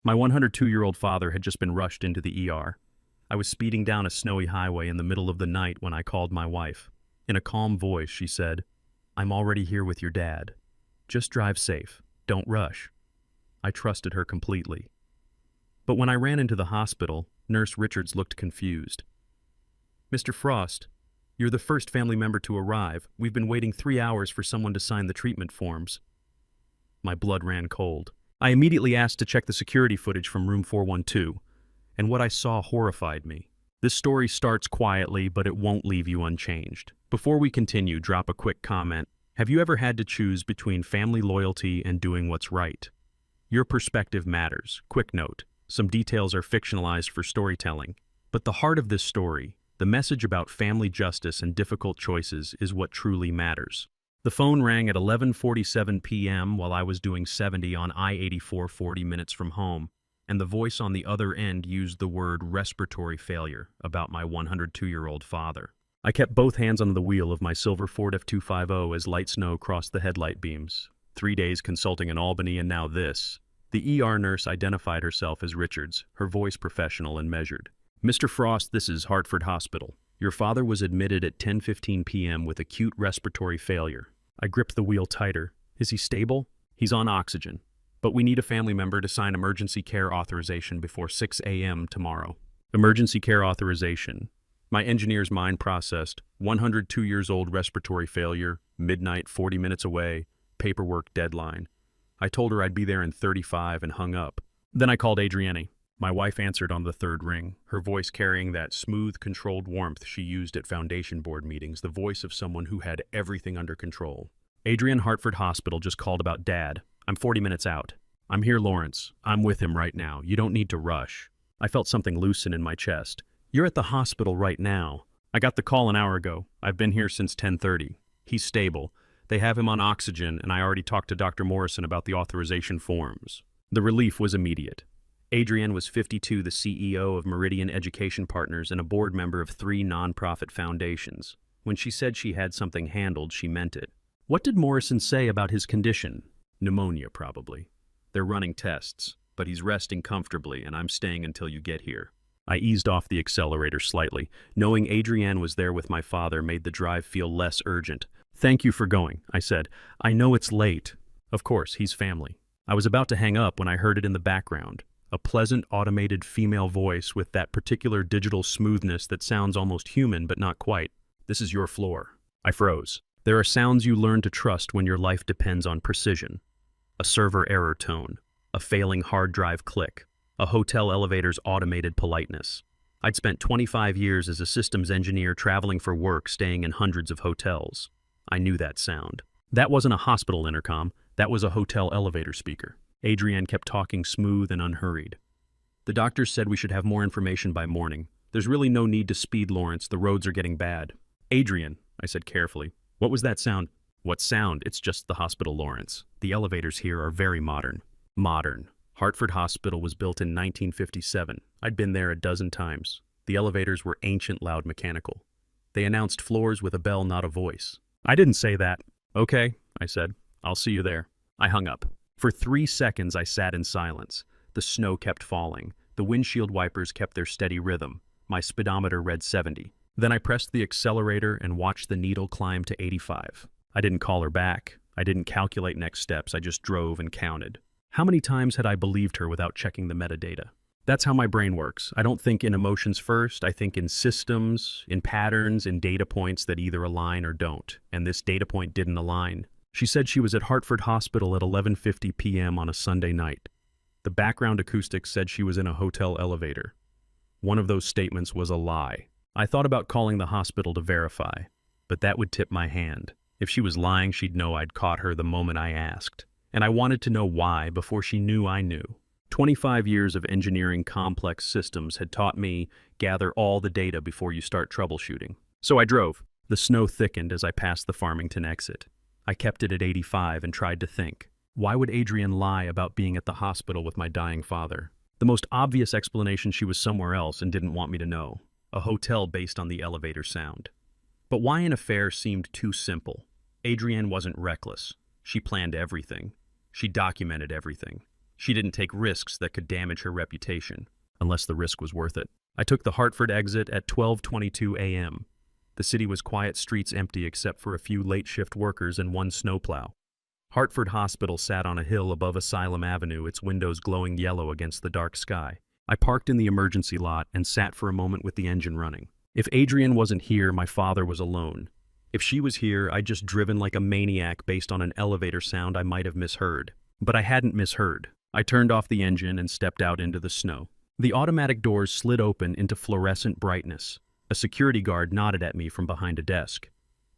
My 102-year-old father had just been rushed into the ER. I was speeding down a snowy highway in the middle of the night when I called my wife. In a calm voice, she said, "I'm already here with your dad. Just drive safe. Don't rush." I trusted her completely. But when I ran into the hospital, Nurse Richards looked confused. "Mr. Frost, you're the first family member to arrive. We've been waiting 3 hours for someone to sign the treatment forms." My blood ran cold. I immediately asked to check the security footage from room 412, and what I saw horrified me. This story starts quietly, but it won't leave you unchanged. Before we continue, drop a quick comment. Have you ever had to choose between family loyalty and doing what's right? Your perspective matters. Quick note, some details are fictionalized for storytelling, but the heart of this story, the message about family justice and difficult choices, is what truly matters. The phone rang at 11:47 p.m. while I was doing 70 on I-84 40 minutes from home, and the voice on the other end used the word respiratory failure about my 102-year-old father. I kept both hands on the wheel of my silver Ford F250 as light snow crossed the headlight beams. 3 days consulting in Albany and now this. The ER nurse identified herself as Richards, her voice professional and measured. "Mr. Frost, this is Hartford Hospital. Your father was admitted at 10:15 p.m. with acute respiratory failure." I gripped the wheel tighter. "Is he stable?" "He's on oxygen, but we need a family member to sign emergency care authorization before 6 a.m. tomorrow." Emergency care authorization. My engineer's mind processed, 102 years old respiratory failure, midnight 40 minutes away, paperwork deadline. I told her I'd be there in 35 and hung up. Then I called Adrienne. My wife answered on the third ring, her voice carrying that smooth, controlled warmth she used at foundation board meetings, the voice of someone who had everything under control. "Adrienne, Hartford Hospital just called about Dad. I'm 40 minutes out. I'm here, Lawrence. I'm with him right now. You don't need to rush." I felt something loosen in my chest. "You're at the hospital right now." "I got the call an hour ago. I've been here since 10:30. He's stable. They have him on oxygen, and I already talked to Dr. Morrison about the authorization forms." The relief was immediate. Adrienne was 52, the CEO of Meridian Education Partners and a board member of 3 nonprofit foundations. When she said she had something handled, she meant it. "What did Morrison say about his condition?" "Pneumonia, probably. They're running tests, but he's resting comfortably, and I'm staying until you get here." I eased off the accelerator slightly. Knowing Adrienne was there with my father made the drive feel less urgent. "Thank you for going," I said. "I know it's late." Of course, he's family. I was about to hang up when I heard it in the background. A pleasant, automated female voice with that particular digital smoothness that sounds almost human but not quite. "This is your floor." I froze. There are sounds you learn to trust when your life depends on precision. A server error tone, a failing hard drive click, a hotel elevator's automated politeness. I'd spent 25 years as a systems engineer traveling for work, staying in hundreds of hotels. I knew that sound. That wasn't a hospital intercom, that was a hotel elevator speaker. Adrienne kept talking smooth and unhurried. "The doctors said we should have more information by morning. There's really no need to speed, Lawrence. The roads are getting bad." "Adrienne," I said carefully, "what was that sound?" "What sound? It's just the hospital, Lawrence. The elevators here are very modern." Modern. Hartford Hospital was built in 1957. I'd been there a dozen times. The elevators were ancient, loud, mechanical. They announced floors with a bell, not a voice. "I didn't say that." "Okay," I said. "I'll see you there." I hung up. For 3 seconds I sat in silence. The snow kept falling. The windshield wipers kept their steady rhythm. My speedometer read 70. Then I pressed the accelerator and watched the needle climb to 85. I didn't call her back. I didn't calculate next steps. I just drove and counted. How many times had I believed her without checking the metadata? That's how my brain works. I don't think in emotions first. I think in systems, in patterns, in data points that either align or don't. And this data point didn't align. She said she was at Hartford Hospital at 11:50 p.m. on a Sunday night. The background acoustics said she was in a hotel elevator. One of those statements was a lie. I thought about calling the hospital to verify, but that would tip my hand. If she was lying, she'd know I'd caught her the moment I asked. And I wanted to know why before she knew I knew. 25 years of engineering complex systems had taught me gather all the data before you start troubleshooting. So I drove. The snow thickened as I passed the Farmington exit. I kept it at 85 and tried to think. Why would Adrienne lie about being at the hospital with my dying father? The most obvious explanation, she was somewhere else and didn't want me to know. A hotel based on the elevator sound. But why an affair seemed too simple. Adrienne wasn't reckless. She planned everything. She documented everything. She didn't take risks that could damage her reputation, unless the risk was worth it. I took the Hartford exit at 12:22 a.m. The city was quiet, streets empty except for a few late-shift workers and one snowplow. Hartford Hospital sat on a hill above Asylum Avenue, its windows glowing yellow against the dark sky. I parked in the emergency lot and sat for a moment with the engine running. If Adrienne wasn't here, my father was alone. If she was here, I'd just driven like a maniac based on an elevator sound I might have misheard. But I hadn't misheard. I turned off the engine and stepped out into the snow. The automatic doors slid open into fluorescent brightness. A security guard nodded at me from behind a desk.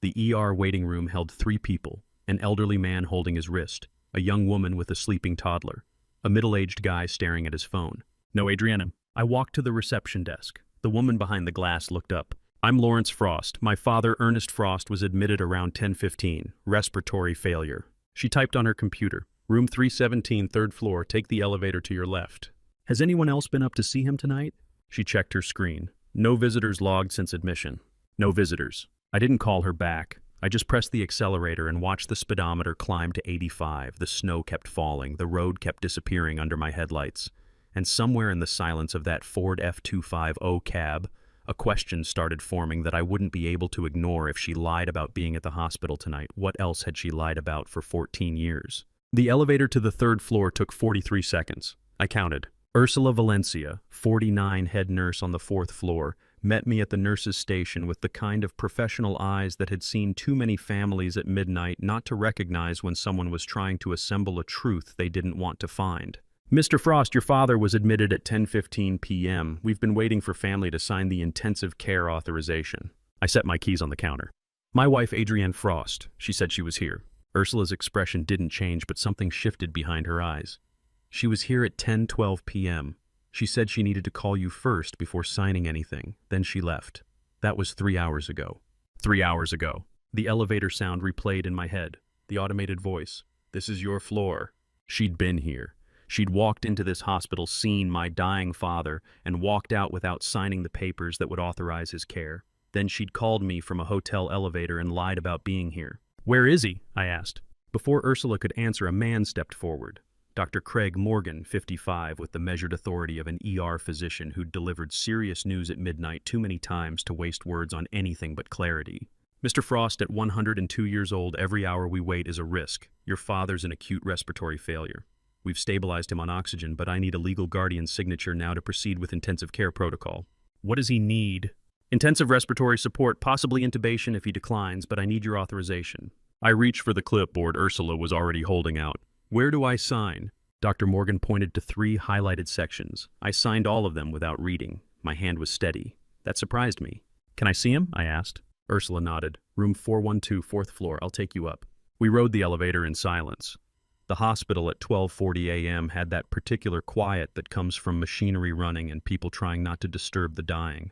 The ER waiting room held 3 people, an elderly man holding his wrist, a young woman with a sleeping toddler, a middle-aged guy staring at his phone. "No, Adrienne." I walked to the reception desk. The woman behind the glass looked up. "I'm Lawrence Frost. My father, Ernest Frost, was admitted around 10:15. Respiratory failure." She typed on her computer. "Room 317, 3rd floor. Take the elevator to your left." "Has anyone else been up to see him tonight?" She checked her screen. "No visitors logged since admission." "No visitors." I didn't call her back. I just pressed the accelerator and watched the speedometer climb to 85. The snow kept falling. The road kept disappearing under my headlights. And somewhere in the silence of that Ford F250 cab, a question started forming that I wouldn't be able to ignore. If she lied about being at the hospital tonight, what else had she lied about for 14 years? The elevator to the 3rd floor took 43 seconds. I counted. Ursula Valencia, 49, head nurse on the 4th floor, met me at the nurse's station with the kind of professional eyes that had seen too many families at midnight not to recognize when someone was trying to assemble a truth they didn't want to find. "Mr. Frost, your father was admitted at 10:15 p.m. We've been waiting for family to sign the intensive care authorization." I set my keys on the counter. "My wife, Adrienne Frost," she said she was here. Ursula's expression didn't change, but something shifted behind her eyes. "She was here at 10:12 p.m. She said she needed to call you first before signing anything. Then she left. That was 3 hours ago." 3 hours ago. The elevator sound replayed in my head. The automated voice. "This is your floor." She'd been here. She'd walked into this hospital, seen my dying father, and walked out without signing the papers that would authorize his care. Then she'd called me from a hotel elevator and lied about being here. "Where is he?" I asked. Before Ursula could answer, a man stepped forward. Dr. Craig Morgan, 55, with the measured authority of an ER physician who'd delivered serious news at midnight too many times to waste words on anything but clarity. "Mr. Frost, at 102 years old, every hour we wait is a risk. Your father's in acute respiratory failure. We've stabilized him on oxygen, but I need a legal guardian's signature now to proceed with intensive care protocol." "What does he need?" "Intensive respiratory support, possibly intubation if he declines, but I need your authorization." I reached for the clipboard Ursula was already holding out. "Where do I sign?" Dr. Morgan pointed to 3 highlighted sections. I signed all of them without reading. My hand was steady. That surprised me. "Can I see him?" I asked. Ursula nodded. "Room 412, 4th floor. I'll take you up." We rode the elevator in silence. The hospital at 12:40 a.m. had that particular quiet that comes from machinery running and people trying not to disturb the dying.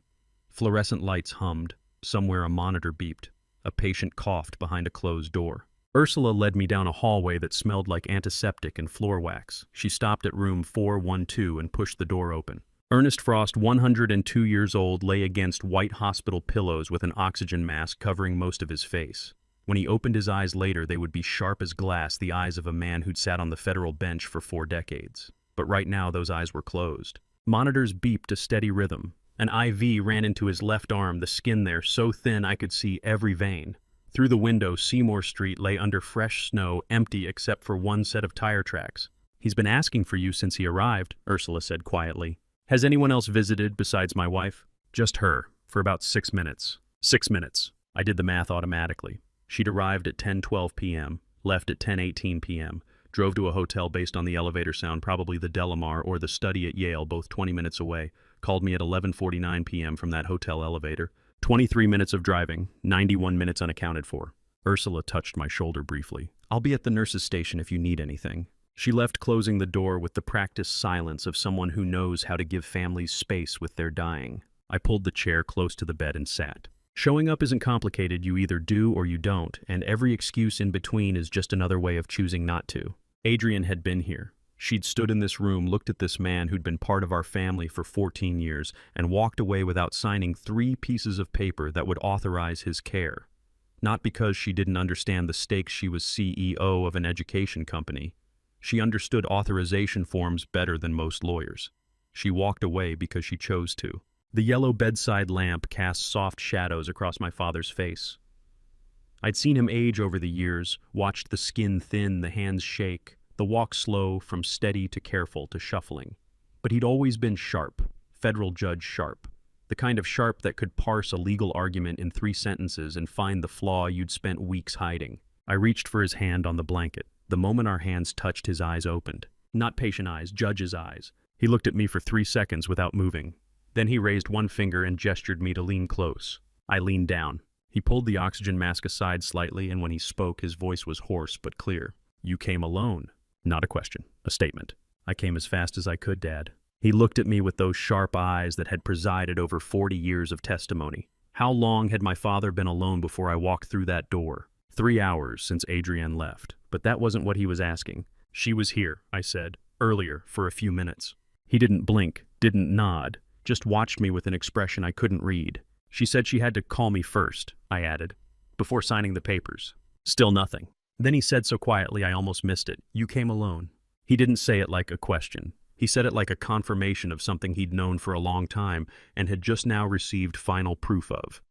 Fluorescent lights hummed. Somewhere a monitor beeped. A patient coughed behind a closed door. Ursula led me down a hallway that smelled like antiseptic and floor wax. She stopped at room 412 and pushed the door open. Ernest Frost, 102 years old, lay against white hospital pillows with an oxygen mask covering most of his face. When he opened his eyes later, they would be sharp as glass, the eyes of a man who'd sat on the federal bench for 4 decades. But right now, those eyes were closed. Monitors beeped a steady rhythm. An IV ran into his left arm, the skin there so thin I could see every vein. Through the window, Seymour Street lay under fresh snow, empty except for one set of tire tracks. "He's been asking for you since he arrived," Ursula said quietly. "Has anyone else visited besides my wife?" "Just her, for about 6 minutes." 6 minutes. I did the math automatically. She'd arrived at 10:12 p.m., left at 10:18 p.m., drove to a hotel based on the elevator sound, probably the Delamar or the Study at Yale, both 20 minutes away, called me at 11:49 p.m. from that hotel elevator. 23 minutes of driving, 91 minutes unaccounted for. Ursula touched my shoulder briefly. "I'll be at the nurse's station if you need anything." She left, closing the door with the practiced silence of someone who knows how to give families space with their dying. I pulled the chair close to the bed and sat. Showing up isn't complicated. You either do or you don't, and every excuse in between is just another way of choosing not to. Adrienne had been here. She'd stood in this room, looked at this man who'd been part of our family for 14 years, and walked away without signing 3 pieces of paper that would authorize his care. Not because she didn't understand the stakes. She was CEO of an education company. She understood authorization forms better than most lawyers. She walked away because she chose to. The yellow bedside lamp cast soft shadows across my father's face. I'd seen him age over the years, watched the skin thin, the hands shake, the walk slow from steady to careful to shuffling. But he'd always been sharp, federal judge sharp. The kind of sharp that could parse a legal argument in 3 sentences and find the flaw you'd spent weeks hiding. I reached for his hand on the blanket. The moment our hands touched, his eyes opened. Not patient eyes, judge's eyes. He looked at me for 3 seconds without moving. Then he raised one finger and gestured me to lean close. I leaned down. He pulled the oxygen mask aside slightly, and when he spoke, his voice was hoarse but clear. "You came alone." Not a question, a statement. "I came as fast as I could, Dad." He looked at me with those sharp eyes that had presided over 40 years of testimony. How long had my father been alone before I walked through that door? 3 hours since Adrienne left. But that wasn't what he was asking. "She was here," I said, "earlier, for a few minutes." He didn't blink, didn't nod, just watched me with an expression I couldn't read. "She said she had to call me first," I added, "before signing the papers." Still nothing. Then he said so quietly I almost missed it, "You came alone." He didn't say it like a question. He said it like a confirmation of something he'd known for a long time and had just now received final proof of.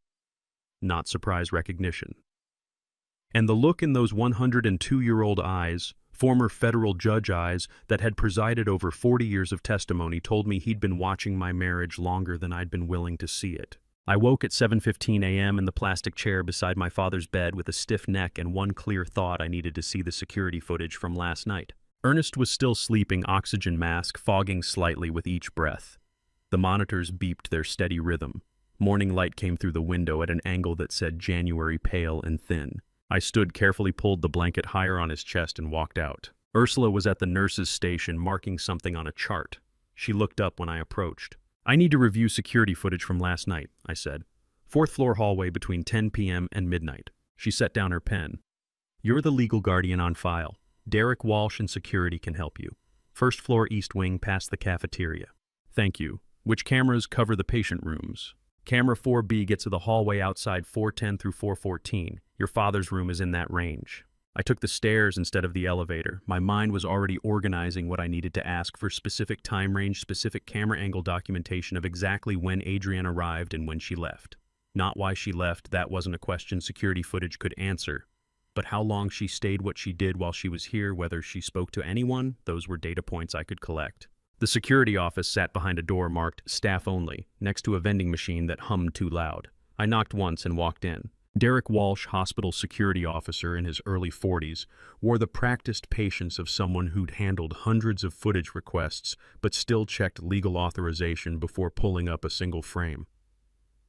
Not surprise recognition. And the look in those 102-year-old eyes, former federal judge eyes that had presided over 40 years of testimony, told me he'd been watching my marriage longer than I'd been willing to see it. I woke at 7:15 a.m. in the plastic chair beside my father's bed with a stiff neck and one clear thought: I needed to see the security footage from last night. Ernest was still sleeping, oxygen mask fogging slightly with each breath. The monitors beeped their steady rhythm. Morning light came through the window at an angle that said January pale and thin. I stood, carefully pulled the blanket higher on his chest, and walked out. Ursula was at the nurse's station marking something on a chart. She looked up when I approached. "I need to review security footage from last night," I said. "4th floor hallway between 10 p.m. and midnight." She set down her pen. "You're the legal guardian on file. Derek Walsh in security can help you. 1st floor east wing past the cafeteria." "Thank you. Which cameras cover the patient rooms?" "Camera 4B gets to the hallway outside 410 through 414. Your father's room is in that range." I took the stairs instead of the elevator. My mind was already organizing what I needed to ask for: specific time range, specific camera angle documentation of exactly when Adrienne arrived and when she left. Not why she left, that wasn't a question security footage could answer. But how long she stayed, what she did while she was here, whether she spoke to anyone, those were data points I could collect. The security office sat behind a door marked "Staff Only," next to a vending machine that hummed too loud. I knocked once and walked in. Derek Walsh, hospital security officer in his early 40s, wore the practiced patience of someone who'd handled hundreds of footage requests but still checked legal authorization before pulling up a single frame.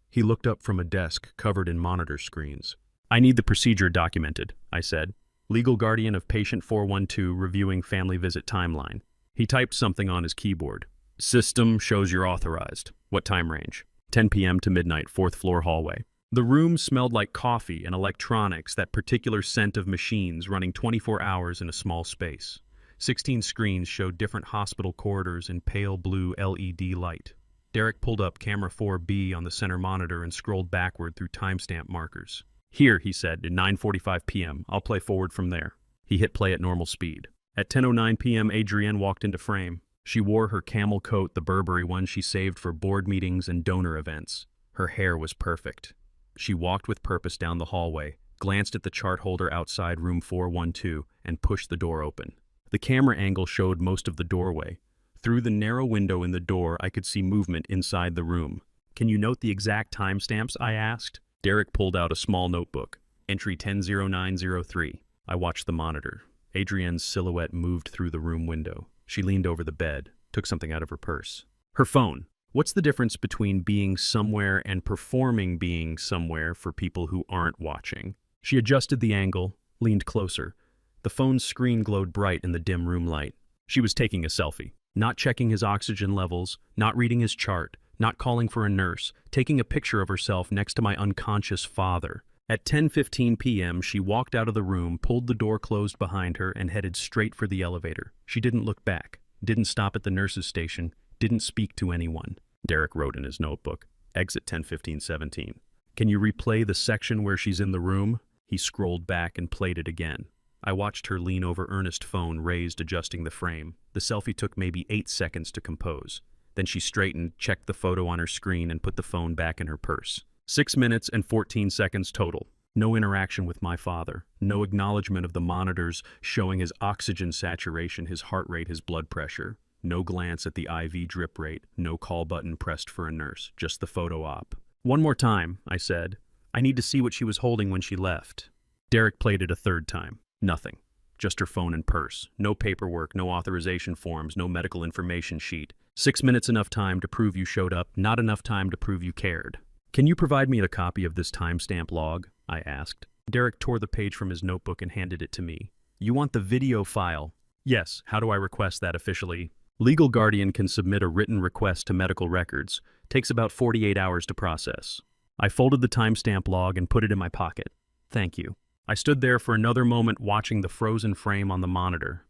He looked up from a desk covered in monitor screens. "I need the procedure documented," I said. "Legal guardian of patient 412 reviewing family visit timeline." He typed something on his keyboard. "System shows you're authorized. What time range?" 10 p.m. to midnight, 4th floor hallway." The room smelled like coffee and electronics, that particular scent of machines running 24 hours in a small space. 16 screens showed different hospital corridors in pale blue LED light. Derek pulled up camera 4B on the center monitor and scrolled backward through timestamp markers. "Here," he said, "at 9:45 p.m. I'll play forward from there." He hit play at normal speed. At 10:09 p.m., Adrienne walked into frame. She wore her camel coat, the Burberry one she saved for board meetings and donor events. Her hair was perfect. She walked with purpose down the hallway, glanced at the chart holder outside room 412, and pushed the door open. The camera angle showed most of the doorway. Through the narrow window in the door, I could see movement inside the room. "Can you note the exact timestamps?" I asked. Derek pulled out a small notebook. "Entry 100903. I watched the monitor. Adrienne's silhouette moved through the room window. She leaned over the bed, took something out of her purse. Her phone. What's the difference between being somewhere and performing being somewhere for people who aren't watching? She adjusted the angle, leaned closer. The phone's screen glowed bright in the dim room light. She was taking a selfie, not checking his oxygen levels, not reading his chart, not calling for a nurse, taking a picture of herself next to my unconscious father. At 10:15 p.m., she walked out of the room, pulled the door closed behind her, and headed straight for the elevator. She didn't look back, didn't stop at the nurse's station, didn't speak to anyone. Derek wrote in his notebook, "Exit 10:15:17. Can you replay the section where she's in the room?" He scrolled back and played it again. I watched her lean over Ernest's phone raised, adjusting the frame. The selfie took maybe 8 seconds to compose. Then she straightened, checked the photo on her screen, and put the phone back in her purse. 6 minutes and 14 seconds total. No interaction with my father. No acknowledgement of the monitors showing his oxygen saturation, his heart rate, his blood pressure. No glance at the IV drip rate. No call button pressed for a nurse. Just the photo op. "One more time," I said. "I need to see what she was holding when she left." Derek played it a third time. Nothing. Just her phone and purse. No paperwork, no authorization forms, no medical information sheet. 6 minutes enough time to prove you showed up, not enough time to prove you cared. "Can you provide me a copy of this timestamp log?" I asked. Derek tore the page from his notebook and handed it to me. "You want the video file?" "Yes. How do I request that officially?" "Legal guardian can submit a written request to medical records. Takes about 48 hours to process." I folded the timestamp log and put it in my pocket. "Thank you." I stood there for another moment watching the frozen frame on the monitor.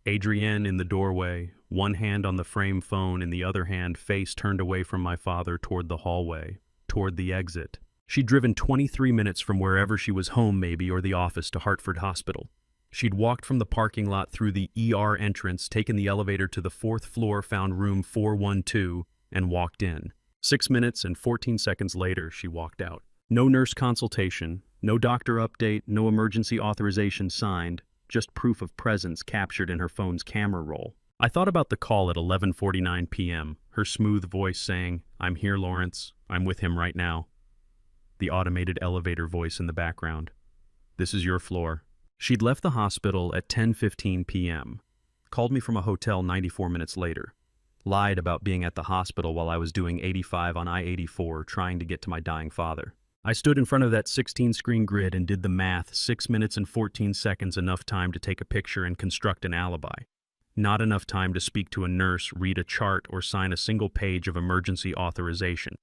Adrienne in the doorway, one hand on the frame phone, in the other hand face turned away from my father toward the hallway, toward the exit. She'd driven 23 minutes from wherever she was, home maybe, or the office, to Hartford Hospital. She'd walked from the parking lot through the ER entrance, taken the elevator to the 4th floor, found room 412, and walked in. 6 minutes and 14 seconds later, she walked out. No nurse consultation, no doctor update, no emergency authorization signed, just proof of presence captured in her phone's camera roll. I thought about the call at 11:49 p.m., her smooth voice saying, "I'm here, Lawrence. I'm with him right now." The automated elevator voice in the background, "This is your floor." She'd left the hospital at 10:15 p.m., called me from a hotel 94 minutes later, lied about being at the hospital while I was doing 85 on I-84 trying to get to my dying father. I stood in front of that 16-screen grid and did the math. 6 minutes and 14 seconds, enough time to take a picture and construct an alibi. Not enough time to speak to a nurse, read a chart, or sign a single page of emergency authorization.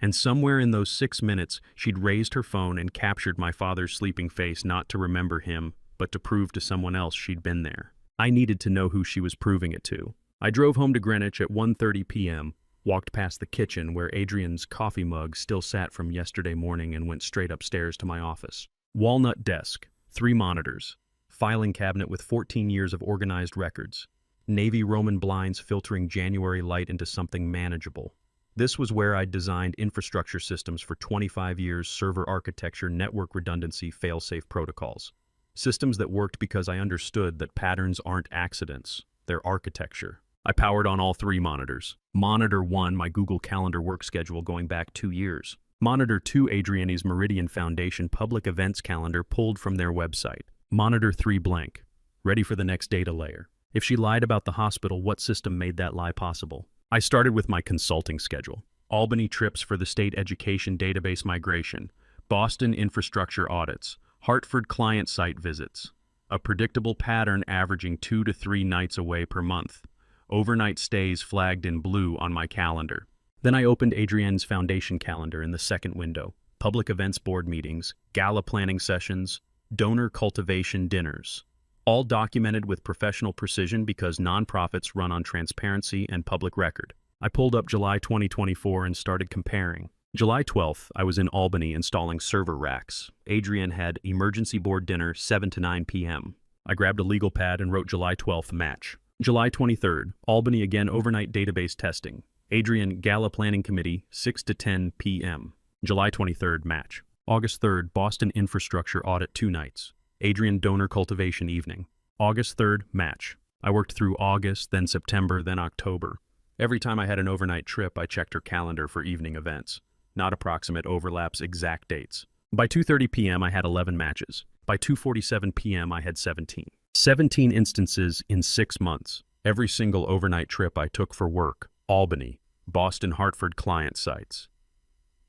And somewhere in those 6 minutes, she'd raised her phone and captured my father's sleeping face, not to remember him, but to prove to someone else she'd been there. I needed to know who she was proving it to. I drove home to Greenwich at 1:30 p.m., walked past the kitchen where Adrienne's coffee mug still sat from yesterday morning, and went straight upstairs to my office. Walnut desk, 3 monitors, filing cabinet with 14 years of organized records, navy Roman blinds filtering January light into something manageable. This was where I'd designed infrastructure systems for 25 years, server architecture, network redundancy, fail-safe protocols. Systems that worked because I understood that patterns aren't accidents, they're architecture. I powered on all 3 monitors. Monitor 1, my Google Calendar work schedule going back 2 years. Monitor 2, Adrienne's Meridian Foundation public events calendar pulled from their website. Monitor 3, blank, ready for the next data layer. If she lied about the hospital, what system made that lie possible? I started with my consulting schedule. Albany trips for the state education database migration, Boston infrastructure audits, Hartford client site visits. A predictable pattern averaging 2 to 3 nights away per month. Overnight stays flagged in blue on my calendar. Then I opened Adrienne's foundation calendar in the second window. Public events board meetings, gala planning sessions, donor cultivation dinners. All documented with professional precision because nonprofits run on transparency and public record. I pulled up July 2024 and started comparing. July 12th, I was in Albany installing server racks. Adrienne had emergency board dinner 7 to 9 p.m. I grabbed a legal pad and wrote July 12th match. July 23rd, Albany again overnight database testing. Adrienne gala planning committee 6 to 10 p.m. July 23rd match. August 3rd, Boston infrastructure audit 2 nights. Adrienne donor cultivation evening. August 3rd match. I worked through August, then September, then October. Every time I had an overnight trip, I checked her calendar for evening events. Not approximate overlaps, exact dates. By 2:30 p.m. I had 11 matches. By 2:47 p.m. I had 17. 17 instances in 6 months. Every single overnight trip I took for work. Albany, Boston, Hartford client sites.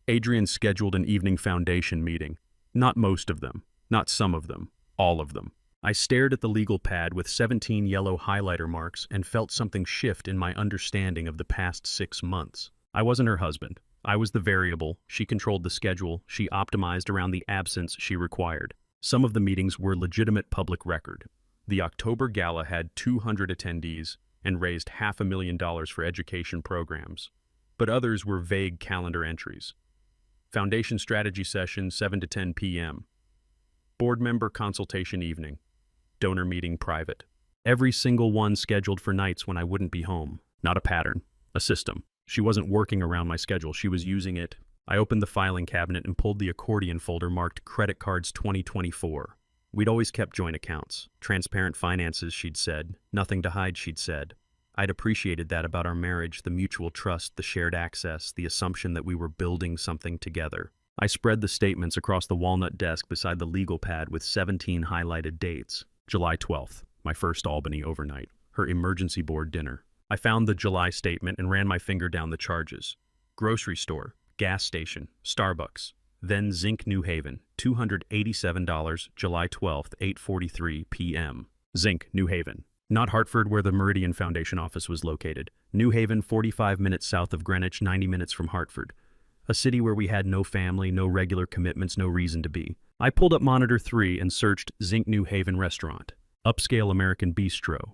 Adrienne scheduled an evening foundation meeting. Not most of them. Not some of them. All of them. I stared at the legal pad with 17 yellow highlighter marks and felt something shift in my understanding of the past 6 months. I wasn't her husband. I was the variable. She controlled the schedule. She optimized around the absence she required. Some of the meetings were legitimate public record. The October Gala had 200 attendees and raised $500,000 for education programs. But others were vague calendar entries. Foundation strategy session 7 to 10 p.m. Board member consultation evening. donor meeting private. Every single one scheduled for nights when I wouldn't be home. Not a pattern, a system. She wasn't working around my schedule, she was using it. I opened the filing cabinet and pulled the accordion folder marked Credit Cards 2024. We'd always kept joint accounts. Transparent finances, she'd said. Nothing to hide, she'd said. I'd appreciated that about our marriage, the mutual trust, the shared access, the assumption that we were building something together. I spread the statements across the walnut desk beside the legal pad with 17 highlighted dates. July 12th, my first Albany overnight. Her emergency board dinner. I found the July statement and ran my finger down the charges. Grocery store, gas station, Starbucks. Then Zinc New Haven, $287, July 12th, 8:43 p.m. Zinc New Haven. Not Hartford, where the Meridian Foundation office was located. New Haven, 45 minutes south of Greenwich, 90 minutes from Hartford. A city where we had no family, no regular commitments, no reason to be. I pulled up Monitor 3 and searched Zinc New Haven restaurant. Upscale American bistro.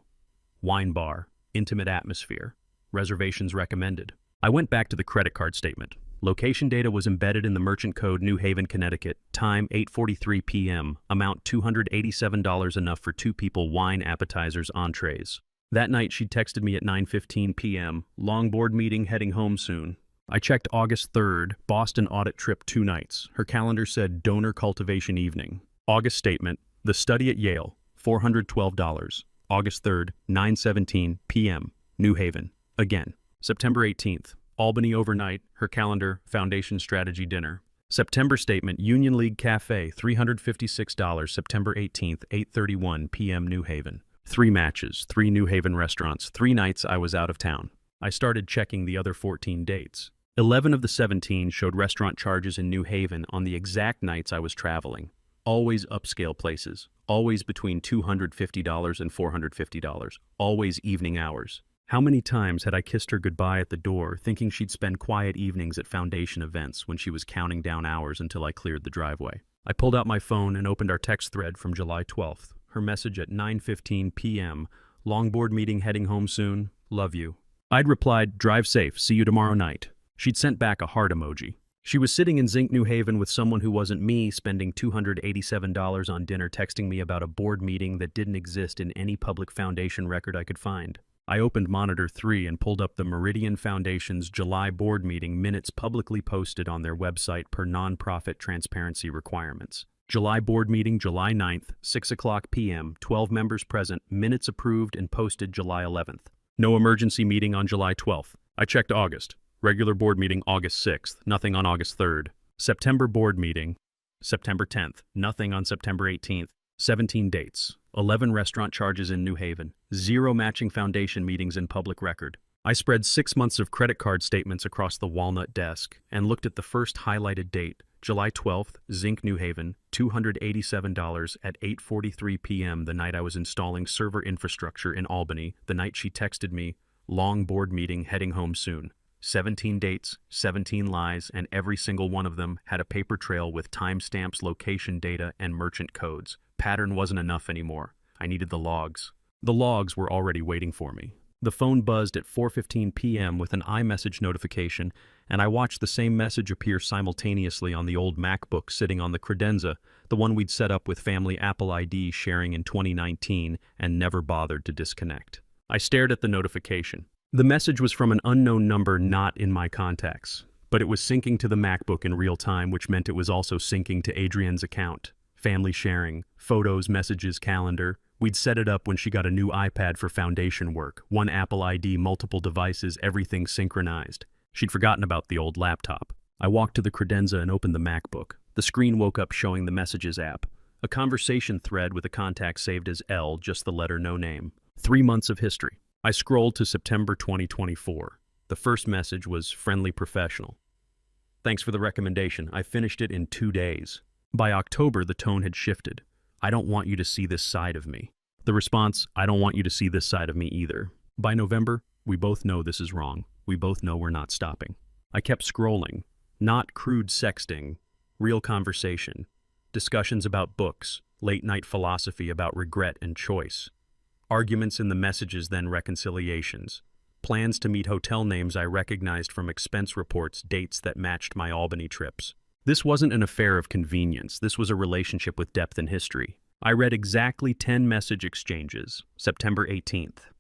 Wine bar. Intimate atmosphere. Reservations recommended. I went back to the credit card statement. Location data was embedded in the merchant code New Haven, Connecticut. Time 8:43 p.m. Amount $287, enough for 2 people, wine, appetizers, entrees. That night she texted me at 9:15 p.m. Long board meeting, heading home soon. I checked August 3rd, Boston audit trip 2 nights. Her calendar said donor cultivation evening. August statement, the study at Yale, $412. August 3rd, 9:17 p.m. New Haven. Again. September 18th. Albany overnight, her calendar, Foundation Strategy dinner. September statement, Union League Cafe, $356, September 18th, 8:31 p.m. New Haven. 3 matches, 3 New Haven restaurants, 3 nights I was out of town. I started checking the other 14 dates. 11 of the 17 showed restaurant charges in New Haven on the exact nights I was traveling. Always upscale places, always between $250 and $450, always evening hours. How many times had I kissed her goodbye at the door, thinking she'd spend quiet evenings at Foundation events when she was counting down hours until I cleared the driveway. I pulled out my phone and opened our text thread from July 12th. Her message at 9:15 p.m. Long board meeting, heading home soon. Love you. I'd replied, drive safe, see you tomorrow night. She'd sent back a heart emoji. She was sitting in Zinc New Haven with someone who wasn't me, spending $287 on dinner, texting me about a board meeting that didn't exist in any public Foundation record I could find. I opened Monitor 3 and pulled up the Meridian Foundation's July board meeting minutes publicly posted on their website per nonprofit transparency requirements. July board meeting, July 9th, 6:00 p.m., 12 members present, minutes approved and posted July 11th. No emergency meeting on July 12th. I checked August. Regular board meeting August 6th, nothing on August 3rd. September board meeting, September 10th, nothing on September 18th. 17 dates, 11 restaurant charges in New Haven, 0 matching Foundation meetings in public record. I spread 6 months of credit card statements across the walnut desk and looked at the first highlighted date, July 12th, Zinc New Haven, $287 at 8:43 p.m. the night I was installing server infrastructure in Albany, the night she texted me, long board meeting, heading home soon. 17 dates, 17 lies, and every single one of them had a paper trail with timestamps, location data, and merchant codes. Pattern wasn't enough anymore. I needed the logs. The logs were already waiting for me. The phone buzzed at 4:15 p.m. with an iMessage notification, and I watched the same message appear simultaneously on the old MacBook sitting on the credenza, the one we'd set up with family Apple ID sharing in 2019 and never bothered to disconnect. I stared at the notification. The message was from an unknown number not in my contacts, but it was syncing to the MacBook in real time, which meant it was also syncing to Adrienne's account. Family sharing, photos, messages, calendar. We'd set it up when she got a new iPad for Foundation work. 1 Apple ID, multiple devices, everything synchronized. She'd forgotten about the old laptop. I walked to the credenza and opened the MacBook. The screen woke up showing the Messages app. A conversation thread with a contact saved as L, just the letter, no name. 3 months of history. I scrolled to September 2024. The first message was friendly professional. Thanks for the recommendation. I finished it in 2 days. By October, the tone had shifted. I don't want you to see this side of me. The response, I don't want you to see this side of me either. By November, we both know this is wrong. We both know we're not stopping. I kept scrolling. Not crude sexting. Real conversation. Discussions about books. Late-night philosophy about regret and choice. Arguments in the messages, then reconciliations. Plans to meet, hotel names I recognized from expense reports, dates that matched my Albany trips. This wasn't an affair of convenience. This was a relationship with depth and history. I read exactly 10 message exchanges. September 18th.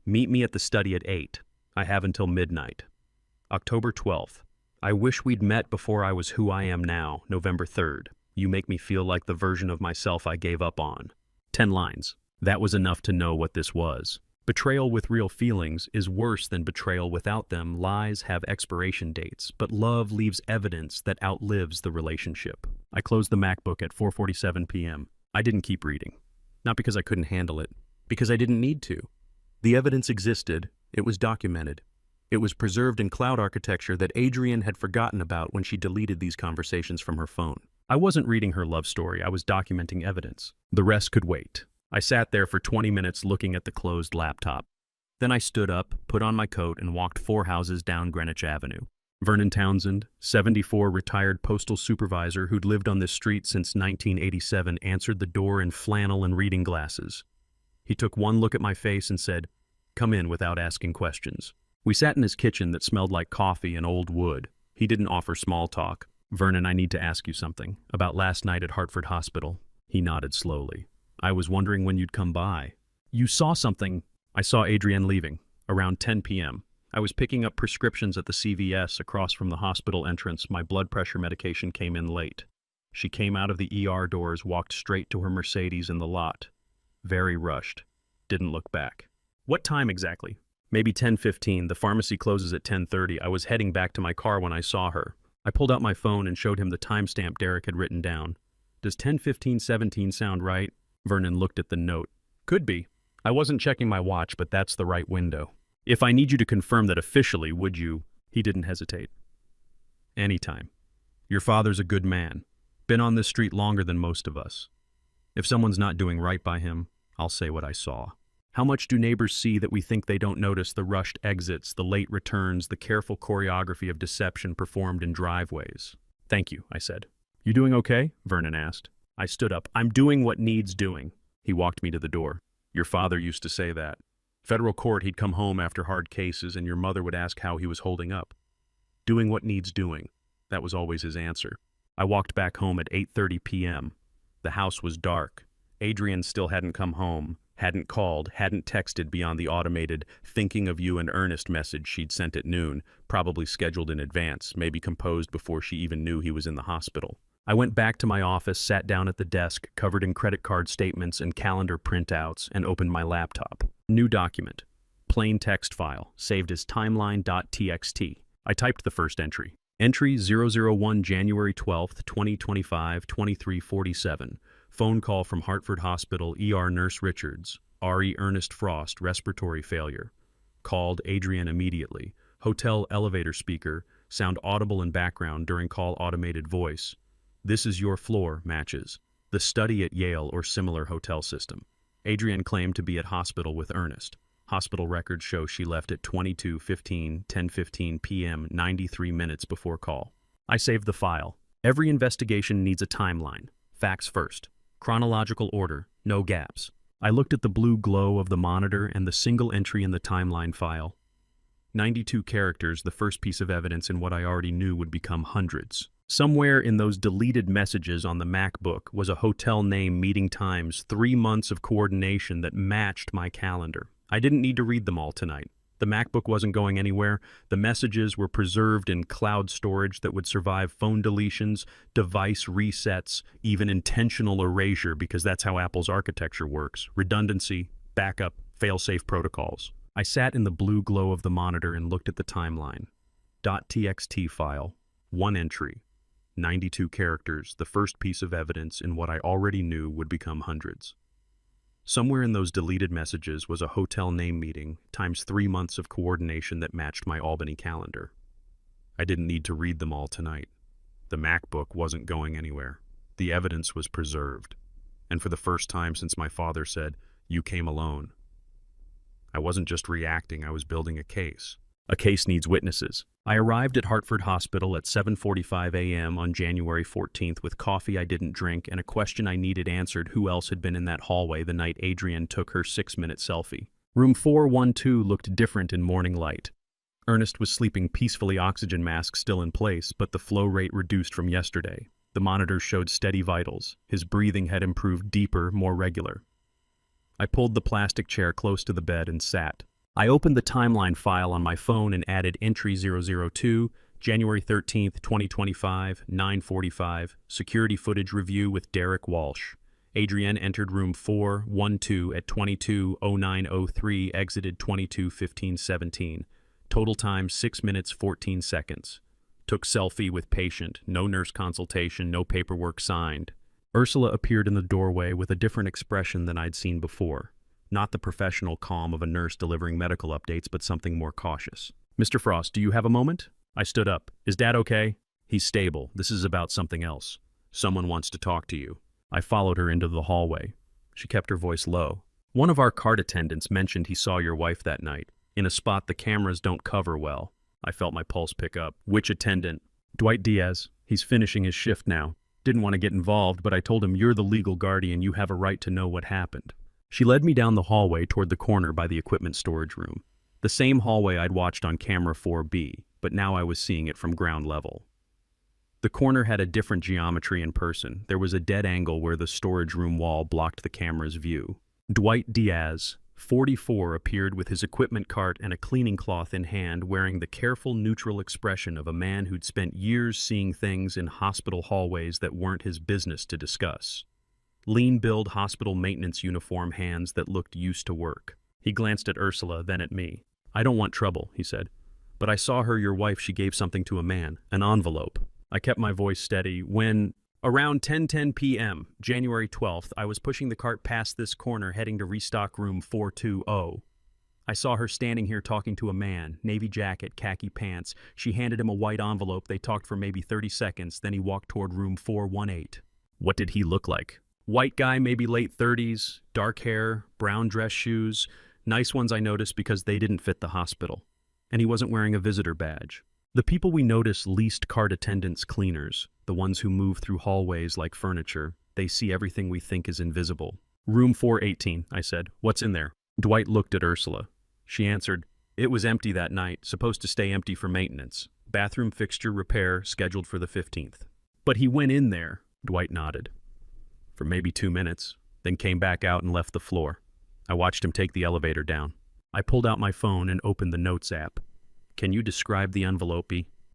Meet me at the study at 8. I have until midnight. October 12th. I wish we'd met before I was who I am now. November 3rd. You make me feel like the version of myself I gave up on. 10 lines. That was enough to know what this was. Betrayal with real feelings is worse than betrayal without them. Lies have expiration dates, but love leaves evidence that outlives the relationship. I closed the MacBook at 4:47 p.m. I didn't keep reading. Not because I couldn't handle it, because I didn't need to. The evidence existed. It was documented. It was preserved in cloud architecture that Adrienne had forgotten about when she deleted these conversations from her phone. I wasn't reading her love story. I was documenting evidence. The rest could wait. I sat there for 20 minutes looking at the closed laptop. Then I stood up, put on my coat, and walked 4 houses down Greenwich Avenue. Vernon Townsend, 74, retired postal supervisor who'd lived on this street since 1987, answered the door in flannel and reading glasses. He took one look at my face and said, "Come in," without asking questions. We sat in his kitchen that smelled like coffee and old wood. He didn't offer small talk. "Vernon, I need to ask you something. About last night at Hartford Hospital." He nodded slowly. "I was wondering when you'd come by." "You saw something." I saw Adrienne leaving, around 10 p.m. I was picking up prescriptions at the CVS across from the hospital entrance. My blood pressure medication came in late. She came out of the ER doors, walked straight to her Mercedes in the lot. Very rushed. Didn't look back. "What time exactly?" "Maybe 10:15. The pharmacy closes at 10:30. I was heading back to my car when I saw her." I pulled out my phone and showed him the timestamp Derek had written down. "Does 10:15:17 sound right?" Vernon looked at the note. "Could be. I wasn't checking my watch, but that's the right window. If I need you to confirm that officially, would you?" He didn't hesitate. "Anytime. Your father's a good man. Been on this street longer than most of us. If someone's not doing right by him, I'll say what I saw." How much do neighbors see that we think they don't notice the rushed exits, the late returns, the careful choreography of deception performed in driveways? "Thank you," I said. "You doing okay?" Vernon asked. I stood up. "I'm doing what needs doing." He walked me to the door. "Your father used to say that. Federal court, he'd come home after hard cases and your mother would ask how he was holding up. Doing what needs doing. That was always his answer." I walked back home at 8:30 p.m. The house was dark. Adrienne still hadn't come home, hadn't called, hadn't texted beyond the automated "thinking of you" and Ernest message she'd sent at noon, probably scheduled in advance, maybe composed before she even knew he was in the hospital. I went back to my office, sat down at the desk, covered in credit card statements and calendar printouts, and opened my laptop. New document. Plain text file, saved as timeline.txt. I typed the first entry. Entry 001 January 12th, 2025, 23:47. Phone call from Hartford Hospital, ER Nurse Richards. RE Ernest Frost, respiratory failure. Called Adrienne immediately. Hotel elevator speaker, sound audible in background during call automated voice. "This is your floor," matches. The study at Yale or similar hotel system. Adrienne claimed to be at hospital with Ernest. Hospital records show she left at 22:15, 10:15 p.m., 93 minutes before call. I saved the file. Every investigation needs a timeline. Facts first. Chronological order, no gaps. I looked at the blue glow of the monitor and the single entry in the timeline file. 92 characters, the first piece of evidence in what I already knew would become hundreds. Somewhere in those deleted messages on the MacBook was a hotel name, meeting times, 3 months of coordination that matched my calendar. I didn't need to read them all tonight. The MacBook wasn't going anywhere. The messages were preserved in cloud storage that would survive phone deletions, device resets, even intentional erasure, because that's how Apple's architecture works. Redundancy, backup, fail-safe protocols. I sat in the blue glow of the monitor and looked at the timeline. .txt file, 1 entry, 92 characters, the first piece of evidence in what I already knew would become hundreds. Somewhere in those deleted messages was a hotel name meeting times 3 months of coordination that matched my Albany calendar. I didn't need to read them all tonight. The MacBook wasn't going anywhere. The evidence was preserved. And for the first time since my father said, "You came alone," I wasn't just reacting, I was building a case. A case needs witnesses. I arrived at Hartford Hospital at 7:45 a.m. on January 14th with coffee I didn't drink and a question I needed answered: who else had been in that hallway the night Adrienne took her 6-minute selfie? Room 412 looked different in morning light. Ernest was sleeping peacefully, oxygen mask still in place, but the flow rate reduced from yesterday. The monitor showed steady vitals. His breathing had improved deeper, more regular. I pulled the plastic chair close to the bed and sat. I opened the timeline file on my phone and added entry 002, January 13th, 2025, 9:45, security footage review with Derek Walsh. Adrienne entered room 412 at 22:09:03, exited 22:15:17. Total time 6 minutes 14 seconds. Took selfie with patient, no nurse consultation, no paperwork signed. Ursula appeared in the doorway with a different expression than I'd seen before. Not the professional calm of a nurse delivering medical updates, but something more cautious. "Mr. Frost, do you have a moment?" I stood up. "Is Dad okay?" "He's stable. This is about something else. Someone wants to talk to you." I followed her into the hallway. She kept her voice low. "One of our cart attendants mentioned he saw your wife that night, in a spot the cameras don't cover well." I felt my pulse pick up. "Which attendant?" "Dwight Diaz. He's finishing his shift now. Didn't want to get involved, but I told him you're the legal guardian, you have a right to know what happened." She led me down the hallway toward the corner by the equipment storage room. The same hallway I'd watched on camera 4B, but now I was seeing it from ground level. The corner had a different geometry in person. There was a dead angle where the storage room wall blocked the camera's view. Dwight Diaz, 44, appeared with his equipment cart and a cleaning cloth in hand, wearing the careful, neutral expression of a man who'd spent years seeing things in hospital hallways that weren't his business to discuss. Lean-build hospital maintenance uniform hands that looked used to work. He glanced at Ursula, then at me. "I don't want trouble," he said. "But I saw her, your wife, she gave something to a man, an envelope." I kept my voice steady. "When, around 10:10 p.m., January 12th, I was pushing the cart past this corner heading to restock room 420. I saw her standing here talking to a man, navy jacket, khaki pants. She handed him a white envelope. They talked for maybe 30 seconds, then he walked toward room 418. What did he look like? White guy, maybe late 30s, dark hair, brown dress shoes. Nice ones, I noticed, because they didn't fit the hospital. And he wasn't wearing a visitor badge. The people we notice least cart attendants, cleaners, the ones who move through hallways like furniture. They see everything we think is invisible. Room 418, I said. What's in there? Dwight looked at Ursula. She answered, "It was empty that night, supposed to stay empty for maintenance. Bathroom fixture repair scheduled for the 15th. But he went in there," Dwight nodded. "For maybe 2 minutes, then came back out and left the floor. I watched him take the elevator down." I pulled out my phone and opened the Notes app. "Can you describe the envelope?"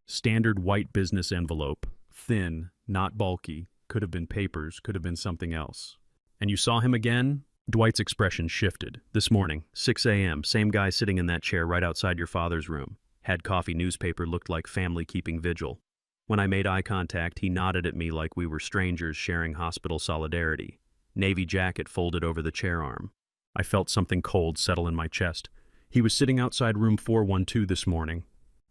Standard white business envelope. Thin, not bulky. Could have been papers, could have been something else. "And you saw him again?" Dwight's expression shifted. "This morning, 6 a.m., same guy sitting in that chair right outside your father's room. Had coffee, newspaper, looked like family keeping vigil. When I made eye contact, he nodded at me like we were strangers sharing hospital solidarity. Navy jacket folded over the chair arm." I felt something cold settle in my chest. "He was sitting outside room 412 this morning.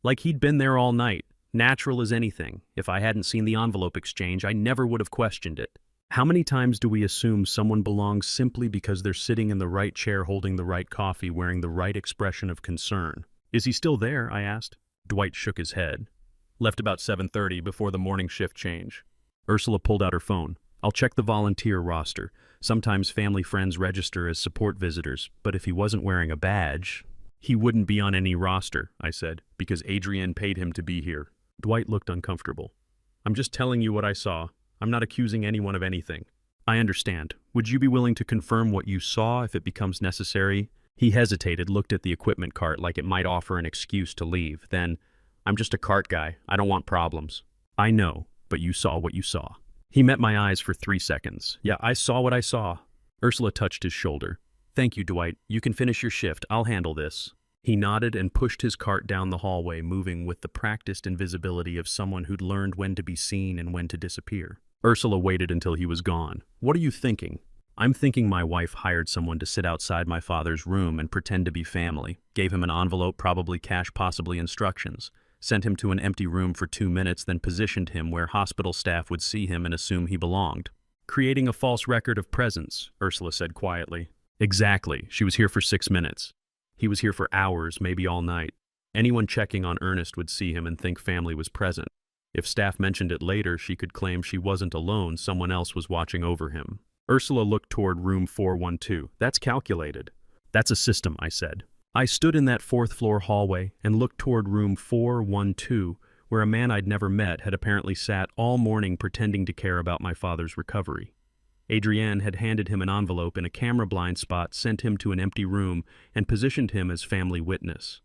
Like he'd been there all night. Natural as anything. If I hadn't seen the envelope exchange, I never would have questioned it." How many times do we assume someone belongs simply because they're sitting in the right chair holding the right coffee, wearing the right expression of concern? "Is he still there?" I asked. Dwight shook his head. "Left about 7:30 before the morning shift change." Ursula pulled out her phone. "I'll check the volunteer roster. Sometimes family friends register as support visitors, but if he wasn't wearing a badge..." "He wouldn't be on any roster," I said, "because Adrienne paid him to be here." Dwight looked uncomfortable. "I'm just telling you what I saw. I'm not accusing anyone of anything." "I understand. Would you be willing to confirm what you saw if it becomes necessary?" He hesitated, looked at the equipment cart like it might offer an excuse to leave. Then, "I'm just a cart guy. I don't want problems." "I know, but you saw what you saw." He met my eyes for 3 seconds. "Yeah, I saw what I saw." Ursula touched his shoulder. "Thank you, Dwight. You can finish your shift. I'll handle this." He nodded and pushed his cart down the hallway, moving with the practiced invisibility of someone who'd learned when to be seen and when to disappear. Ursula waited until he was gone. "What are you thinking?" "I'm thinking my wife hired someone to sit outside my father's room and pretend to be family. Gave him an envelope, probably cash, possibly instructions. Sent him to an empty room for 2 minutes, then positioned him where hospital staff would see him and assume he belonged. Creating a false record of presence," Ursula said quietly. "Exactly. She was here for 6 minutes. He was here for hours, maybe all night. Anyone checking on Ernest would see him and think family was present. If staff mentioned it later, she could claim she wasn't alone, someone else was watching over him." Ursula looked toward room 412. "That's calculated." "That's a system," I said. I stood in that 4th-floor hallway and looked toward room 412, where a man I'd never met had apparently sat all morning pretending to care about my father's recovery. Adrienne had handed him an envelope in a camera blind spot, sent him to an empty room, and positioned him as family witness.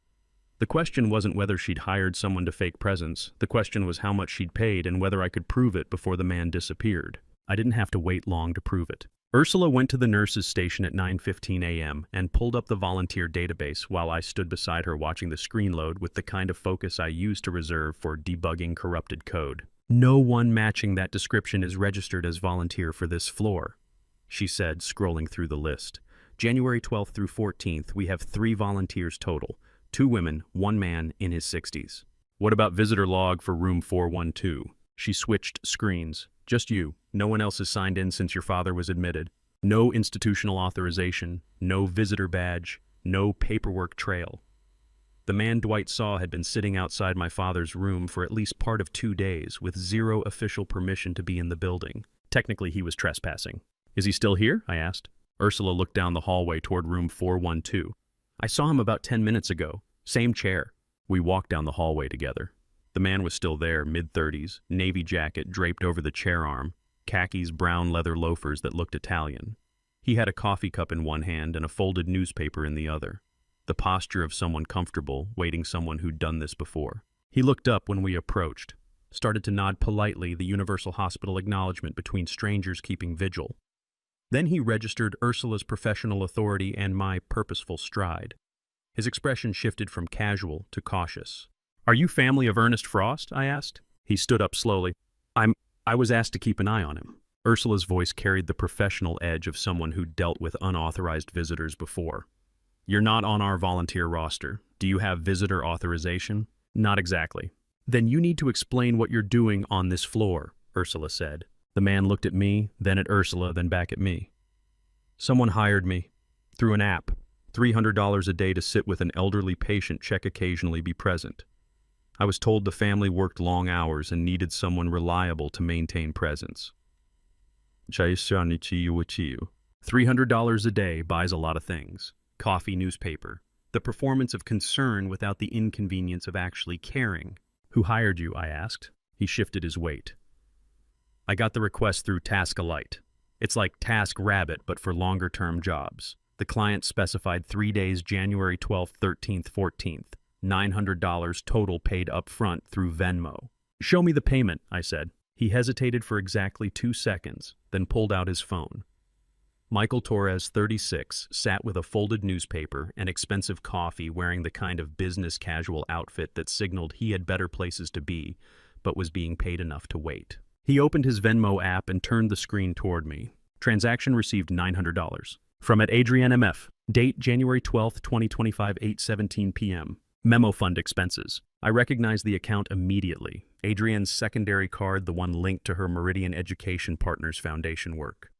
The question wasn't whether she'd hired someone to fake presence. The question was how much she'd paid and whether I could prove it before the man disappeared. I didn't have to wait long to prove it. Ursula went to the nurse's station at 9:15 a.m. and pulled up the volunteer database while I stood beside her watching the screen load with the kind of focus I use to reserve for debugging corrupted code. "No one matching that description is registered as volunteer for this floor," she said, scrolling through the list. "January 12th through 14th, we have 3 volunteers total. 2 women, 1 man in his 60s. "What about visitor log for room 412? She switched screens. "Just you. No one else has signed in since your father was admitted. No institutional authorization, no visitor badge, no paperwork trail." The man Dwight saw had been sitting outside my father's room for at least part of 2 days with 0 official permission to be in the building. Technically, he was trespassing. "Is he still here?" I asked. Ursula looked down the hallway toward room 412. "I saw him about 10 minutes ago. Same chair." We walked down the hallway together. The man was still there, mid-30s, navy jacket draped over the chair arm, khakis, brown leather loafers that looked Italian. He had a coffee cup in one hand and a folded newspaper in the other. The posture of someone comfortable, waiting someone who'd done this before. He looked up when we approached, started to nod politely, the Universal Hospital acknowledgement between strangers keeping vigil. Then he registered Ursula's professional authority and my purposeful stride. His expression shifted from casual to cautious. "Are you family of Ernest Frost?" I asked. He stood up slowly. I was asked to keep an eye on him." Ursula's voice carried the professional edge of someone who'd dealt with unauthorized visitors before. "You're not on our volunteer roster. Do you have visitor authorization?" "Not exactly." "Then you need to explain what you're doing on this floor," Ursula said. The man looked at me, then at Ursula, then back at me. "Someone hired me. Through an app. $300 a day to sit with an elderly patient, check occasionally, be present. I was told the family worked long hours and needed someone reliable to maintain presence. $300 a day buys a lot of things. Coffee, newspaper. The performance of concern without the inconvenience of actually caring." "Who hired you?" I asked. He shifted his weight. "I got the request through TaskAlite. It's like TaskRabbit, but for longer-term jobs. The client specified 3 days, January 12th, 13th, 14th. $900 total paid up front through Venmo." "Show me the payment," I said. He hesitated for exactly 2 seconds, then pulled out his phone. Michael Torres, 36, sat with a folded newspaper and expensive coffee, wearing the kind of business casual outfit that signaled he had better places to be, but was being paid enough to wait. He opened his Venmo app and turned the screen toward me. "Transaction received $900. From at Adrienne MF. Date January 12th, 2025, 8:17 p.m. Memo fund expenses." I recognized the account immediately. Adrienne's secondary card, the one linked to her Meridian Education Partners Foundation work.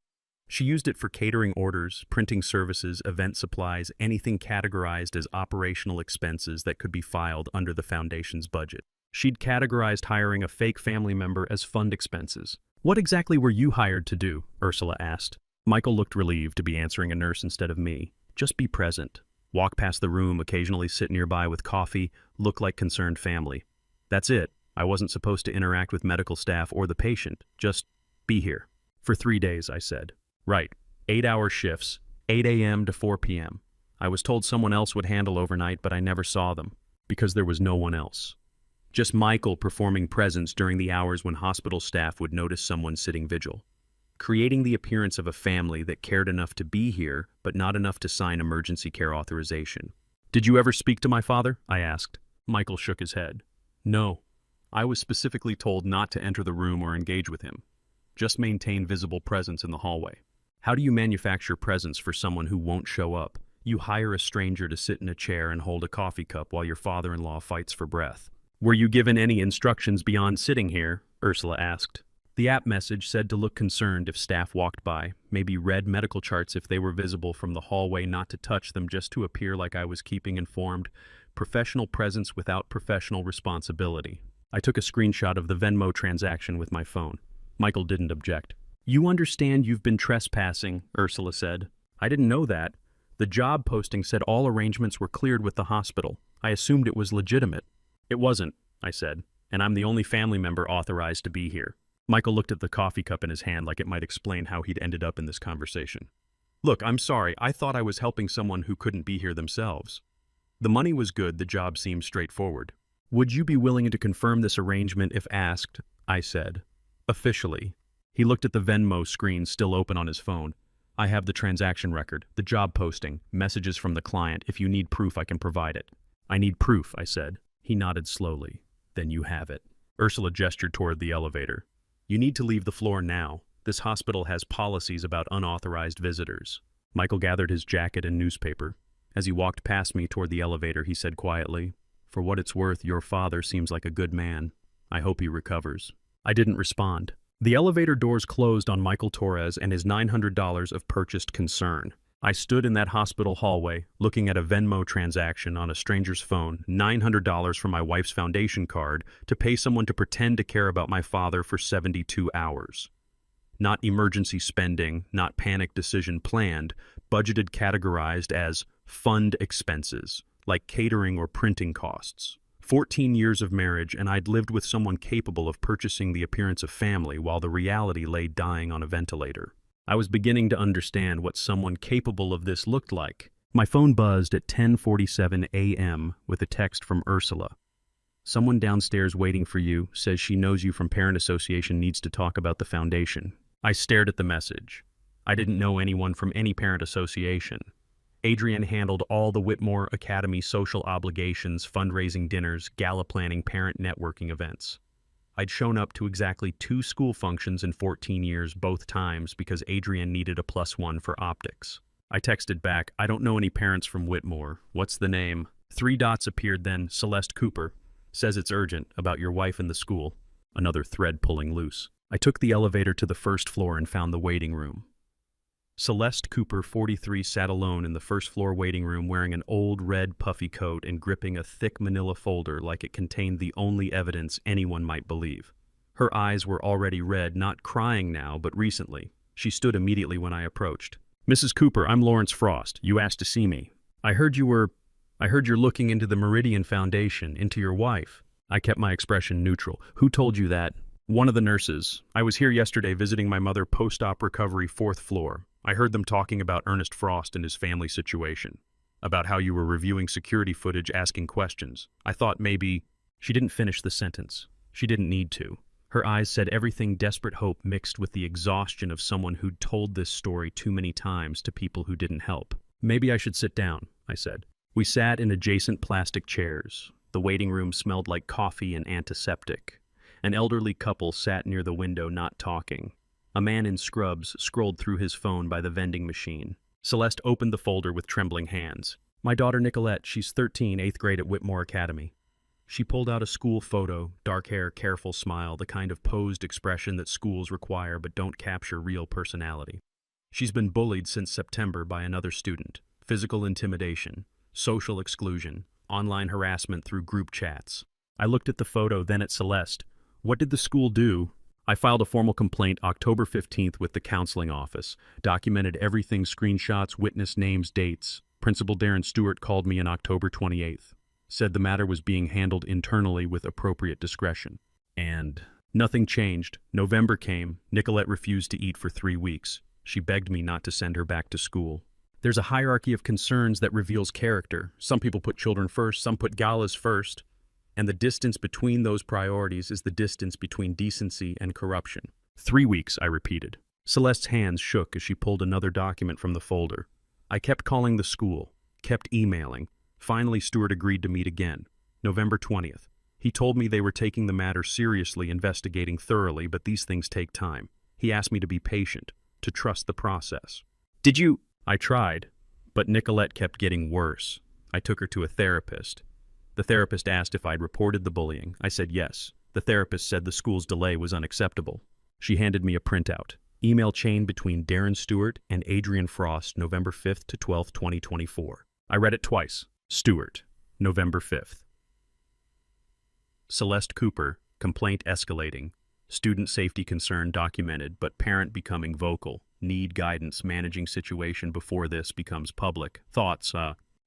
She used it for catering orders, printing services, event supplies, anything categorized as operational expenses that could be filed under the foundation's budget. She'd categorized hiring a fake family member as fund expenses. "What exactly were you hired to do?" Ursula asked. Michael looked relieved to be answering a nurse instead of me. "Just be present. Walk past the room, occasionally sit nearby with coffee, look like concerned family. That's it. I wasn't supposed to interact with medical staff or the patient. Just be here." "For 3 days," I said. "Right. 8-hour shifts, 8 a.m. to 4 p.m. I was told someone else would handle overnight, but I never saw them, because there was no one else. Just Michael performing presence during the hours when hospital staff would notice someone sitting vigil. Creating the appearance of a family that cared enough to be here, but not enough to sign emergency care authorization." "Did you ever speak to my father?" I asked. Michael shook his head. "No. I was specifically told not to enter the room or engage with him. Just maintain visible presence in the hallway." "How do you manufacture presence for someone who won't show up? You hire a stranger to sit in a chair and hold a coffee cup while your father-in-law fights for breath." "Were you given any instructions beyond sitting here?" Ursula asked. The app message said to look concerned if staff walked by, maybe read medical charts if they were visible from the hallway, not to touch them, just to appear like I was keeping informed. Professional presence without professional responsibility. I took a screenshot of the Venmo transaction with my phone. Michael didn't object. "You understand you've been trespassing," Ursula said. "I didn't know that. The job posting said all arrangements were cleared with the hospital. I assumed it was legitimate." "It wasn't," I said. and I'm the only family member authorized to be here. Michael looked at the coffee cup in his hand like it might explain how he'd ended up in this conversation. Look, I'm sorry, I thought I was helping someone who couldn't be here themselves. The money was good, the job seemed straightforward. Would you be willing to confirm this arrangement if asked? I said. Officially. He looked at the Venmo screen still open on his phone. I have the transaction record, the job posting, messages from the client. If you need proof, I can provide it. I need proof, I said. He nodded slowly. Then you have it. Ursula gestured toward the elevator. You need to leave the floor now. This hospital has policies about unauthorized visitors. Michael gathered his jacket and newspaper. As he walked past me toward the elevator, he said quietly, For what it's worth, your father seems like a good man. I hope he recovers. I didn't respond. The elevator doors closed on Michael Torres and his $900 of purchased concern. I stood in that hospital hallway, looking at a Venmo transaction on a stranger's phone, $900 from my wife's foundation card, to pay someone to pretend to care about my father for 72 hours. Not emergency spending, not panic decision planned, budgeted categorized as fund expenses, like catering or printing costs. 14 years of marriage, and I'd lived with someone capable of purchasing the appearance of family while the reality lay dying on a ventilator. I was beginning to understand what someone capable of this looked like. My phone buzzed at 10:47 a.m. with a text from Ursula. Someone downstairs waiting for you, says she knows you from Parent Association, needs to talk about the foundation. I stared at the message. I didn't know anyone from any Parent Association. Adrian handled all the Whitmore Academy social obligations, fundraising dinners, gala planning, parent networking events. I'd shown up to exactly 2 school functions in 14 years, both times because Adrian needed a +1 for optics. I texted back, I don't know any parents from Whitmore. What's the name? 3 dots appeared then. Celeste Cooper. Says it's urgent, about your wife and the school. Another thread pulling loose. I took the elevator to the first floor and found the waiting room. Celeste Cooper, 43, sat alone in the first floor waiting room wearing an old red puffy coat and gripping a thick manila folder like it contained the only evidence anyone might believe. Her eyes were already red, not crying now, but recently. She stood immediately when I approached. Mrs. Cooper, I'm Lawrence Frost. You asked to see me. I heard you're looking into the Meridian Foundation, into your wife. I kept my expression neutral. Who told you that? One of the nurses. I was here yesterday visiting my mother post-op recovery, 4th floor. I heard them talking about Ernest Frost and his family situation, about how you were reviewing security footage, asking questions. I thought maybe... She didn't finish the sentence. She didn't need to. Her eyes said everything, desperate hope mixed with the exhaustion of someone who'd told this story too many times to people who didn't help. Maybe I should sit down, I said. We sat in adjacent plastic chairs. The waiting room smelled like coffee and antiseptic. An elderly couple sat near the window, not talking. A man in scrubs scrolled through his phone by the vending machine. Celeste opened the folder with trembling hands. My daughter Nicolette, she's 13, 8th grade at Whitmore Academy. She pulled out a school photo, dark hair, careful smile, the kind of posed expression that schools require but don't capture real personality. She's been bullied since September by another student. Physical intimidation, social exclusion, online harassment through group chats. I looked at the photo, then at Celeste. What did the school do? I filed a formal complaint October 15th with the counseling office, documented everything, screenshots, witness names, dates. Principal Darren Stewart called me on October 28th, said the matter was being handled internally with appropriate discretion. And nothing changed. November came. Nicolette refused to eat for 3 weeks. She begged me not to send her back to school. There's a hierarchy of concerns that reveals character. Some people put children first, some put galas first. And the distance between those priorities is the distance between decency and corruption. 3 weeks, I repeated. Celeste's hands shook as she pulled another document from the folder. I kept calling the school, kept emailing. Finally, Stewart agreed to meet again. November 20th. He told me they were taking the matter seriously, investigating thoroughly, but these things take time. He asked me to be patient, to trust the process. Did you? I tried, but Nicolette kept getting worse. I took her to a therapist. The therapist asked if I'd reported the bullying. I said yes. The therapist said the school's delay was unacceptable. She handed me a printout. Email chain between Darren Stewart and Adrian Frost, November 5th to 12th, 2024. I read it twice. Stewart, November 5th. Celeste Cooper, complaint escalating. Student safety concern documented, but parent becoming vocal. Need guidance managing situation before this becomes public. Thoughts,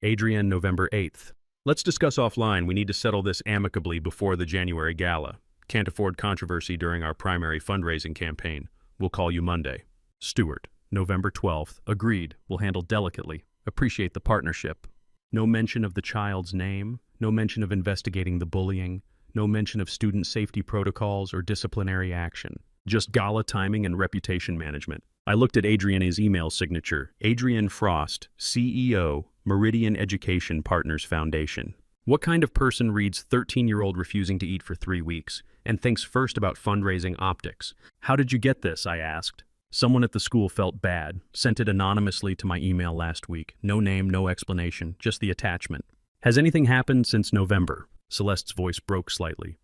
Adrian, November 8th. Let's discuss offline. We need to settle this amicably before the January gala. Can't afford controversy during our primary fundraising campaign. We'll call you Monday. Stewart, November 12th. Agreed. We'll handle delicately. Appreciate the partnership. No mention of the child's name. No mention of investigating the bullying. No mention of student safety protocols or disciplinary action. Just gala timing and reputation management. I looked at Adriana's email signature. Adrian Frost, CEO, Meridian Education Partners Foundation. What kind of person reads 13-year-old refusing to eat for 3 weeks and thinks first about fundraising optics? How did you get this? I asked. Someone at the school felt bad, sent it anonymously to my email last week. No name, no explanation, just the attachment. Has anything happened since November? Celeste's voice broke slightly.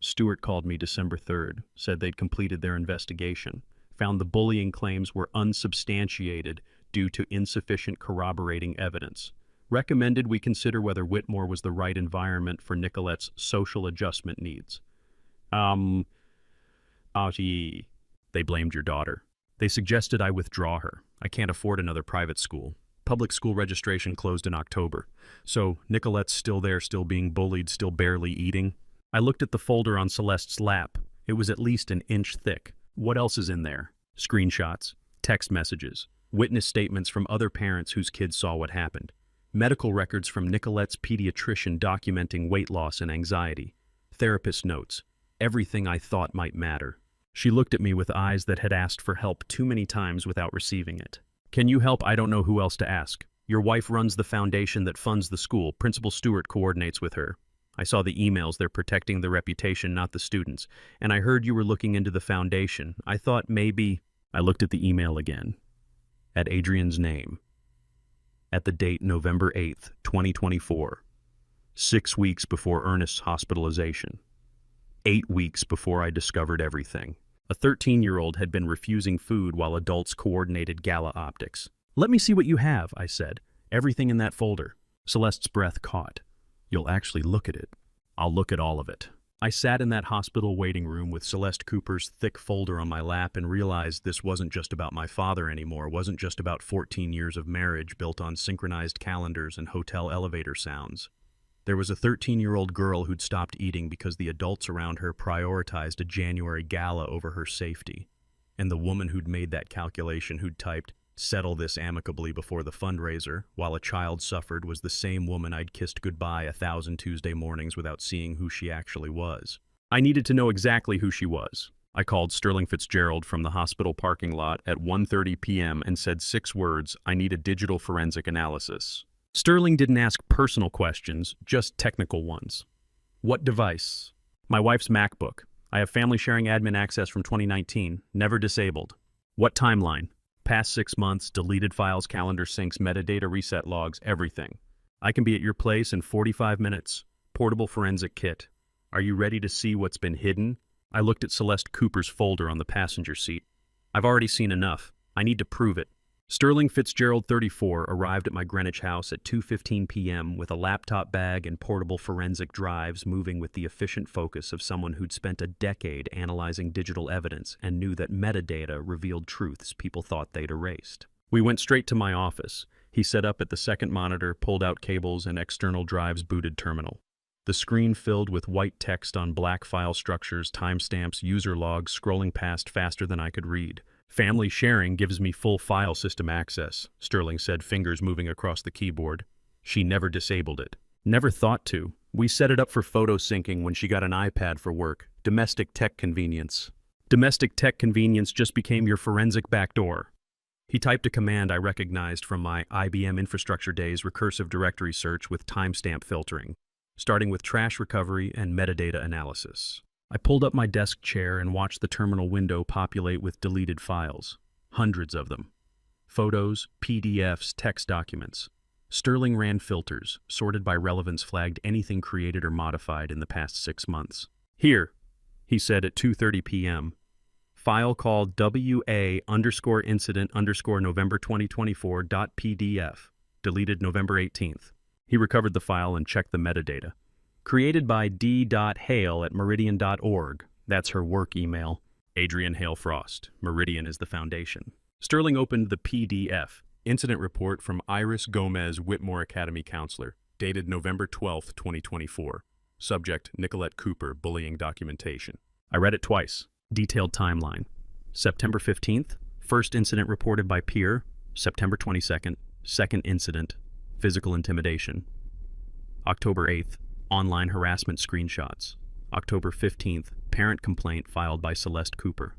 Stewart called me December 3rd, said they'd completed their investigation, found the bullying claims were unsubstantiated due to insufficient corroborating evidence. Recommended we consider whether Whitmore was the right environment for Nicolette's social adjustment needs. They blamed your daughter. They suggested I withdraw her. I can't afford another private school. Public school registration closed in October. So Nicolette's still there, still being bullied, still barely eating. I looked at the folder on Celeste's lap. It was at least an inch thick. What else is in there? Screenshots, text messages, witness statements from other parents whose kids saw what happened, medical records from Nicolette's pediatrician documenting weight loss and anxiety, therapist notes, everything I thought might matter. She looked at me with eyes that had asked for help too many times without receiving it. Can you help? I don't know who else to ask. Your wife runs the foundation that funds the school. Principal Stewart coordinates with her. I saw the emails. They're protecting the reputation, not the students. And I heard you were looking into the foundation. I thought maybe... I looked at the email again. At Adrian's name. At the date November 8th, 2024. 6 weeks before Ernest's hospitalization. 8 weeks before I discovered everything. A 13-year-old had been refusing food while adults coordinated gala optics. Let me see what you have, I said. Everything in that folder. Celeste's breath caught. You'll actually look at it. I'll look at all of it. I sat in that hospital waiting room with Celeste Cooper's thick folder on my lap and realized this wasn't just about my father anymore, wasn't just about 14 years of marriage built on synchronized calendars and hotel elevator sounds. There was a 13-year-old girl who'd stopped eating because the adults around her prioritized a January gala over her safety. And the woman who'd made that calculation, who'd typed, "Settle this amicably before the fundraiser," while a child suffered, was the same woman I'd kissed goodbye 1,000 Tuesday mornings without seeing who she actually was. I needed to know exactly who she was. I called Sterling Fitzgerald from the hospital parking lot at 1:30 p.m. and said 6 words: I need a digital forensic analysis. Sterling didn't ask personal questions, just technical ones. What device? My wife's MacBook. I have family sharing admin access from 2019, never disabled. What timeline? Past 6 months, deleted files, calendar syncs, metadata reset logs, everything. I can be at your place in 45 minutes. Portable forensic kit. Are you ready to see what's been hidden? I looked at Celeste Cooper's folder on the passenger seat. I've already seen enough. I need to prove it. Sterling Fitzgerald, 34, arrived at my Greenwich house at 2:15 p.m. with a laptop bag and portable forensic drives, moving with the efficient focus of someone who'd spent a decade analyzing digital evidence and knew that metadata revealed truths people thought they'd erased. We went straight to my office. He set up at the second monitor, pulled out cables and external drives, booted terminal. The screen filled with white text on black file structures, timestamps, user logs, scrolling past faster than I could read. Family sharing gives me full file system access, Sterling said, fingers moving across the keyboard. She never disabled it. Never thought to. We set it up for photo syncing when she got an iPad for work. Domestic tech convenience. Domestic tech convenience just became your forensic backdoor. He typed a command I recognized from my IBM infrastructure days: recursive directory search with timestamp filtering, starting with trash recovery and metadata analysis. I pulled up my desk chair and watched the terminal window populate with deleted files. Hundreds of them. Photos, PDFs, text documents. Sterling ran filters, sorted by relevance, flagged anything created or modified in the past 6 months. Here, he said at 2:30 p.m. File called WA_incident_November 2024.pdf, deleted November 18th. He recovered the file and checked the metadata. Created by d.hale@meridian.org. That's her work email. Adrian Hale Frost. Meridian is the foundation. Sterling opened the PDF. Incident report from Iris Gomez, Whitmore Academy counselor. dated November 12, 2024. Subject, Nicolette Cooper, bullying documentation. I read it twice. Detailed timeline. September 15th, first incident reported by peer. September 22nd, second incident, physical intimidation. October 8th, online harassment screenshots. October 15th, parent complaint filed by Celeste Cooper.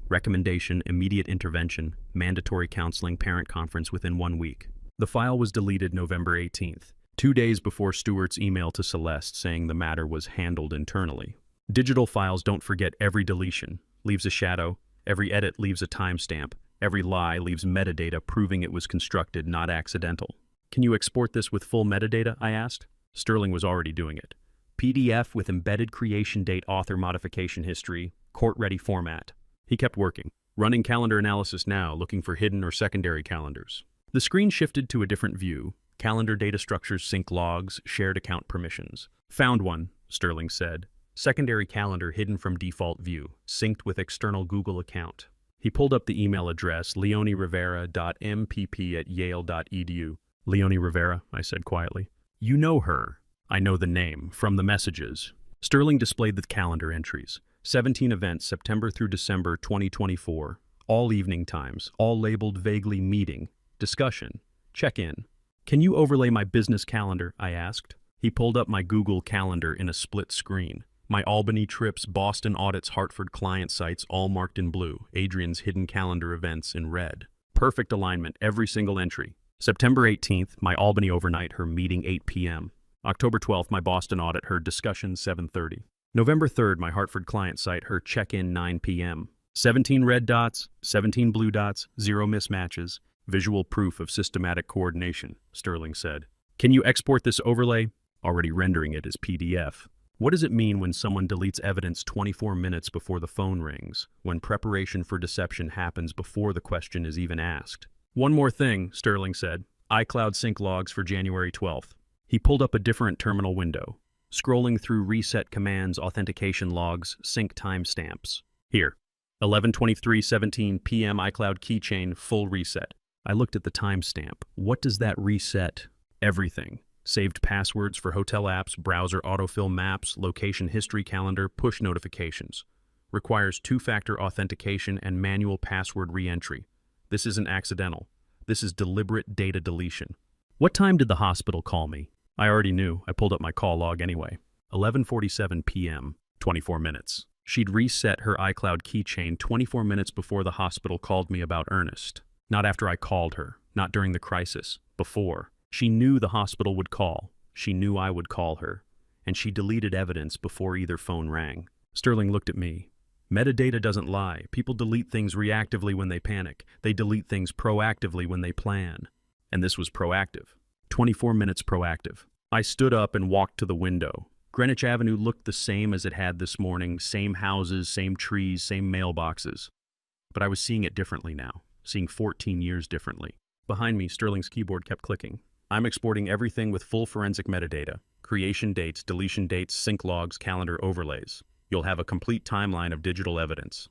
Recommendation, immediate intervention, mandatory counseling parent conference within 1 week. The file was deleted November 18th, 2 days before Stewart's email to Celeste saying the matter was handled internally. Digital files don't forget every deletion, leaves a shadow, every edit leaves a timestamp, every lie leaves metadata proving it was constructed, not accidental. Can you export this with full metadata, I asked. Sterling was already doing it. PDF with embedded creation date, author modification history, court-ready format. He kept working. Running calendar analysis now, looking for hidden or secondary calendars. The screen shifted to a different view. Calendar data structures, sync logs, shared account permissions. Found one, Sterling said. Secondary calendar hidden from default view, synced with external Google account. He pulled up the email address, leonierivera.mpp@yale.edu. Leonie Rivera, I said quietly. You know her. I know the name, from the messages. Sterling displayed the calendar entries. 17 events, September through December 2024. All evening times, all labeled vaguely meeting, discussion, check-in. Can you overlay my business calendar, I asked. He pulled up my Google Calendar in a split screen. My Albany trips, Boston audits, Hartford client sites, all marked in blue. Adrian's hidden calendar events in red. Perfect alignment, every single entry. September 18th, my Albany overnight, her meeting 8 p.m. October 12th, my Boston audit, her discussion 7:30. November 3rd, my Hartford client site, her check-in 9 p.m. 17 red dots, 17 blue dots, 0 mismatches. Visual proof of systematic coordination, Sterling said. Can you export this overlay? Already rendering it as PDF. What does it mean when someone deletes evidence 24 minutes before the phone rings, when preparation for deception happens before the question is even asked? One more thing, Sterling said. iCloud sync logs for January 12th. He pulled up a different terminal window. Scrolling through reset commands, authentication logs, sync timestamps. Here, 11:23:17 p.m. iCloud keychain, full reset. I looked at the timestamp. What does that reset? Everything. Saved passwords for hotel apps, browser autofill maps, location history calendar, push notifications. Requires two-factor authentication and manual password re-entry. This isn't accidental. This is deliberate data deletion. What time did the hospital call me? I already knew. I pulled up my call log anyway. 11:47 p.m., 24 minutes. She'd reset her iCloud keychain 24 minutes before the hospital called me about Ernest. Not after I called her, not during the crisis, before. She knew the hospital would call. She knew I would call her. And she deleted evidence before either phone rang. Sterling looked at me. Metadata doesn't lie. People delete things reactively when they panic. They delete things proactively when they plan. And this was proactive. 24 minutes proactive. I stood up and walked to the window. Greenwich Avenue looked the same as it had this morning. Same houses, same trees, same mailboxes. But I was seeing it differently now. Seeing 14 years differently. Behind me, Sterling's keyboard kept clicking. I'm exporting everything with full forensic metadata. Creation dates, deletion dates, sync logs, calendar overlays. You'll have a complete timeline of digital evidence.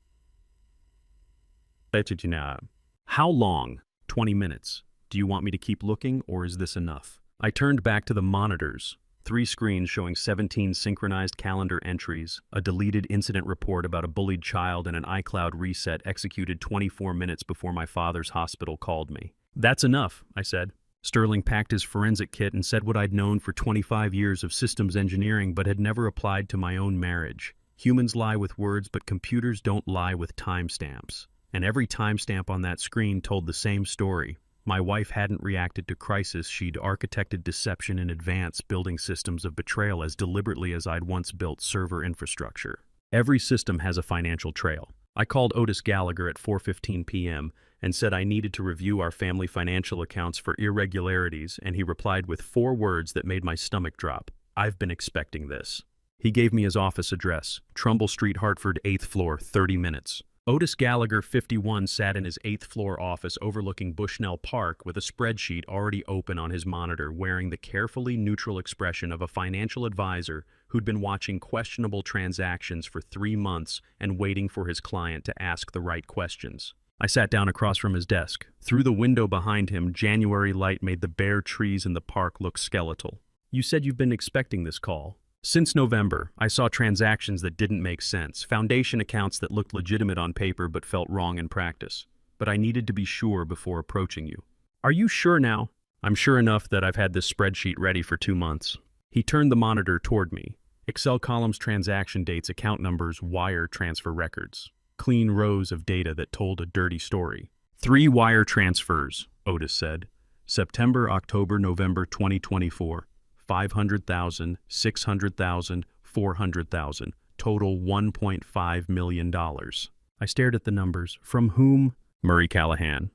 How long? 20 minutes. Do you want me to keep looking, or is this enough? I turned back to the monitors. 3 screens showing 17 synchronized calendar entries, a deleted incident report about a bullied child, and an iCloud reset executed 24 minutes before my father's hospital called me. That's enough, I said. Sterling packed his forensic kit and said what I'd known for 25 years of systems engineering but had never applied to my own marriage. Humans lie with words, but computers don't lie with timestamps. And every timestamp on that screen told the same story. My wife hadn't reacted to crisis. She'd architected deception in advance, building systems of betrayal as deliberately as I'd once built server infrastructure. Every system has a financial trail. I called Otis Gallagher at 4:15 p.m. and said I needed to review our family financial accounts for irregularities, and he replied with 4 words that made my stomach drop. I've been expecting this. He gave me his office address, Trumbull Street, Hartford, 8th floor, 30 minutes. Otis Gallagher, 51, sat in his 8th floor office overlooking Bushnell Park with a spreadsheet already open on his monitor, wearing the carefully neutral expression of a financial advisor who'd been watching questionable transactions for 3 months and waiting for his client to ask the right questions. I sat down across from his desk. Through the window behind him, January light made the bare trees in the park look skeletal. You said you've been expecting this call. Since November, I saw transactions that didn't make sense, foundation accounts that looked legitimate on paper but felt wrong in practice. But I needed to be sure before approaching you. Are you sure now? I'm sure enough that I've had this spreadsheet ready for 2 months. He turned the monitor toward me. Excel columns, transaction dates, account numbers, wire transfer records. Clean rows of data that told a dirty story. 3 wire transfers, Otis said. September, October, November 2024. 500,000, 600,000, 400,000. Total $1.5 million. I stared at the numbers. From whom? Murray Callahan.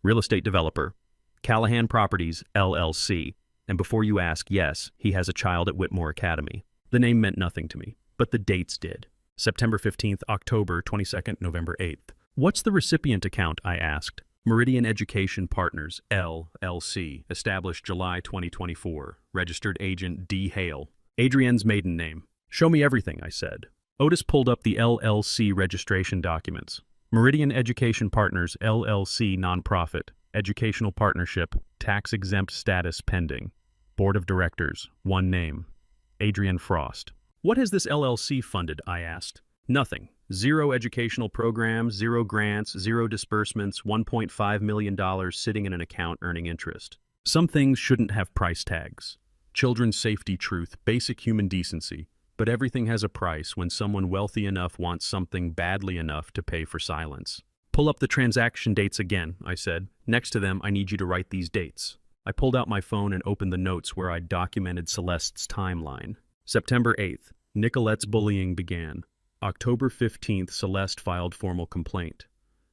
Real estate developer. Callahan Properties, LLC. And before you ask, yes, he has a child at Whitmore Academy. The name meant nothing to me, but the dates did. September 15th, October 22nd, November 8th. What's the recipient account? I asked. Meridian Education Partners, LLC, established July 2024. Registered agent D. Hale. Adrienne's maiden name. Show me everything, I said. Otis pulled up the LLC registration documents. Meridian Education Partners, LLC, nonprofit, educational partnership, tax-exempt status pending. Board of Directors, one name. Adrienne Frost. What has this LLC funded? I asked. Nothing. 0 educational programs, 0 grants, 0 disbursements, $1.5 million sitting in an account earning interest. Some things shouldn't have price tags. Children's safety, truth, basic human decency. But everything has a price when someone wealthy enough wants something badly enough to pay for silence. Pull up the transaction dates again, I said. Next to them, I need you to write these dates. I pulled out my phone and opened the notes where I'd documented Celeste's timeline. September 8th, Nicolette's bullying began. October 15th, Celeste filed formal complaint.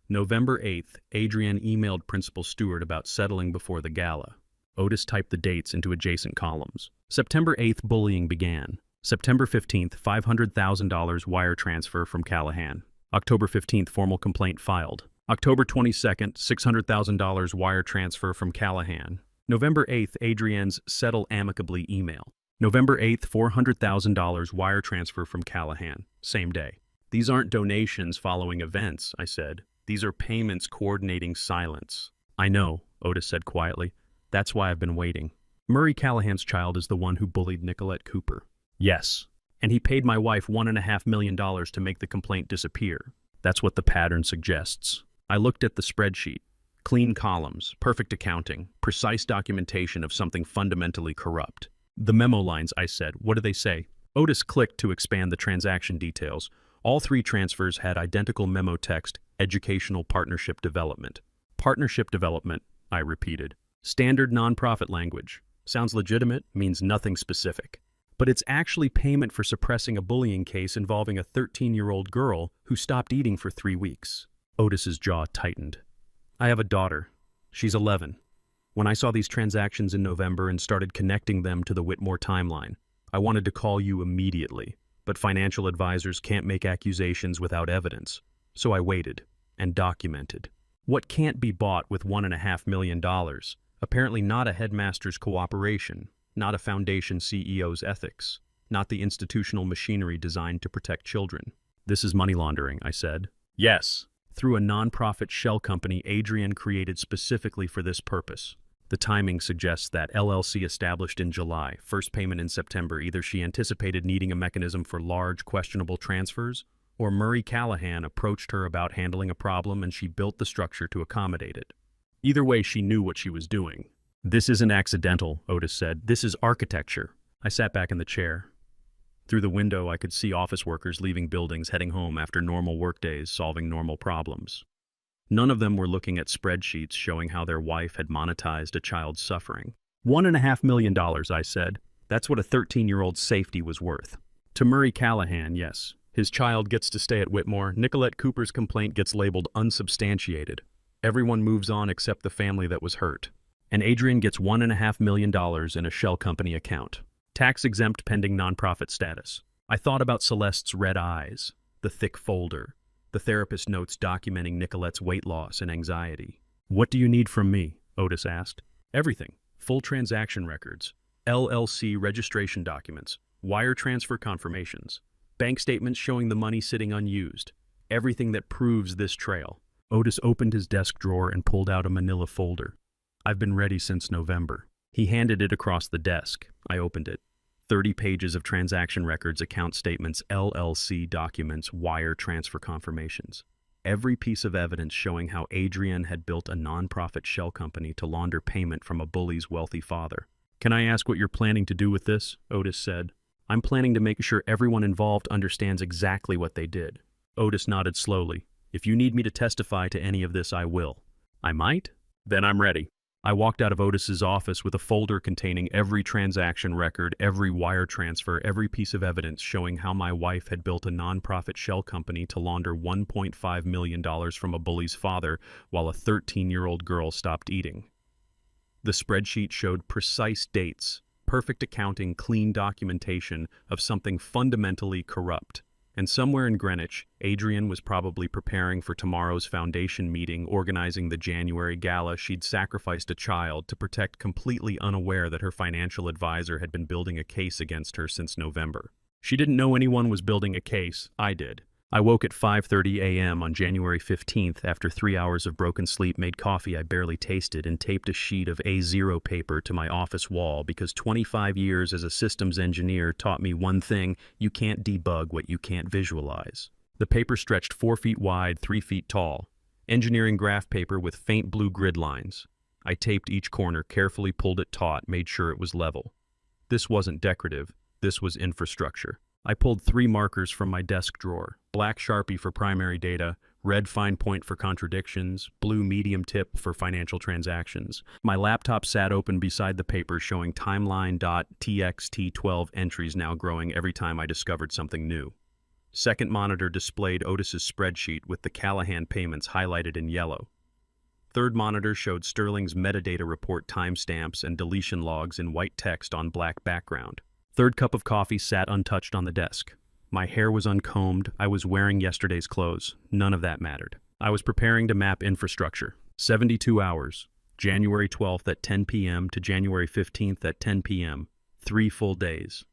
November 8th, Adrienne emailed Principal Stewart about settling before the gala. Otis typed the dates into adjacent columns. September 8th, bullying began. September 15th, $500,000 wire transfer from Callahan. October 15th, formal complaint filed. October 22nd, $600,000 wire transfer from Callahan. November 8th, Adrienne's settle amicably email. November 8th, $400,000 wire transfer from Callahan. Same day. These aren't donations following events, I said. These are payments coordinating silence. I know, Otis said quietly. That's why I've been waiting. Murray Callahan's child is the one who bullied Nicolette Cooper. Yes. And he paid my wife $1.5 million to make the complaint disappear. That's what the pattern suggests. I looked at the spreadsheet. Clean columns, perfect accounting, precise documentation of something fundamentally corrupt. The memo lines, I said. What do they say? Otis clicked to expand the transaction details. All 3 transfers had identical memo text, educational partnership development. Partnership development, I repeated. Standard nonprofit language. Sounds legitimate, means nothing specific. But it's actually payment for suppressing a bullying case involving a 13-year-old girl who stopped eating for 3 weeks. Otis's jaw tightened. I have a daughter. She's 11. When I saw these transactions in November and started connecting them to the Whitmore timeline, I wanted to call you immediately, but financial advisors can't make accusations without evidence. So I waited and documented. What can't be bought with $1.5 million? Apparently not a headmaster's cooperation, not a foundation CEO's ethics, not the institutional machinery designed to protect children. This is money laundering, I said. Yes. Through a nonprofit shell company Adrienne created specifically for this purpose. The timing suggests that LLC established in July, first payment in September. Either she anticipated needing a mechanism for large, questionable transfers, or Murray Callahan approached her about handling a problem and she built the structure to accommodate it. Either way, she knew what she was doing. This isn't accidental, Otis said. This is architecture. I sat back in the chair. Through the window, I could see office workers leaving buildings, heading home after normal workdays, solving normal problems. None of them were looking at spreadsheets showing how their wife had monetized a child's suffering. $1.5 million, I said. That's what a 13-year-old's safety was worth. To Murray Callahan, yes. His child gets to stay at Whitmore. Nicolette Cooper's complaint gets labeled unsubstantiated. Everyone moves on except the family that was hurt. And Adrienne gets $1.5 million in a shell company account. Tax-exempt pending nonprofit status. I thought about Celeste's red eyes, the thick folder, the therapist notes documenting Nicolette's weight loss and anxiety. What do you need from me? Otis asked. Everything. Full transaction records, LLC registration documents, wire transfer confirmations, bank statements showing the money sitting unused, everything that proves this trail. Otis opened his desk drawer and pulled out a manila folder. I've been ready since November. He handed it across the desk. I opened it. 30 pages of transaction records, account statements, LLC documents, wire transfer confirmations. Every piece of evidence showing how Adrienne had built a non-profit shell company to launder payment from a bully's wealthy father. "Can I ask what you're planning to do with this?" Otis said. "I'm planning to make sure everyone involved understands exactly what they did." Otis nodded slowly. "If you need me to testify to any of this, I will." "I might? Then I'm ready." I walked out of Otis's office with a folder containing every transaction record, every wire transfer, every piece of evidence showing how my wife had built a non-profit shell company to launder $1.5 million from a bully's father while a 13-year-old girl stopped eating. The spreadsheet showed precise dates, perfect accounting, clean documentation of something fundamentally corrupt. And somewhere in Greenwich, Adrienne was probably preparing for tomorrow's foundation meeting, organizing the January gala. She'd sacrificed a child to protect, completely unaware that her financial advisor had been building a case against her since November. She didn't know anyone was building a case. I did. I woke at 5:30 a.m. on January 15th after 3 hours of broken sleep, made coffee I barely tasted, and taped a sheet of A0 paper to my office wall because 25 years as a systems engineer taught me one thing: you can't debug what you can't visualize. The paper stretched 4 feet wide, 3 feet tall. Engineering graph paper with faint blue grid lines. I taped each corner, carefully pulled it taut, made sure it was level. This wasn't decorative. This was infrastructure. I pulled 3 markers from my desk drawer: black Sharpie for primary data, red fine point for contradictions, blue medium tip for financial transactions. My laptop sat open beside the paper, showing timeline.txt 12 entries now growing every time I discovered something new. Second monitor displayed Otis's spreadsheet with the Callahan payments highlighted in yellow. Third monitor showed Sterling's metadata report timestamps and deletion logs in white text on black background. Third cup of coffee sat untouched on the desk. My hair was uncombed. I was wearing yesterday's clothes. None of that mattered. I was preparing to map infrastructure. 72 hours. January 12th at 10 p.m. to January 15th at 10 p.m. 3 full days.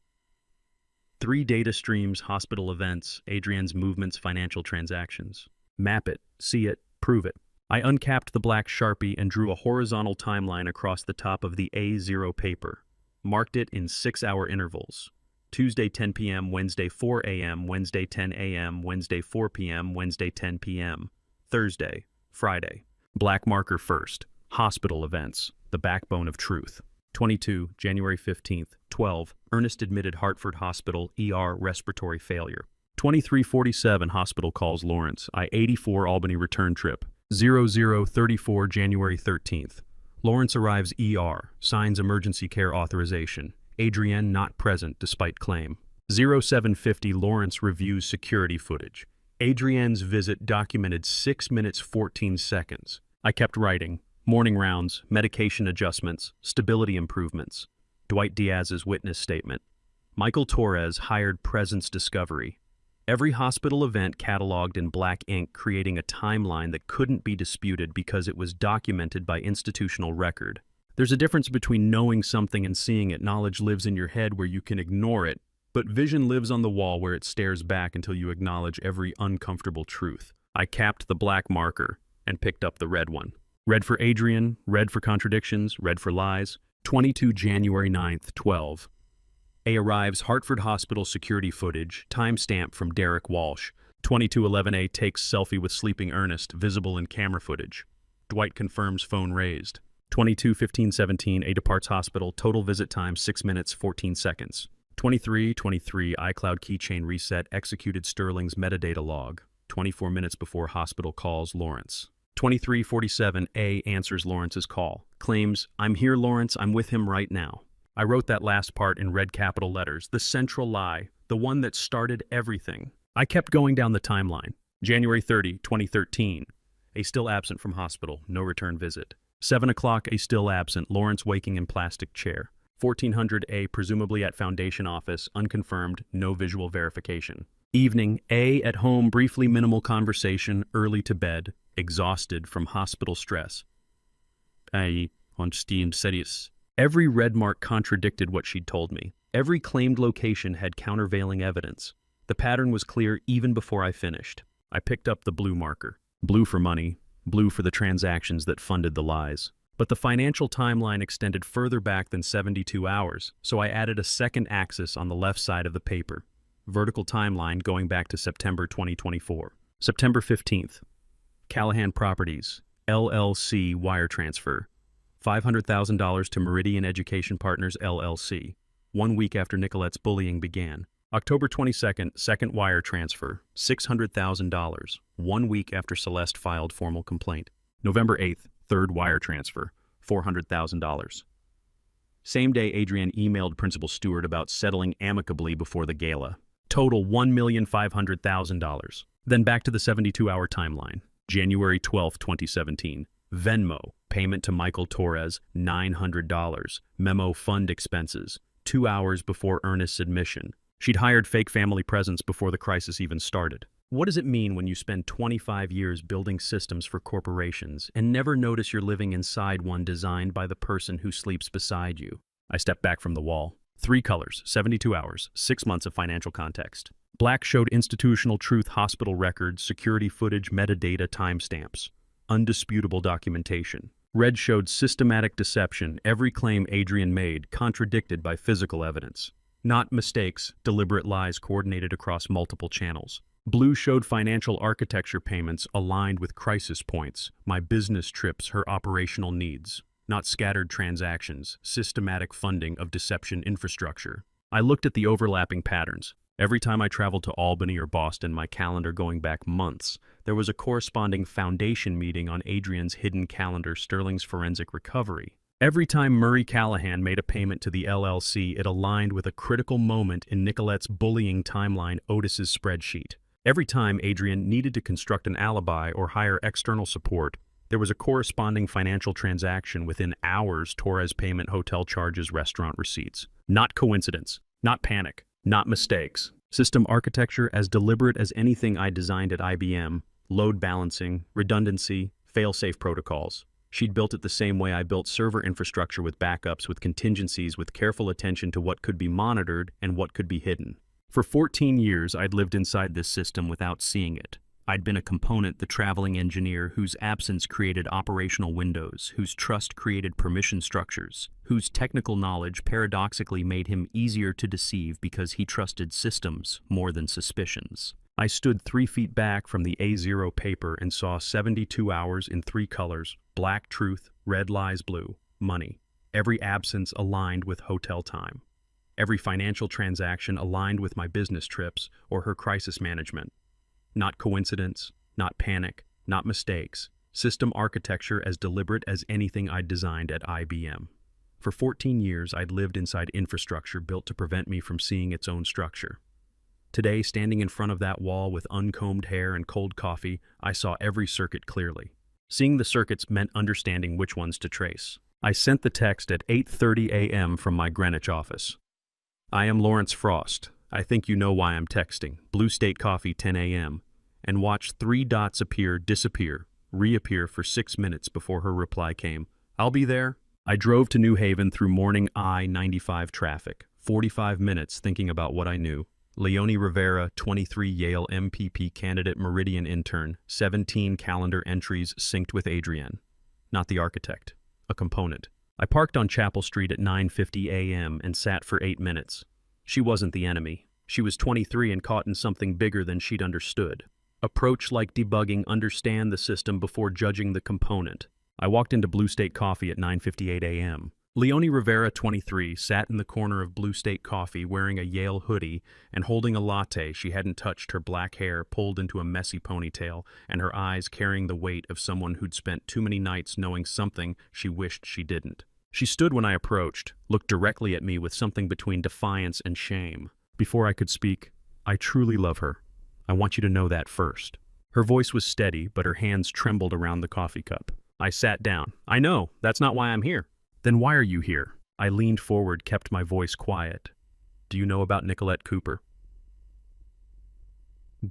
3 data streams, hospital events, Adrienne's movements, financial transactions. Map it, see it, prove it. I uncapped the black Sharpie and drew a horizontal timeline across the top of the A0 paper. Marked it in 6-hour intervals. Tuesday 10 p.m., Wednesday 4 a.m., Wednesday 10 a.m., Wednesday 4 p.m., Wednesday 10 p.m., Thursday, Friday. Black marker first. Hospital events, the backbone of truth. 22, January 15th, 12, Ernest admitted Hartford Hospital, ER, respiratory failure. 23:47, hospital calls Lawrence, I-84 Albany return trip. 00:34, January 13th. Lawrence arrives ER, signs emergency care authorization. Adrienne not present despite claim. 07:50, Lawrence reviews security footage. Adrienne's visit documented 6 minutes 14 seconds. I kept writing. Morning rounds, medication adjustments, stability improvements. Dwight Diaz's witness statement. Michael Torres hired presence discovery. Every hospital event cataloged in black ink, creating a timeline that couldn't be disputed because it was documented by institutional record. There's a difference between knowing something and seeing it. Knowledge lives in your head where you can ignore it, but vision lives on the wall where it stares back until you acknowledge every uncomfortable truth. I capped the black marker and picked up the red one. Red for Adrienne, red for contradictions, red for lies. 22 January 9th, 12. A arrives, Hartford Hospital security footage, timestamp from Derek Walsh. 22:11 A takes selfie with sleeping Ernest, visible in camera footage. Dwight confirms phone raised. 22:15-17 A departs hospital, total visit time 6 minutes 14 seconds. 23:23 iCloud keychain reset, executed Sterling's metadata log. 24 minutes before hospital calls Lawrence. 23:47 A answers Lawrence's call. Claims, "I'm here, Lawrence, I'm with him right now." I wrote that last part in red capital letters, the central lie, the one that started everything. I kept going down the timeline. January 30, 2013. A still absent from hospital, no return visit. 7 o'clock, a still absent, Lawrence waking in plastic chair. 1400 A, presumably at foundation office, unconfirmed, no visual verification. Evening, A at home, briefly minimal conversation, early to bed, exhausted from hospital stress. I understand serious. Every red mark contradicted what she'd told me. Every claimed location had countervailing evidence. The pattern was clear even before I finished. I picked up the blue marker. Blue for money, blue for the transactions that funded the lies. But the financial timeline extended further back than 72 hours, so I added a second axis on the left side of the paper. Vertical timeline going back to September 2024. September 15th. Callahan Properties, LLC wire transfer. $500,000 to Meridian Education Partners, LLC. 1 week after Nicolette's bullying began. October 22nd, second wire transfer. $600,000. 1 week after Celeste filed formal complaint. November 8th, third wire transfer. $400,000. Same day, Adrienne emailed Principal Stewart about settling amicably before the gala. Total $1,500,000. Then back to the 72-hour timeline. January 12, 2017. Venmo, payment to Michael Torres, $900. Memo fund expenses, 2 hours before Ernest's admission. She'd hired fake family presents before the crisis even started. What does it mean when you spend 25 years building systems for corporations and never notice you're living inside one designed by the person who sleeps beside you? I stepped back from the wall. 3 colors, 72 hours, 6 months of financial context. Black showed institutional truth, hospital records, security footage, metadata, timestamps. Undisputable documentation. Red showed systematic deception, every claim Adrienne made contradicted by physical evidence. Not mistakes, deliberate lies coordinated across multiple channels. Blue showed financial architecture payments aligned with crisis points, my business trips, her operational needs. Not scattered transactions, systematic funding of deception infrastructure. I looked at the overlapping patterns. Every time I traveled to Albany or Boston, my calendar going back months, there was a corresponding foundation meeting on Adrienne's hidden calendar, Sterling's Forensic Recovery. Every time Murray Callahan made a payment to the LLC, it aligned with a critical moment in Nicolette's bullying timeline, Otis's spreadsheet. Every time Adrienne needed to construct an alibi or hire external support, there was a corresponding financial transaction within hours: Torres payment, hotel charges, restaurant receipts. Not coincidence, not panic, not mistakes. System architecture as deliberate as anything I designed at IBM, load balancing, redundancy, fail-safe protocols. She'd built it the same way I built server infrastructure, with backups, with contingencies, with careful attention to what could be monitored and what could be hidden. For 14 years, I'd lived inside this system without seeing it. I'd been a component, the traveling engineer whose absence created operational windows, whose trust created permission structures, whose technical knowledge paradoxically made him easier to deceive because he trusted systems more than suspicions. I stood 3 feet back from the A0 paper and saw 72 hours in 3 colors: black truth, red lies, blue money. Every absence aligned with hotel time. Every financial transaction aligned with my business trips or her crisis management. Not coincidence, not panic, not mistakes. System architecture as deliberate as anything I'd designed at IBM. For 14 years, I'd lived inside infrastructure built to prevent me from seeing its own structure. Today, standing in front of that wall with uncombed hair and cold coffee, I saw every circuit clearly. Seeing the circuits meant understanding which ones to trace. I sent the text at 8:30 a.m. from my Greenwich office. I am Lawrence Frost. I think you know why I'm texting. Blue State Coffee, 10 a.m. And watched 3 dots appear, disappear, reappear for 6 minutes before her reply came. I'll be there. I drove to New Haven through morning I-95 traffic. 45 minutes thinking about what I knew. Leonie Rivera, 23, Yale MPP candidate, Meridian intern. 17 calendar entries synced with Adrienne. Not the architect. A component. I parked on Chapel Street at 9:50 a.m. and sat for 8 minutes. She wasn't the enemy. She was 23 and caught in something bigger than she'd understood. Approach like debugging, understand the system before judging the component. I walked into Blue State Coffee at 9:58 a.m. Leonie Rivera, 23, sat in the corner of Blue State Coffee wearing a Yale hoodie and holding a latte she hadn't touched, her black hair pulled into a messy ponytail and her eyes carrying the weight of someone who'd spent too many nights knowing something she wished she didn't. She stood when I approached, looked directly at me with something between defiance and shame. Before I could speak, I truly love her. I want you to know that first. Her voice was steady, but her hands trembled around the coffee cup. I sat down. I know, that's not why I'm here. Then why are you here? I leaned forward, kept my voice quiet. Do you know about Nicolette Cooper?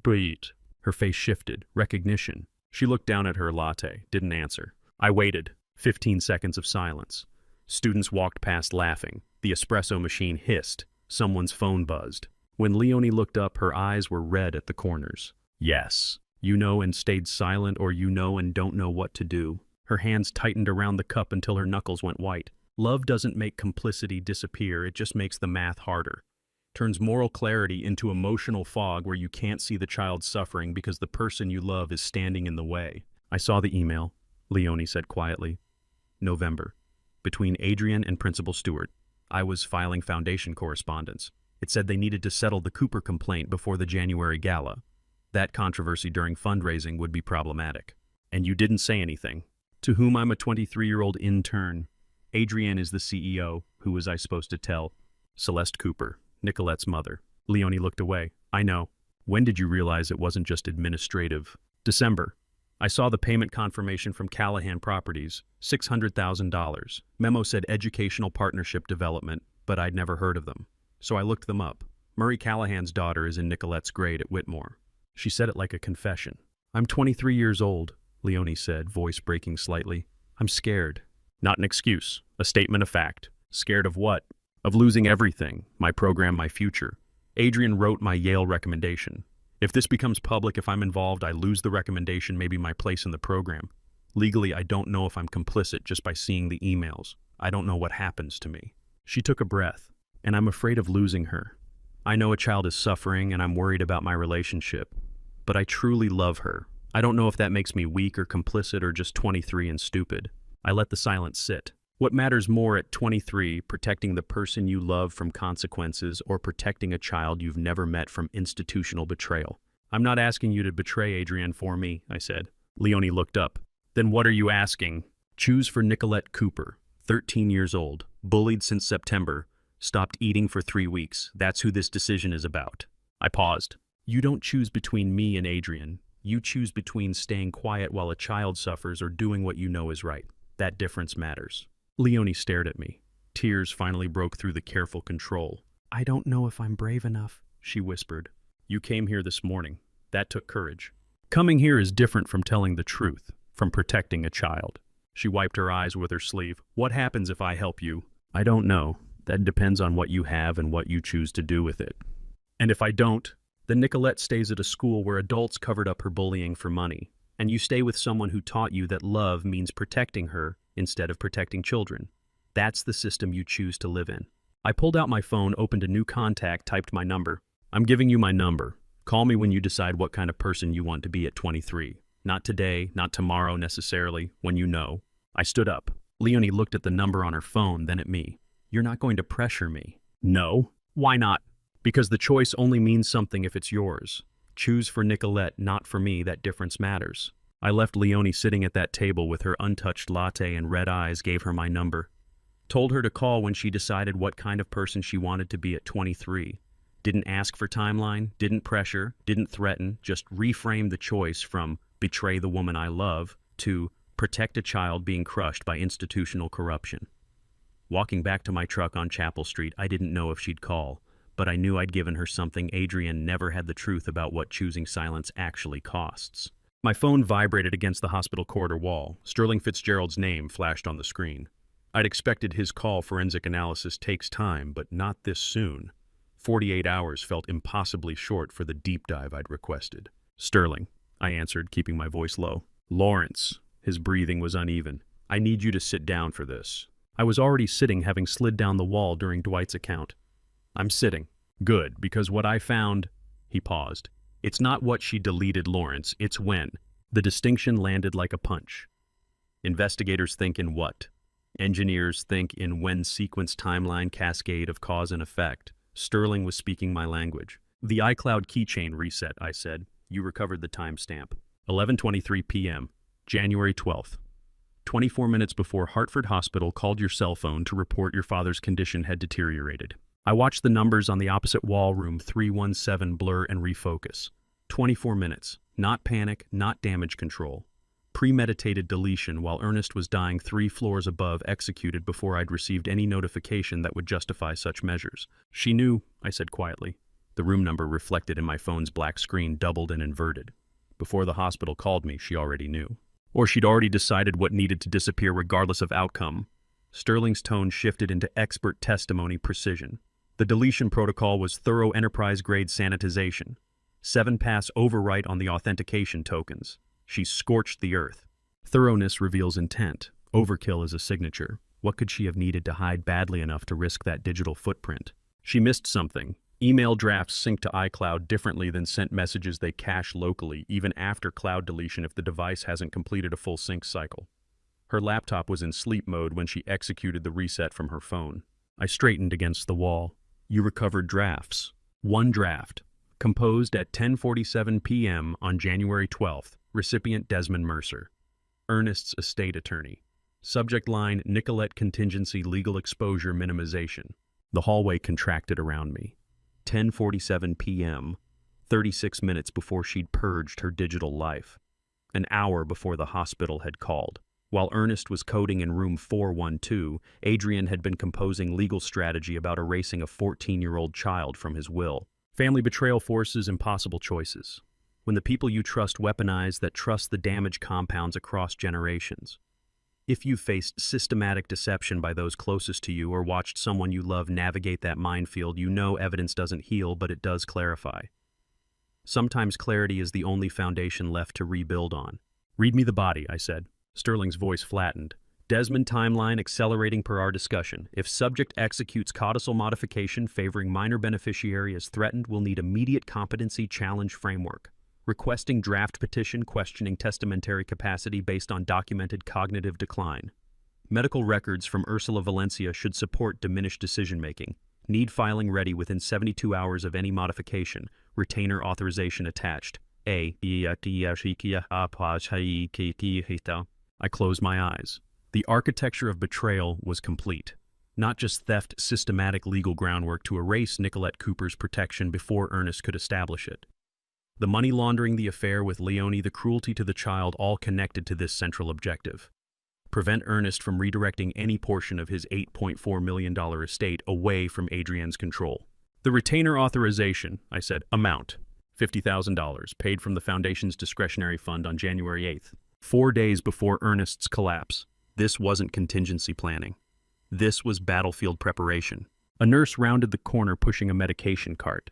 Beat. Her face shifted. Recognition. She looked down at her latte, didn't answer. I waited. 15 seconds of silence. Students walked past laughing. The espresso machine hissed. Someone's phone buzzed. When Leonie looked up, her eyes were red at the corners. Yes. You know and stayed silent, or you know and don't know what to do. Her hands tightened around the cup until her knuckles went white. Love doesn't make complicity disappear, it just makes the math harder. Turns moral clarity into emotional fog where you can't see the child suffering because the person you love is standing in the way. I saw the email, Leonie said quietly. November. Between Adrian and Principal Stewart. I was filing foundation correspondence. It said they needed to settle the Cooper complaint before the January gala. That controversy during fundraising would be problematic. And you didn't say anything. To whom I'm a 23-year-old intern. Adrienne is the CEO. Who was I supposed to tell? Celeste Cooper, Nicolette's mother. Leonie looked away. I know. When did you realize it wasn't just administrative? December. I saw the payment confirmation from Callahan Properties, $600,000. Memo said Educational Partnership Development, but I'd never heard of them. So I looked them up. Murray Callahan's daughter is in Nicolette's grade at Whitmore. She said it like a confession. I'm 23 years old, Leonie said, voice breaking slightly. I'm scared. Not an excuse, a statement of fact. Scared of what? Of losing everything, my program, my future. Adrian wrote my Yale recommendation. If this becomes public, if I'm involved, I lose the recommendation, maybe my place in the program. Legally, I don't know if I'm complicit just by seeing the emails. I don't know what happens to me. She took a breath, and I'm afraid of losing her. I know a child is suffering, and I'm worried about my relationship. But I truly love her. I don't know if that makes me weak or complicit or just 23 and stupid. I let the silence sit. What matters more at 23, protecting the person you love from consequences or protecting a child you've never met from institutional betrayal? I'm not asking you to betray Adrienne for me, I said. Leonie looked up. Then what are you asking? Choose for Nicolette Cooper, 13 years old, bullied since September, stopped eating for 3 weeks. That's who this decision is about. I paused. You don't choose between me and Adrienne. You choose between staying quiet while a child suffers or doing what you know is right. That difference matters. Leonie stared at me. Tears finally broke through the careful control. I don't know if I'm brave enough, she whispered. You came here this morning. That took courage. Coming here is different from telling the truth, from protecting a child. She wiped her eyes with her sleeve. What happens if I help you? I don't know. That depends on what you have and what you choose to do with it. And if I don't, then Nicolette stays at a school where adults covered up her bullying for money, and you stay with someone who taught you that love means protecting her instead of protecting children. That's the system you choose to live in. I pulled out my phone, opened a new contact, typed my number. I'm giving you my number. Call me when you decide what kind of person you want to be at 23. Not today, not tomorrow necessarily, when you know. I stood up. Leonie looked at the number on her phone, then at me. You're not going to pressure me. No. Why not? Because the choice only means something if it's yours. Choose for Nicolette, not for me. That difference matters. I left Leonie sitting at that table with her untouched latte and red eyes, gave her my number. Told her to call when she decided what kind of person she wanted to be at 23. Didn't ask for timeline, didn't pressure, didn't threaten, just reframed the choice from betray the woman I love to protect a child being crushed by institutional corruption. Walking back to my truck on Chapel Street, I didn't know if she'd call, but I knew I'd given her something. Adrienne never had the truth about what choosing silence actually costs. My phone vibrated against the hospital corridor wall. Sterling Fitzgerald's name flashed on the screen. I'd expected his call. Forensic analysis takes time, but not this soon. 48 hours felt impossibly short for the deep dive I'd requested. Sterling, I answered, keeping my voice low. Lawrence. His breathing was uneven. I need you to sit down for this. I was already sitting, having slid down the wall during Dwight's account. I'm sitting. Good, because what I found... He paused. It's not what she deleted, Lawrence, it's when. The distinction landed like a punch. Investigators think in what? Engineers think in when sequence timeline cascade of cause and effect. Sterling was speaking my language. The iCloud keychain reset, I said. You recovered the timestamp. 11:23 p.m., January 12th. 24 minutes before Hartford Hospital called your cell phone to report your father's condition had deteriorated. I watched the numbers on the opposite wall, room 317, blur and refocus. 24 minutes. Not panic, not damage control. Premeditated deletion while Ernest was dying 3 floors above, executed before I'd received any notification that would justify such measures. She knew, I said quietly. The room number reflected in my phone's black screen doubled and inverted. Before the hospital called me, she already knew. Or she'd already decided what needed to disappear regardless of outcome. Sterling's tone shifted into expert testimony precision. The deletion protocol was thorough enterprise-grade sanitization. 7-pass overwrite on the authentication tokens. She scorched the earth. Thoroughness reveals intent. Overkill is a signature. What could she have needed to hide badly enough to risk that digital footprint? She missed something. Email drafts sync to iCloud differently than sent messages they cache locally, even after cloud deletion if the device hasn't completed a full sync cycle. Her laptop was in sleep mode when she executed the reset from her phone. I straightened against the wall. You recovered drafts. One draft. Composed at 10:47 p.m. on January 12th. Recipient Desmond Mercer. Ernest's estate attorney. Subject line, Nicolette contingency legal exposure minimization. The hallway contracted around me. 10:47 p.m., 36 minutes before she'd purged her digital life. An hour before the hospital had called. While Ernest was coding in room 412, Adrian had been composing legal strategy about erasing a 14-year-old child from his will. Family betrayal forces impossible choices. When the people you trust weaponize that trust, the damage compounds across generations. If you've faced systematic deception by those closest to you or watched someone you love navigate that minefield, you know evidence doesn't heal, but it does clarify. Sometimes clarity is the only foundation left to rebuild on. Read me the body, I said. Sterling's voice flattened. Desmond timeline accelerating per our discussion. If subject executes codicil modification favoring minor beneficiary as threatened, will need immediate competency challenge framework. Requesting draft petition questioning testamentary capacity based on documented cognitive decline. Medical records from Ursula Valencia should support diminished decision-making. Need filing ready within 72 hours of any modification. Retainer authorization attached. I closed my eyes. The architecture of betrayal was complete. Not just theft, systematic legal groundwork to erase Nicolette Cooper's protection before Ernest could establish it. The money laundering, the affair with Leonie, the cruelty to the child, all connected to this central objective. Prevent Ernest from redirecting any portion of his $8.4 million estate away from Adrienne's control. The retainer authorization, I said, amount, $50,000, paid from the Foundation's discretionary fund on January 8th, 4 days before Ernest's collapse. This wasn't contingency planning. This was battlefield preparation. A nurse rounded the corner pushing a medication cart.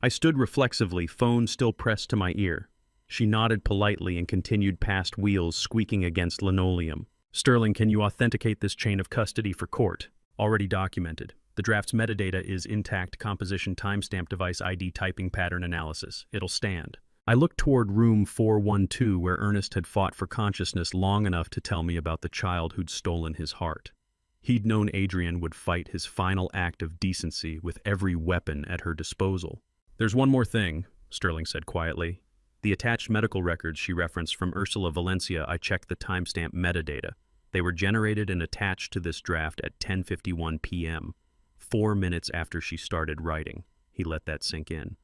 I stood reflexively, phone still pressed to my ear. She nodded politely and continued past wheels squeaking against linoleum. Sterling, can you authenticate this chain of custody for court? Already documented. The draft's metadata is intact composition timestamp device ID typing pattern analysis. It'll stand. I looked toward room 412 where Ernest had fought for consciousness long enough to tell me about the child who'd stolen his heart. He'd known Adrienne would fight his final act of decency with every weapon at her disposal. There's one more thing, Sterling said quietly. The attached medical records she referenced from Ursula Valencia, I checked the timestamp metadata. They were generated and attached to this draft at 10:51 p.m., 4 minutes after she started writing. He let that sink in.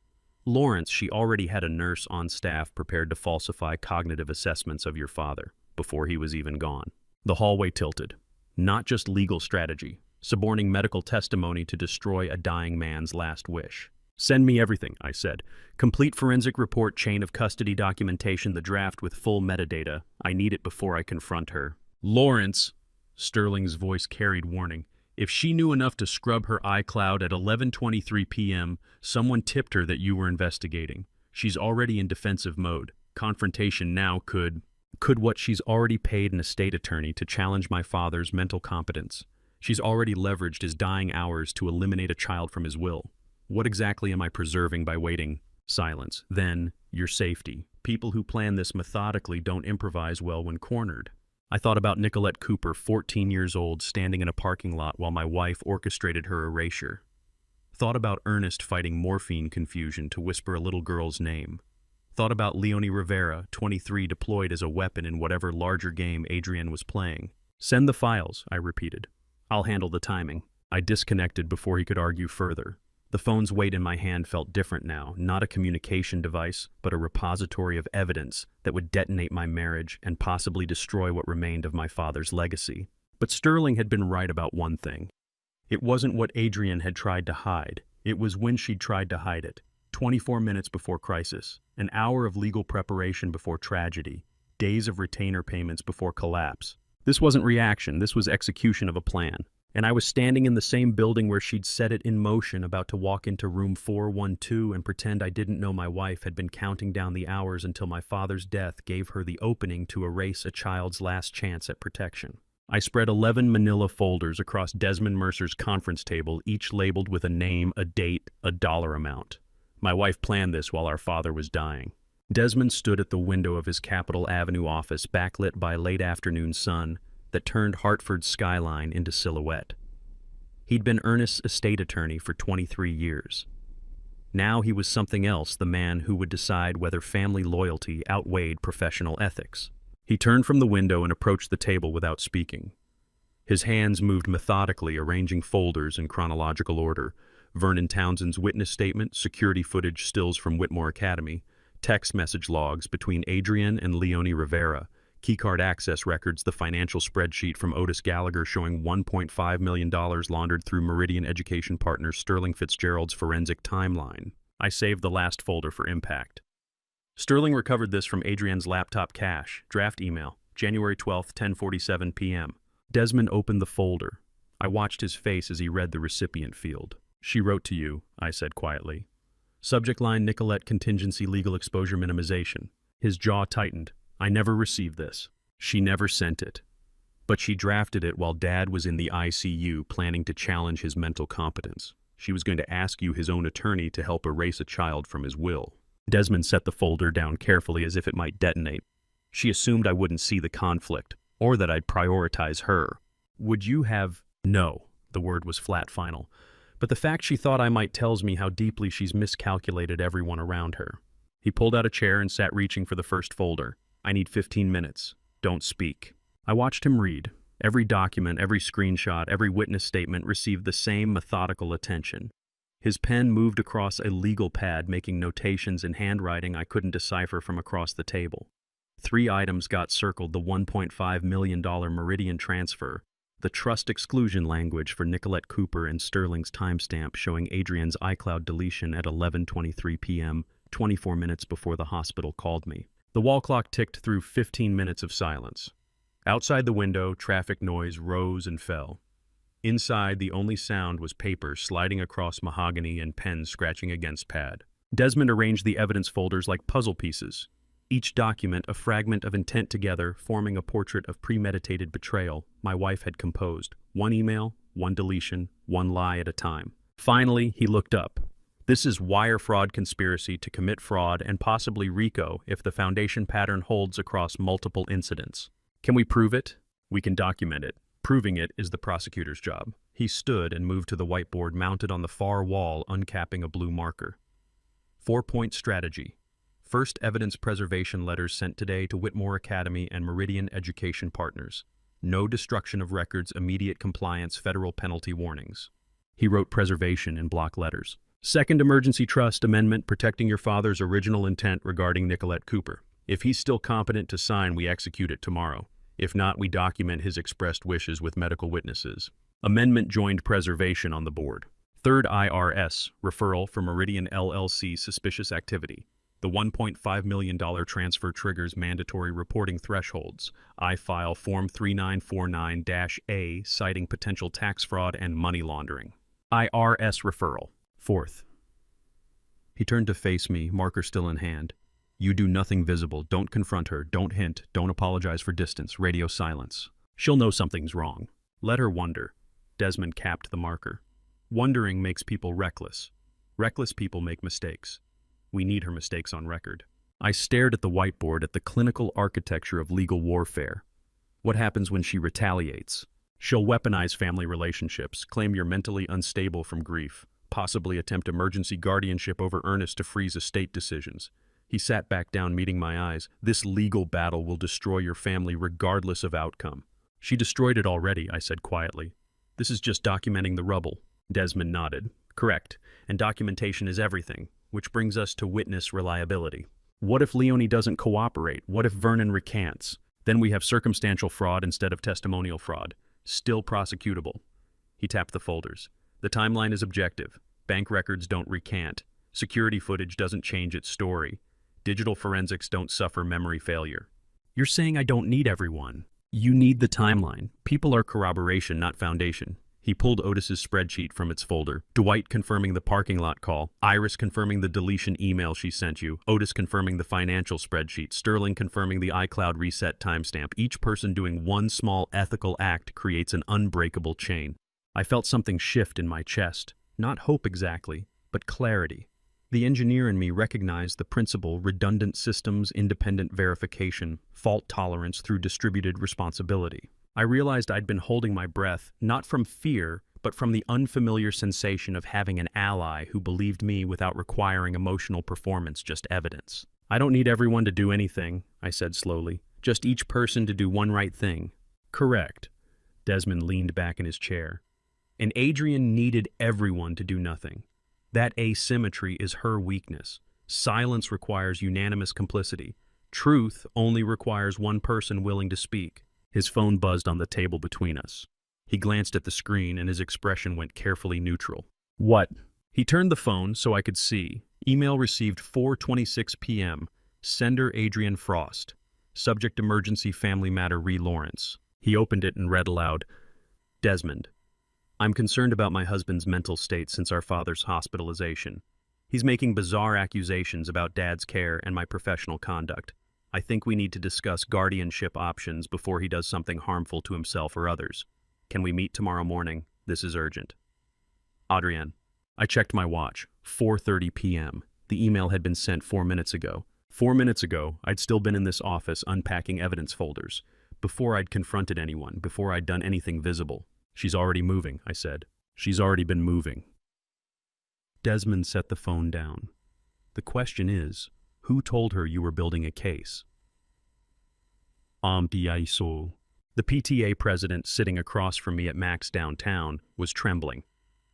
Lawrence, she already had a nurse on staff prepared to falsify cognitive assessments of your father before he was even gone. The hallway tilted. Not just legal strategy, suborning medical testimony to destroy a dying man's last wish. Send me everything, I said. Complete forensic report, chain of custody documentation, the draft with full metadata. I need it before I confront her. Lawrence, Sterling's voice carried warning. If she knew enough to scrub her iCloud at 11:23 p.m., someone tipped her that you were investigating. She's already in defensive mode. Confrontation now could what she's already paid an estate attorney to challenge my father's mental competence. She's already leveraged his dying hours to eliminate a child from his will. What exactly am I preserving by waiting? Silence. Then, your safety. People who plan this methodically don't improvise well when cornered. I thought about Nicolette Cooper, 14 years old, standing in a parking lot while my wife orchestrated her erasure. Thought about Ernest fighting morphine confusion to whisper a little girl's name. Thought about Leonie Rivera, 23, deployed as a weapon in whatever larger game Adrienne was playing. Send the files, I repeated. I'll handle the timing. I disconnected before he could argue further. The phone's weight in my hand felt different now, not a communication device, but a repository of evidence that would detonate my marriage and possibly destroy what remained of my father's legacy. But Sterling had been right about one thing. It wasn't what Adrienne had tried to hide. It was when she'd tried to hide it. 24 minutes before crisis, an hour of legal preparation before tragedy, days of retainer payments before collapse. This wasn't reaction, this was execution of a plan. And I was standing in the same building where she'd set it in motion, about to walk into room 412 and pretend I didn't know my wife had been counting down the hours until my father's death gave her the opening to erase a child's last chance at protection. I spread 11 manila folders across Desmond Mercer's conference table, each labeled with a name, a date, a dollar amount. My wife planned this while our father was dying. Desmond stood at the window of his Capitol Avenue office, backlit by a late afternoon sun that turned Hartford's skyline into silhouette. He'd been Ernest's estate attorney for 23 years. Now he was something else, the man who would decide whether family loyalty outweighed professional ethics. He turned from the window and approached the table without speaking. His hands moved methodically, arranging folders in chronological order: Vernon Townsend's witness statement, security footage stills from Whitmore Academy, text message logs between Adrian and Leonie Rivera, keycard access records, the financial spreadsheet from Otis Gallagher showing $1.5 million laundered through Meridian Education Partners, Sterling Fitzgerald's forensic timeline. I saved the last folder for impact. Sterling recovered this from Adrian's laptop cache. Draft email, January 12, 10:47 p.m. Desmond opened the folder. I watched his face as he read the recipient field. "She wrote to you," I said quietly. Subject line: Nicolette Contingency Legal Exposure Minimization. His jaw tightened. "I never received this. She never sent it. But she drafted it while Dad was in the ICU, planning to challenge his mental competence. She was going to ask you, his own attorney, to help erase a child from his will." Desmond set the folder down carefully as if it might detonate. "She assumed I wouldn't see the conflict, or that I'd prioritize her. Would you have—" "No." The word was flat final. "But the fact she thought I might tells me how deeply she's miscalculated everyone around her." He pulled out a chair and sat reaching for the first folder. "I need 15 minutes. Don't speak." I watched him read. Every document, every screenshot, every witness statement received the same methodical attention. His pen moved across a legal pad, making notations in handwriting I couldn't decipher from across the table. 3 items got circled: the $1.5 million Meridian transfer, the trust exclusion language for Nicolette Cooper, and Sterling's timestamp showing Adrian's iCloud deletion at 11:23 p.m., 24 minutes before the hospital called me. The wall clock ticked through 15 minutes of silence. Outside the window, traffic noise rose and fell. Inside, the only sound was paper sliding across mahogany and pens scratching against pad. Desmond arranged the evidence folders like puzzle pieces, each document a fragment of intent together, forming a portrait of premeditated betrayal my wife had composed. One email, one deletion, one lie at a time. Finally, he looked up. "This is wire fraud conspiracy to commit fraud and possibly RICO if the foundation pattern holds across multiple incidents. Can we prove it? We can document it. Proving it is the prosecutor's job." He stood and moved to the whiteboard mounted on the far wall, uncapping a blue marker. 4-point strategy. First, evidence preservation letters sent today to Whitmore Academy and Meridian Education Partners. No destruction of records, immediate compliance, federal penalty warnings. He wrote preservation in block letters. Second, emergency trust amendment protecting your father's original intent regarding Nicolette Cooper. If he's still competent to sign, we execute it tomorrow. If not, we document his expressed wishes with medical witnesses. Amendment joined preservation on the board. Third, IRS referral for Meridian LLC suspicious activity. The $1.5 million transfer triggers mandatory reporting thresholds. I file Form 3949-A citing potential tax fraud and money laundering. IRS referral. Fourth. He turned to face me, marker still in hand. "You do nothing visible. Don't confront her. Don't hint. Don't apologize for distance. Radio silence. She'll know something's wrong. Let her wonder." Desmond capped the marker. "Wondering makes people reckless. Reckless people make mistakes. We need her mistakes on record." I stared at the whiteboard, at the clinical architecture of legal warfare. What happens when she retaliates? She'll weaponize family relationships, claim you're mentally unstable from grief, possibly attempt emergency guardianship over Ernest to freeze estate decisions. He sat back down, meeting my eyes. "This legal battle will destroy your family regardless of outcome." "She destroyed it already," I said quietly. "This is just documenting the rubble." Desmond nodded. "Correct. And documentation is everything, which brings us to witness reliability. What if Leonie doesn't cooperate? What if Vernon recants? Then we have circumstantial fraud instead of testimonial fraud. Still prosecutable." He tapped the folders. "The timeline is objective. Bank records don't recant. Security footage doesn't change its story. Digital forensics don't suffer memory failure." "You're saying I don't need everyone?" "You need the timeline. People are corroboration, not foundation." He He pulled Otis's spreadsheet from its folder. Dwight confirming the parking lot call. Iris confirming the deletion email she sent you. Otis confirming the financial spreadsheet. Sterling confirming the iCloud reset timestamp. Each person doing one small ethical act creates an unbreakable chain. I felt something shift in my chest. Not hope exactly, but clarity. The engineer in me recognized the principle: redundant systems, independent verification, fault tolerance through distributed responsibility. I realized I'd been holding my breath, not from fear, but from the unfamiliar sensation of having an ally who believed me without requiring emotional performance, just evidence. I don't need everyone to do anything, I said slowly. Just each person to do one right thing. Correct. Desmond leaned back in his chair. And Adrian needed everyone to do nothing. That asymmetry is her weakness. Silence requires unanimous complicity. Truth only requires one person willing to speak. His phone buzzed on the table between us. He glanced at the screen and his expression went carefully neutral. What? He turned the phone so I could see. Email received 4:26 p.m. Sender Adrian Frost. Subject emergency family matter re Lawrence. He opened it and read aloud. Desmond. I'm concerned about my husband's mental state since our father's hospitalization. He's making bizarre accusations about Dad's care and my professional conduct. I think we need to discuss guardianship options before he does something harmful to himself or others. Can we meet tomorrow morning? This is urgent. Adrienne. I checked my watch. 4:30 p.m. The email had been sent 4 minutes ago. 4 minutes ago, I'd still been in this office unpacking evidence folders. Before I'd confronted anyone, before I'd done anything visible. She's already moving, I said. She's already been moving. Desmond set the phone down. The question is, who told her you were building a case? The PTA president sitting across from me at Max downtown was trembling.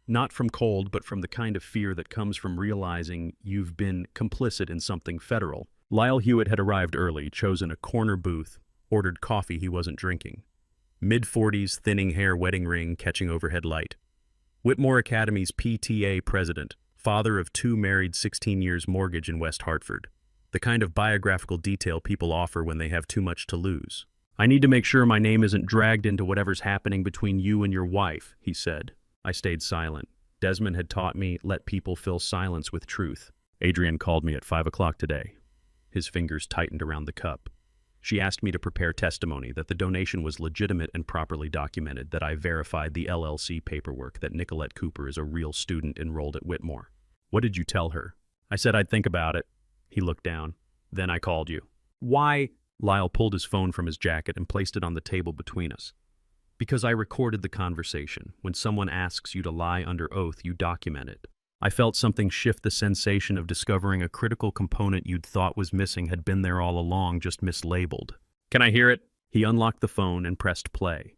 Not from cold, but from the kind of fear that comes from realizing you've been complicit in something federal. Lyle Hewitt had arrived early, chosen a corner booth, ordered coffee he wasn't drinking. Mid-40s, thinning hair, wedding ring, catching overhead light. Whitmore Academy's PTA president, father of 2, married, 16 years mortgage in West Hartford. The kind of biographical detail people offer when they have too much to lose. I need to make sure my name isn't dragged into whatever's happening between you and your wife, he said. I stayed silent. Desmond had taught me, let people fill silence with truth. Adrian called me at 5 o'clock today. His fingers tightened around the cup. She asked me to prepare testimony that the donation was legitimate and properly documented, that I verified the LLC paperwork, that Nicolette Cooper is a real student enrolled at Whitmore. What did you tell her? I said I'd think about it. He looked down. Then I called you. Why? Lyle pulled his phone from his jacket and placed it on the table between us. Because I recorded the conversation. When someone asks you to lie under oath, you document it. I felt something shift. The sensation of discovering a critical component you'd thought was missing had been there all along, just mislabeled. Can I hear it? He unlocked the phone and pressed play.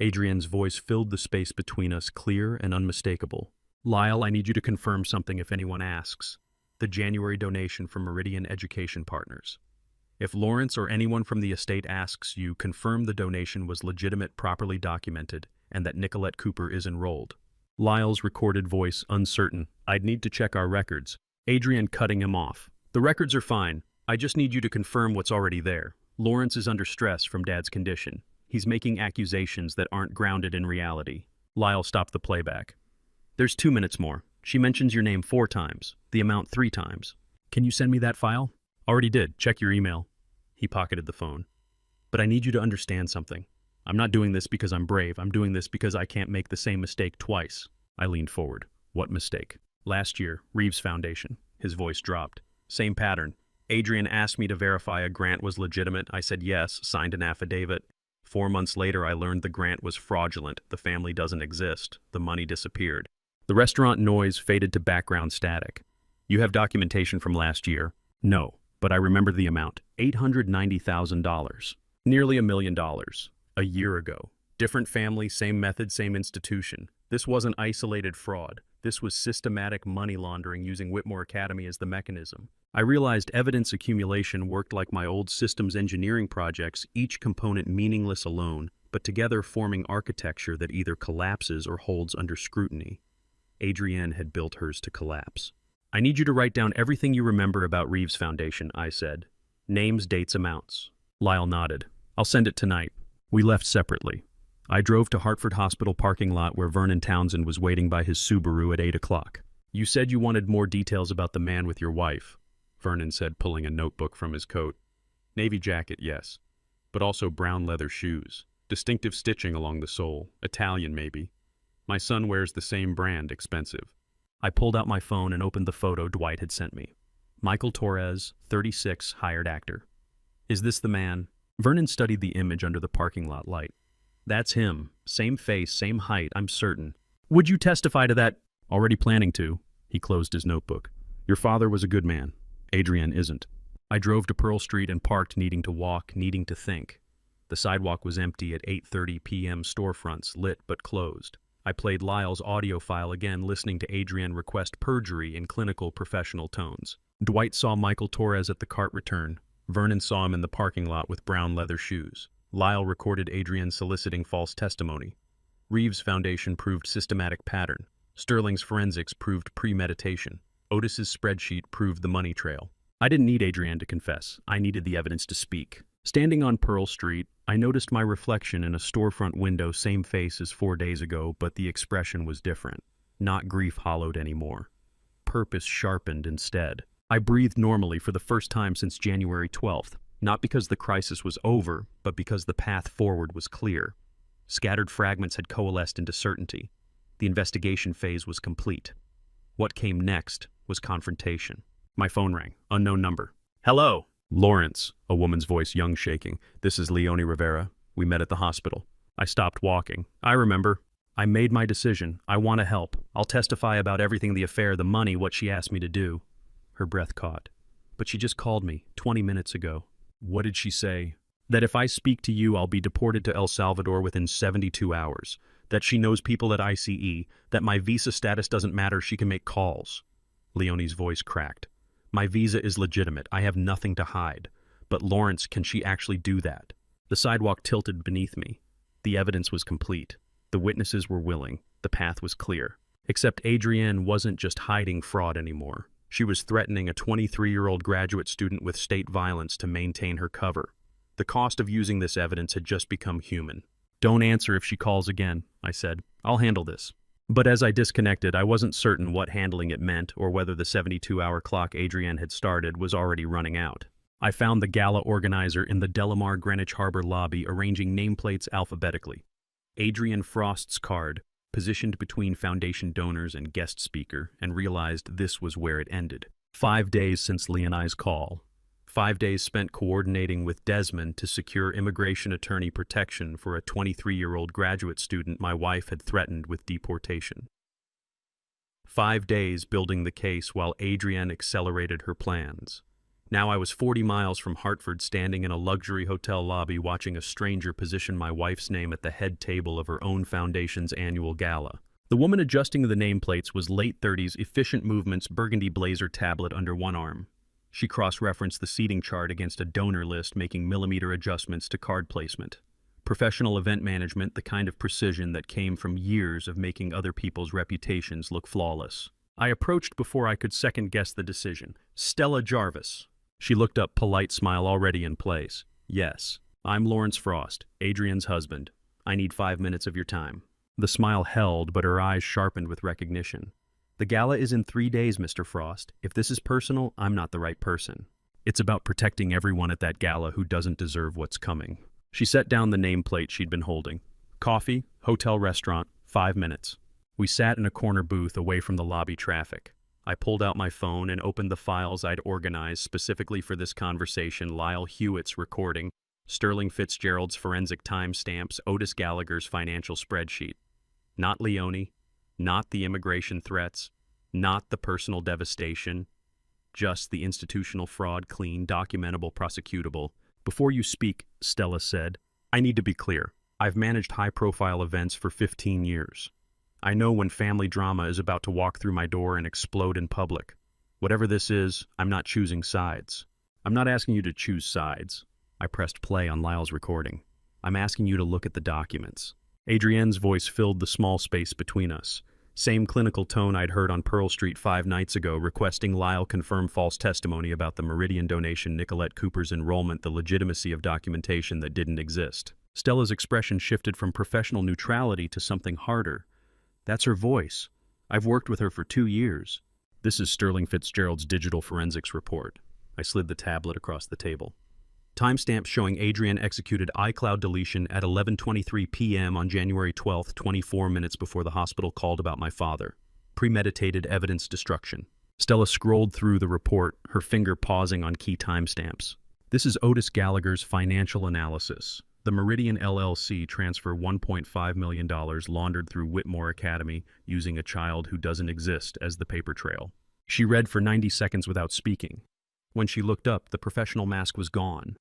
Adrian's voice filled the space between us, clear and unmistakable. Lyle, I need you to confirm something if anyone asks. The January donation from Meridian Education Partners. If Lawrence or anyone from the estate asks you, confirm the donation was legitimate, properly documented, and that Nicolette Cooper is enrolled. Lyle's recorded voice uncertain. I'd need to check our records. Adrian cutting him off. The records are fine. I just need you to confirm what's already there. Lawrence is under stress from Dad's condition. He's making accusations that aren't grounded in reality. Lyle stopped the playback. There's 2 minutes more. She mentions your name 4 times, the amount 3 times. Can you send me that file? Already did. Check your email. He pocketed the phone. But I need you to understand something. I'm not doing this because I'm brave. I'm doing this because I can't make the same mistake twice. I leaned forward. What mistake? Last year, Reeves Foundation. His voice dropped. Same pattern. Adrian asked me to verify a grant was legitimate. I said yes, signed an affidavit. 4 months later, I learned the grant was fraudulent. The family doesn't exist. The money disappeared. The restaurant noise faded to background static. You have documentation from last year? No, but I remembered the amount. $890,000. Nearly $1 million. A year ago. Different family, same method, same institution. This wasn't isolated fraud. This was systematic money laundering using Whitmore Academy as the mechanism. I realized evidence accumulation worked like my old systems engineering projects, each component meaningless alone, but together forming architecture that either collapses or holds under scrutiny. Adrienne had built hers to collapse. I need you to write down everything you remember about Reeves Foundation, I said. Names, dates, amounts. Lyle nodded. I'll send it tonight. We left separately. I drove to Hartford Hospital parking lot where Vernon Townsend was waiting by his Subaru at 8 o'clock. You said you wanted more details about the man with your wife, Vernon said, pulling a notebook from his coat. Navy jacket, yes, but also brown leather shoes. Distinctive stitching along the sole. Italian, maybe. My son wears the same brand, expensive. I pulled out my phone and opened the photo Dwight had sent me. Michael Torres, 36, hired actor. Is this the man? Vernon studied the image under the parking lot light. That's him. Same face, same height, I'm certain. Would you testify to that? Already planning to. He closed his notebook. Your father was a good man. Adrienne isn't. I drove to Pearl Street and parked, needing to walk, needing to think. The sidewalk was empty at 8:30 p.m. Storefronts, lit but closed. I played Lyle's audio file again, listening to Adrienne request perjury in clinical, professional tones. Dwight saw Michael Torres at the cart return. Vernon saw him in the parking lot with brown leather shoes. Lyle recorded Adrienne soliciting false testimony. Reeves' foundation proved systematic pattern. Sterling's forensics proved premeditation. Otis's spreadsheet proved the money trail. I didn't need Adrienne to confess. I needed the evidence to speak. Standing on Pearl Street, I noticed my reflection in a storefront window, same face as 4 days ago, but the expression was different. Not grief hollowed anymore. Purpose sharpened instead. I breathed normally for the first time since January 12th, not because the crisis was over, but because the path forward was clear. Scattered fragments had coalesced into certainty. The investigation phase was complete. What came next was confrontation. My phone rang. Unknown number. Hello. Lawrence, a woman's voice, young, shaking. This is Leonie Rivera. We met at the hospital. I stopped walking. I remember. I made my decision. I want to help. I'll testify about everything, the affair, the money, what she asked me to do. Her breath caught. But she just called me 20 minutes ago. What did she say? That if I speak to you, I'll be deported to El Salvador within 72 hours. That she knows people at ICE. That my visa status doesn't matter. She can make calls. Leonie's voice cracked. My visa is legitimate. I have nothing to hide. But Lawrence, can she actually do that? The sidewalk tilted beneath me. The evidence was complete. The witnesses were willing. The path was clear. Except Adrienne wasn't just hiding fraud anymore. She was threatening a 23-year-old graduate student with state violence to maintain her cover. The cost of using this evidence had just become human. Don't answer if she calls again, I said. I'll handle this. But as I disconnected, I wasn't certain what handling it meant or whether the 72-hour clock Adrienne had started was already running out. I found the gala organizer in the Delamar Greenwich Harbor lobby arranging nameplates alphabetically. Adrienne Frost's card, positioned between foundation donors and guest speaker, and realized this was where it ended. 5 days since Leonie's call. 5 days spent coordinating with Desmond to secure immigration attorney protection for a 23-year-old graduate student my wife had threatened with deportation. 5 days building the case while Adrienne accelerated her plans. Now I was 40 miles from Hartford, standing in a luxury hotel lobby watching a stranger position my wife's name at the head table of her own foundation's annual gala. The woman adjusting the nameplates was late 30s, efficient movements, burgundy blazer tablet under one arm. She cross-referenced the seating chart against a donor list, making millimeter adjustments to card placement. Professional event management, the kind of precision that came from years of making other people's reputations look flawless. I approached before I could second-guess the decision. Stella Jarvis. She looked up, polite smile already in place. Yes, I'm Lawrence Frost, Adrienne's husband. I need 5 minutes of your time. The smile held, but her eyes sharpened with recognition. The gala is in 3 days, Mr. Frost. If this is personal, I'm not the right person. It's about protecting everyone at that gala who doesn't deserve what's coming. She set down the nameplate she'd been holding. Coffee, hotel restaurant, 5 minutes. We sat in a corner booth away from the lobby traffic. I pulled out my phone and opened the files I'd organized specifically for this conversation. Lyle Hewitt's recording, Sterling Fitzgerald's forensic timestamps, Otis Gallagher's financial spreadsheet. Not Leonie. Not the immigration threats, not the personal devastation, just the institutional fraud, clean, documentable, prosecutable. Before you speak, Stella said, I need to be clear. I've managed high-profile events for 15 years. I know when family drama is about to walk through my door and explode in public. Whatever this is, I'm not choosing sides. I'm not asking you to choose sides. I pressed play on Lyle's recording. I'm asking you to look at the documents. Adrienne's voice filled the small space between us. Same clinical tone I'd heard on Pearl Street 5 nights ago, requesting Lyle confirm false testimony about the Meridian donation, Nicolette Cooper's enrollment, the legitimacy of documentation that didn't exist. Stella's expression shifted from professional neutrality to something harder. That's her voice. I've worked with her for 2 years. This is Sterling Fitzgerald's digital forensics report. I slid the tablet across the table. Timestamp showing Adrienne executed iCloud deletion at 11:23 p.m. on January 12th, 24 minutes before the hospital called about my father. Premeditated evidence destruction. Stella scrolled through the report, her finger pausing on key timestamps. This is Otis Gallagher's financial analysis. The Meridian LLC transfer $1.5 million laundered through Whitmore Academy using a child who doesn't exist as the paper trail. She read for 90 seconds without speaking. When she looked up, the professional mask was gone.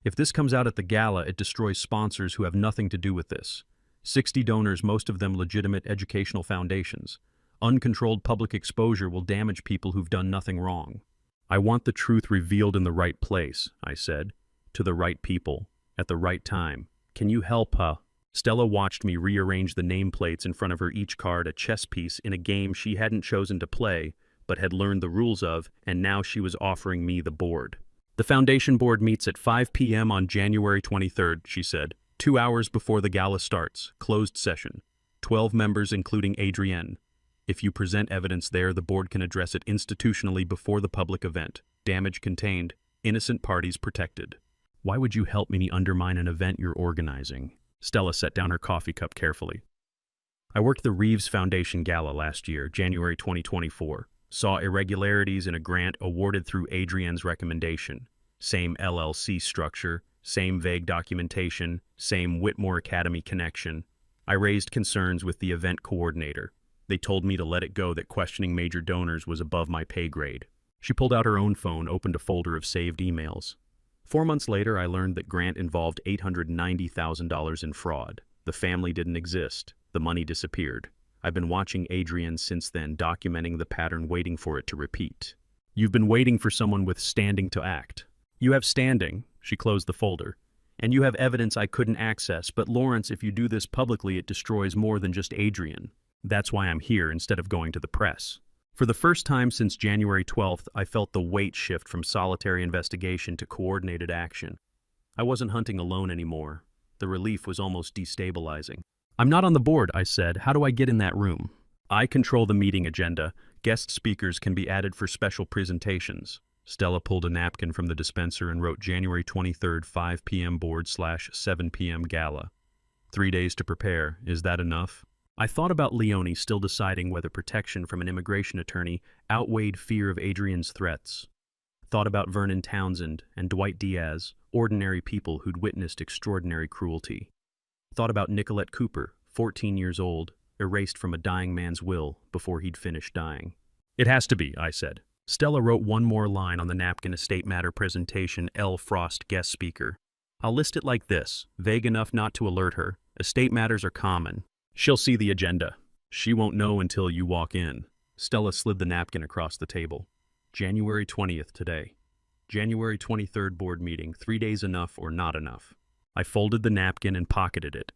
If this comes out at the gala, it destroys sponsors who have nothing to do with this. 60 donors, most of them legitimate educational foundations. Uncontrolled public exposure will damage people who've done nothing wrong. I want the truth revealed in the right place, I said, to the right people, at the right time. Can you help, huh? Stella watched me rearrange the nameplates in front of her, each card a chess piece in a game she hadn't chosen to play, but had learned the rules of, and now she was offering me the board. The foundation board meets at 5 p.m. on January 23rd, she said. 2 hours before the gala starts. Closed session. 12 members, including Adrienne. If you present evidence there, the board can address it institutionally before the public event. Damage contained. Innocent parties protected. Why would you help me undermine an event you're organizing? Stella set down her coffee cup carefully. I worked the Reeves Foundation Gala last year, January 2024. Saw irregularities in a grant awarded through Adrienne's recommendation. Same LLC structure, same vague documentation, same Whitmore Academy connection. I raised concerns with the event coordinator. They told me to let it go, that questioning major donors was above my pay grade. She pulled out her own phone, opened a folder of saved emails. 4 months later, I learned that grant involved $890,000 in fraud. The family didn't exist. The money disappeared. I've been watching Adrienne since then, documenting the pattern, waiting for it to repeat. You've been waiting for someone with standing to act. You have standing, she closed the folder, and you have evidence I couldn't access, but Lawrence, if you do this publicly, it destroys more than just Adrienne. That's why I'm here instead of going to the press. For the first time since January 12th, I felt the weight shift from solitary investigation to coordinated action. I wasn't hunting alone anymore. The relief was almost destabilizing. I'm not on the board, I said. How do I get in that room? I control the meeting agenda. Guest speakers can be added for special presentations. Stella pulled a napkin from the dispenser and wrote January 23rd, 5 p.m. board/7 p.m. gala. 3 days to prepare. Is that enough? I thought about Leone, still deciding whether protection from an immigration attorney outweighed fear of Adrienne's threats. Thought about Vernon Townsend and Dwight Diaz, ordinary people who'd witnessed extraordinary cruelty. Thought about Nicolette Cooper, 14 years old, erased from a dying man's will before he'd finished dying. It has to be, I said. Stella wrote one more line on the napkin: estate matter presentation, L. Frost, guest speaker. I'll list it like this, vague enough not to alert her. Estate matters are common. She'll see the agenda. She won't know until you walk in. Stella slid the napkin across the table. January 20th today. January 23rd board meeting. 3 days enough or not enough? I folded the napkin and pocketed it.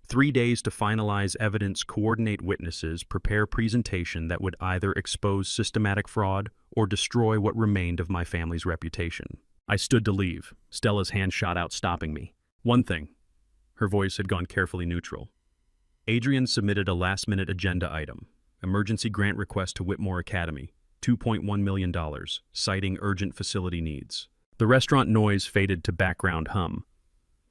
3 days to finalize evidence, coordinate witnesses, prepare presentation that would either expose systematic fraud or destroy what remained of my family's reputation. I stood to leave. Stella's hand shot out, stopping me. One thing. Her voice had gone carefully neutral. Adrienne submitted a last-minute agenda item. Emergency grant request to Whitmore Academy. $2.1 million, citing urgent facility needs. The restaurant noise faded to background hum.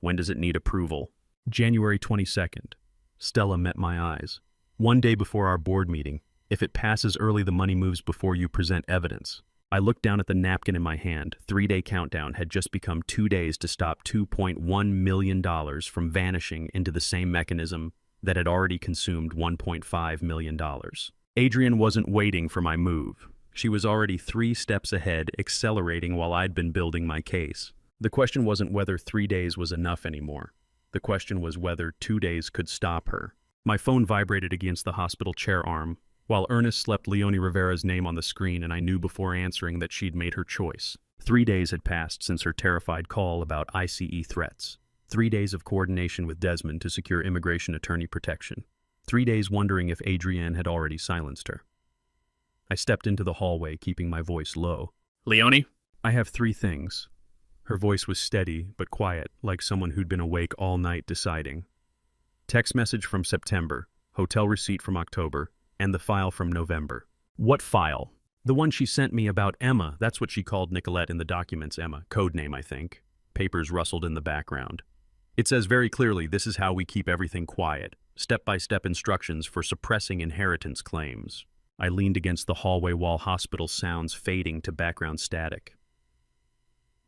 When does it need approval? January 22nd. Stella met my eyes. 1 day before our board meeting. If it passes early, the money moves before you present evidence. I looked down at the napkin in my hand. 3-day countdown had just become 2 days to stop $2.1 million from vanishing into the same mechanism that had already consumed $1.5 million. Adrienne wasn't waiting for my move. She was already 3 steps ahead, accelerating while I'd been building my case. The question wasn't whether 3 days was enough anymore. The question was whether 2 days could stop her. My phone vibrated against the hospital chair arm. While Ernest slept, Leone Rivera's name on the screen, and I knew before answering that she'd made her choice. 3 days had passed since her terrified call about ICE threats. 3 days of coordination with Desmond to secure immigration attorney protection. 3 days wondering if Adrienne had already silenced her. I stepped into the hallway, keeping my voice low. Leone? I have 3 things. Her voice was steady but quiet, like someone who'd been awake all night deciding. Text message from September, hotel receipt from October, and the file from November. What file? The one she sent me about Emma. That's what she called Nicolette in the documents, Emma. Code name, I think. Papers rustled in the background. It says very clearly, this is how we keep everything quiet. Step-by-step instructions for suppressing inheritance claims. I leaned against the hallway wall, hospital sounds fading to background static.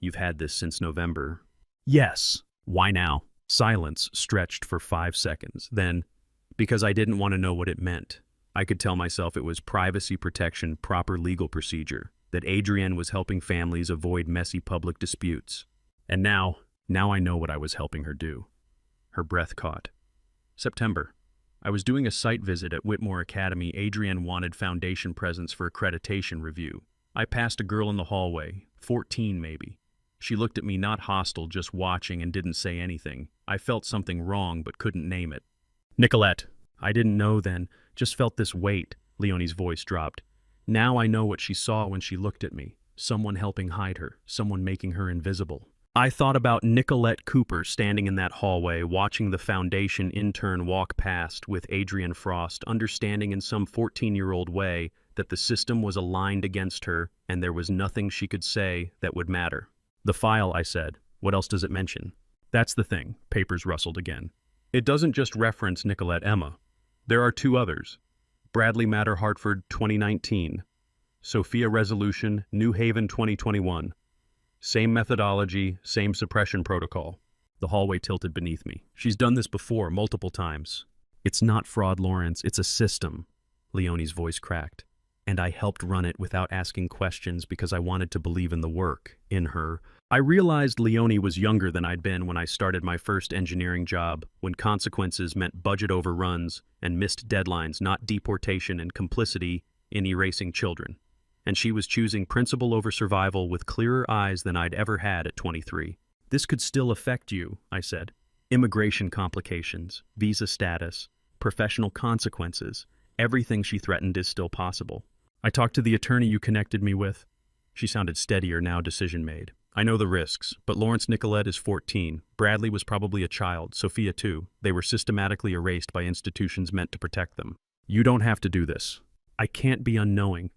You've had this since November. Yes. Why now? Silence stretched for 5 seconds. Then, because I didn't want to know what it meant. I could tell myself it was privacy protection, proper legal procedure, that Adrienne was helping families avoid messy public disputes. And now I know what I was helping her do. Her breath caught. September. I was doing a site visit at Whitmore Academy. Adrienne wanted foundation presents for accreditation review. I passed a girl in the hallway, 14 maybe. She looked at me, not hostile, just watching, and didn't say anything. I felt something wrong but couldn't name it. Nicolette. I didn't know then, just felt this weight. Leonie's voice dropped. Now I know what she saw when she looked at me. Someone helping hide her, someone making her invisible. I thought about Nicolette Cooper standing in that hallway, watching the foundation intern walk past with Adrienne Frost, understanding in some 14-year-old way that the system was aligned against her and there was nothing she could say that would matter. The file, I said. What else does it mention? That's the thing. Papers rustled again. It doesn't just reference Nicolette Emma. There are 2 others. Bradley Matter Hartford 2019. Sophia Resolution New Haven 2021. Same methodology, same suppression protocol. The hallway tilted beneath me. She's done this before, multiple times. It's not fraud, Lawrence. It's a system. Leonie's voice cracked. And I helped run it without asking questions because I wanted to believe in the work, in her. I realized Leonie was younger than I'd been when I started my first engineering job, when consequences meant budget overruns and missed deadlines, not deportation and complicity in erasing children. And she was choosing principle over survival with clearer eyes than I'd ever had at 23. This could still affect you, I said. Immigration complications, visa status, professional consequences, everything she threatened is still possible. I talked to the attorney you connected me with. She sounded steadier now, decision made. I know the risks, but Lawrence Nicolette is 14. Bradley was probably a child, Sophia too. They were systematically erased by institutions meant to protect them. You don't have to do this. I can't be unknowing.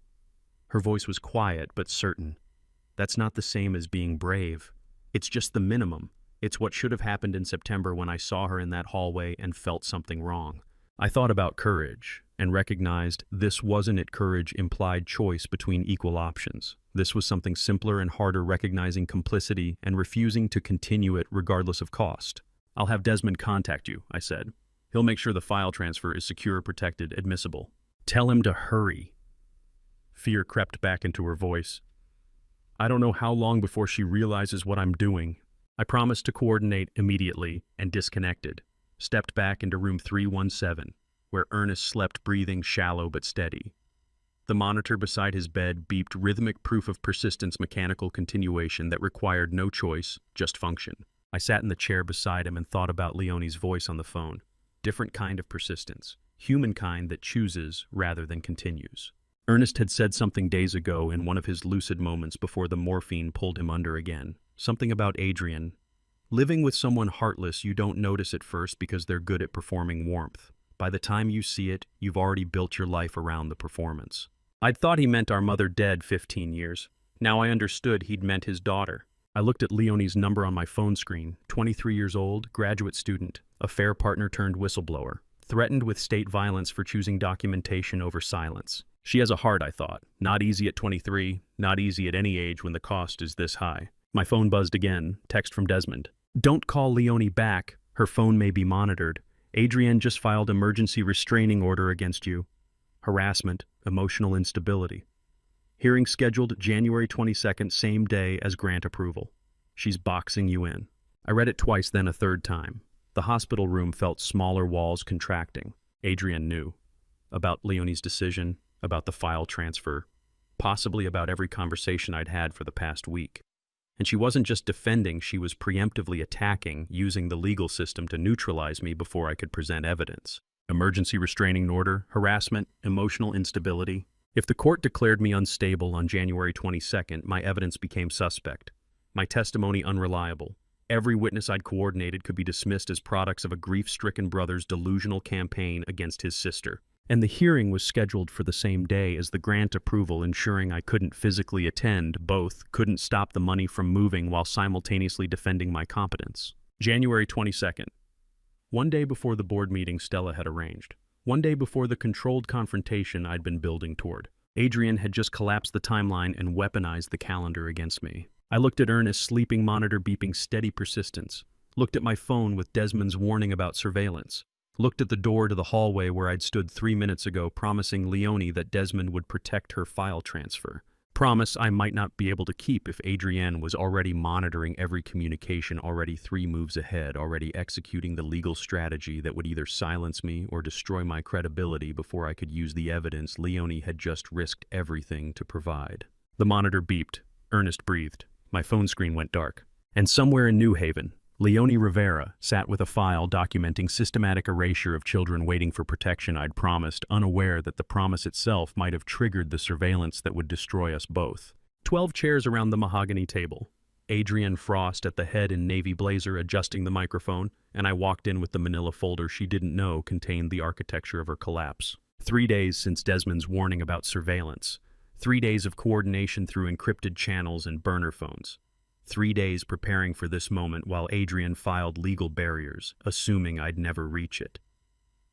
Her voice was quiet but certain. That's not the same as being brave. It's just the minimum. It's what should have happened in September when I saw her in that hallway and felt something wrong. I thought about courage and recognized this wasn't it. Courage implied choice between equal options. This was something simpler and harder, recognizing complicity and refusing to continue it regardless of cost. I'll have Desmond contact you, I said. He'll make sure the file transfer is secure, protected, admissible. Tell him to hurry. Fear crept back into her voice. I don't know how long before she realizes what I'm doing. I promised to coordinate immediately and disconnected. Stepped back into room 317, where Ernest slept, breathing shallow but steady. The monitor beside his bed beeped rhythmic proof of persistence, mechanical continuation that required no choice, just function. I sat in the chair beside him and thought about Leonie's voice on the phone. Different kind of persistence. Humankind that chooses rather than continues. Ernest had said something days ago in one of his lucid moments before the morphine pulled him under again. Something about Adrienne. Living with someone heartless, you don't notice at first because they're good at performing warmth. By the time you see it, you've already built your life around the performance. I'd thought he meant our mother dead 15 years. Now I understood he'd meant his daughter. I looked at Leonie's number on my phone screen. 23 years old, graduate student, affair partner turned whistleblower. Threatened with state violence for choosing documentation over silence. She has a heart, I thought. Not easy at 23, not easy at any age when the cost is this high. My phone buzzed again, text from Desmond. Don't call Leonie back. Her phone may be monitored. Adrienne just filed emergency restraining order against you. Harassment, emotional instability. Hearing scheduled January 22nd, same day as grant approval. She's boxing you in. I read it twice, then a third time. The hospital room felt smaller walls contracting. Adrienne knew. About Leonie's decision, about the file transfer, possibly about every conversation I'd had for the past week. And she wasn't just defending, she was preemptively attacking, using the legal system to neutralize me before I could present evidence. Emergency restraining order, harassment, emotional instability. If the court declared me unstable on January 22nd, my evidence became suspect. My testimony unreliable. Every witness I'd coordinated could be dismissed as products of a grief-stricken brother's delusional campaign against his sister. And the hearing was scheduled for the same day as the grant approval, ensuring I couldn't physically attend. Both couldn't stop the money from moving while simultaneously defending my competence. January 22nd. One day before the board meeting Stella had arranged. One day before the controlled confrontation I'd been building toward. Adrian had just collapsed the timeline and weaponized the calendar against me. I looked at Ernest's sleeping monitor beeping steady persistence. Looked at my phone with Desmond's warning about surveillance. Looked at the door to the hallway where I'd stood 3 minutes ago promising Leonie that Desmond would protect her file transfer. Promise I might not be able to keep if Adrienne was already monitoring every communication, already 3 moves ahead, already executing the legal strategy that would either silence me or destroy my credibility before I could use the evidence Leonie had just risked everything to provide. The monitor beeped. Ernest breathed. My phone screen went dark. And somewhere in New Haven, Leonie Rivera sat with a file documenting systematic erasure of children waiting for protection I'd promised, unaware that the promise itself might have triggered the surveillance that would destroy us both. 12 chairs around the mahogany table. Adrienne Frost at the head in navy blazer adjusting the microphone, and I walked in with the manila folder she didn't know contained the architecture of her collapse. 3 days since Desmond's warning about surveillance. 3 days of coordination through encrypted channels and burner phones. 3 days preparing for this moment while Adrian filed legal barriers, assuming I'd never reach it.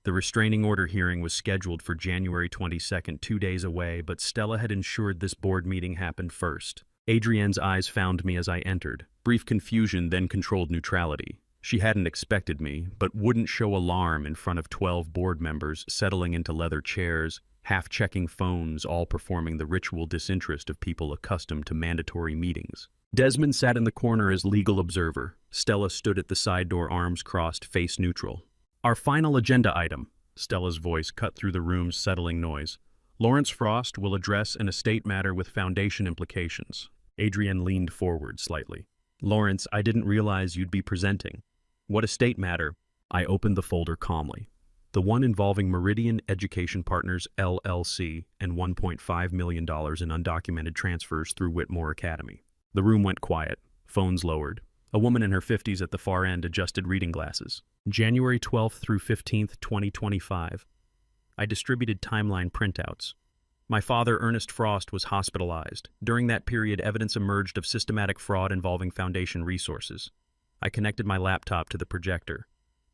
The restraining order hearing was scheduled for January 22nd, 2 days away, but Stella had ensured this board meeting happened first. Adrienne's eyes found me as I entered. Brief confusion, then controlled neutrality. She hadn't expected me, but wouldn't show alarm in front of 12 board members settling into leather chairs, half-checking phones, all performing the ritual disinterest of people accustomed to mandatory meetings. Desmond sat in the corner as legal observer. Stella stood at the side door, arms crossed, face neutral. Our final agenda item, Stella's voice cut through the room's settling noise. Lawrence Frost will address an estate matter with foundation implications. Adrienne leaned forward slightly. Lawrence, I didn't realize you'd be presenting. What estate matter? I opened the folder calmly. The one involving Meridian Education Partners, LLC, and $1.5 million in undocumented transfers through Whitmore Academy. The room went quiet, phones lowered. A woman in her 50s at the far end adjusted reading glasses. January 12th through 15th, 2025. I distributed timeline printouts. My father, Ernest Frost, was hospitalized. During that period, evidence emerged of systematic fraud involving Foundation resources. I connected my laptop to the projector.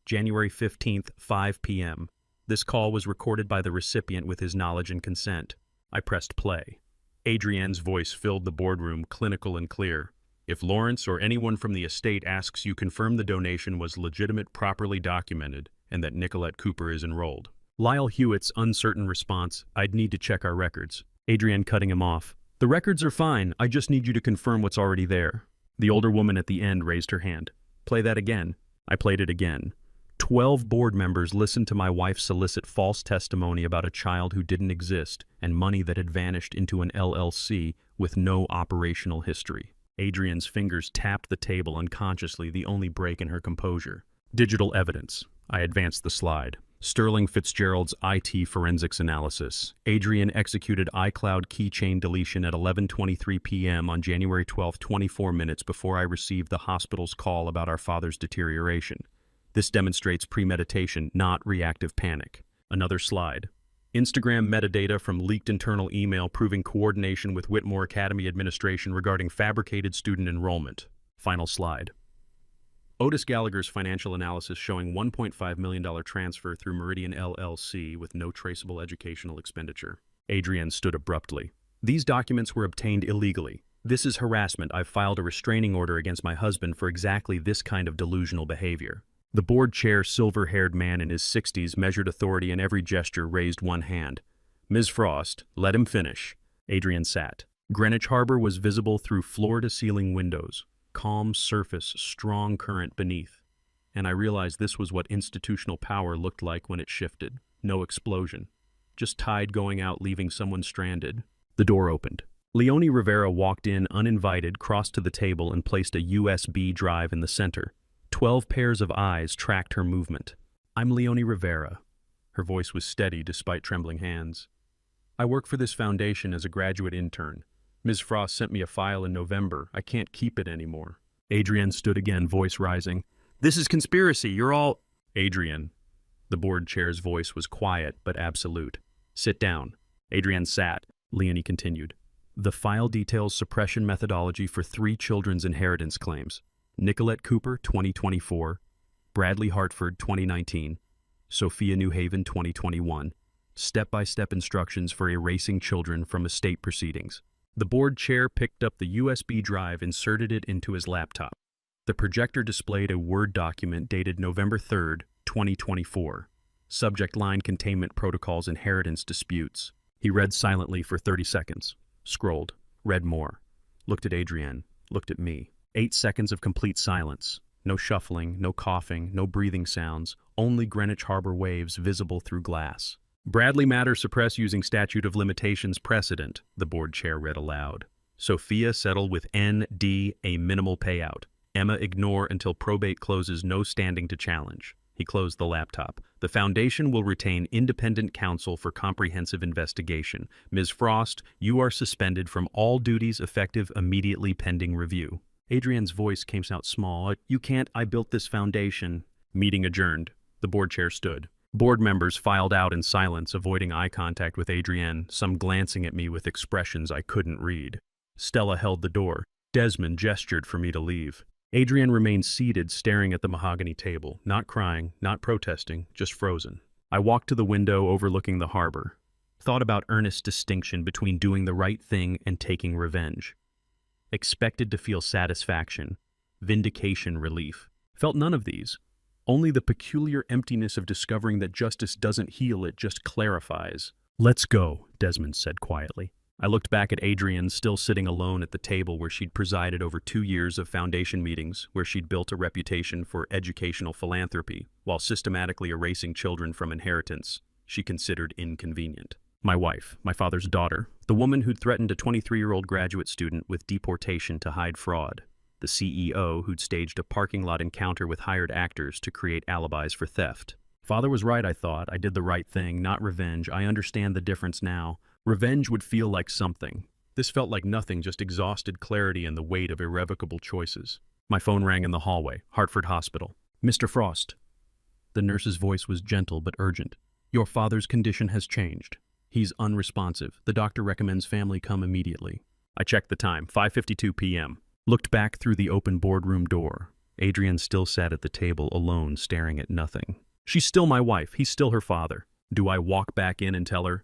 January 15th, 5 p.m. This call was recorded by the recipient with his knowledge and consent. I pressed play. Adrienne's voice filled the boardroom, clinical and clear. If Lawrence or anyone from the estate asks you, confirm the donation was legitimate, properly documented, and that Nicolette Cooper is enrolled. Lyle Hewitt's uncertain response, I'd need to check our records. Adrienne cutting him off. The records are fine, I just need you to confirm what's already there. The older woman at the end raised her hand. Play that again. I played it again. 12 board members listened to my wife solicit false testimony about a child who didn't exist and money that had vanished into an LLC with no operational history. Adrienne's fingers tapped the table unconsciously, the only break in her composure. Digital evidence. I advanced the slide. Sterling Fitzgerald's IT forensics analysis. Adrienne executed iCloud keychain deletion at 11:23 p.m. on January 12, 24 minutes before I received the hospital's call about our father's deterioration. This demonstrates premeditation, not reactive panic. Another slide. Instagram metadata from leaked internal email proving coordination with Whitmore Academy administration regarding fabricated student enrollment. Final slide. Otis Gallagher's financial analysis showing $1.5 million transfer through Meridian LLC with no traceable educational expenditure. Adrienne stood abruptly. These documents were obtained illegally. This is harassment. I've filed a restraining order against my husband for exactly this kind of delusional behavior. The board chair, silver-haired man in his 60s, measured authority in every gesture, raised one hand. Ms. Frost, let him finish. Adrienne sat. Greenwich Harbor was visible through floor-to-ceiling windows. Calm surface, strong current beneath. And I realized this was what institutional power looked like when it shifted. No explosion. Just tide going out, leaving someone stranded. The door opened. Leonie Rivera walked in uninvited, crossed to the table, and placed a USB drive in the center. 12 pairs of eyes tracked her movement. I'm Leonie Rivera. Her voice was steady despite trembling hands. I work for this foundation as a graduate intern. Ms. Frost sent me a file in November. I can't keep it anymore. Adrienne stood again, voice rising. This is conspiracy. You're all... Adrienne. The board chair's voice was quiet but absolute. Sit down. Adrienne sat. Leonie continued. The file details suppression methodology for 3 children's inheritance claims. Nicolette Cooper, 2024. Bradley Hartford, 2019. Sophia New Haven, 2021. Step-by-step instructions for erasing children from estate proceedings. The board chair picked up the USB drive, inserted it into his laptop. The projector displayed a Word document dated November 3rd, 2024. Subject line Containment Protocols Inheritance Disputes. He read silently for 30 seconds. Scrolled. Read more. Looked at Adrienne. Looked at me. 8 seconds of complete silence. No shuffling, no coughing, no breathing sounds. Only Greenwich Harbor waves visible through glass. Bradley matter suppress using statute of limitations precedent, the board chair read aloud. Sophia settle with N.D. a minimal payout. Emma ignore until probate closes, no standing to challenge. He closed the laptop. The Foundation will retain independent counsel for comprehensive investigation. Ms. Frost, you are suspended from all duties effective immediately pending review. Adrienne's voice came out small. You can't, I built this foundation. Meeting adjourned. The board chair stood. Board members filed out in silence, avoiding eye contact with Adrienne, some glancing at me with expressions I couldn't read. Stella held the door. Desmond gestured for me to leave. Adrienne remained seated, staring at the mahogany table, not crying, not protesting, just frozen. I walked to the window overlooking the harbor. Thought about Ernest's distinction between doing the right thing and taking revenge. Expected to feel satisfaction, vindication, relief. Felt none of these. Only the peculiar emptiness of discovering that justice doesn't heal, it just clarifies. Let's go, Desmond said quietly. I looked back at Adrienne, still sitting alone at the table where she'd presided over 2 years of Foundation meetings, where she'd built a reputation for educational philanthropy, while systematically erasing children from inheritance she considered inconvenient. My wife, my father's daughter, the woman who'd threatened a 23-year-old graduate student with deportation to hide fraud, the CEO who'd staged a parking lot encounter with hired actors to create alibis for theft. Father was right, I thought. I did the right thing, not revenge. I understand the difference now. Revenge would feel like something. This felt like nothing, just exhausted clarity and the weight of irrevocable choices. My phone rang in the hallway, Hartford Hospital. Mr. Frost. The nurse's voice was gentle but urgent. Your father's condition has changed. He's unresponsive. The doctor recommends family come immediately. I checked the time, 5:52 p.m. Looked back through the open boardroom door. Adrienne still sat at the table alone, staring at nothing. She's still my wife. He's still her father. Do I walk back in and tell her?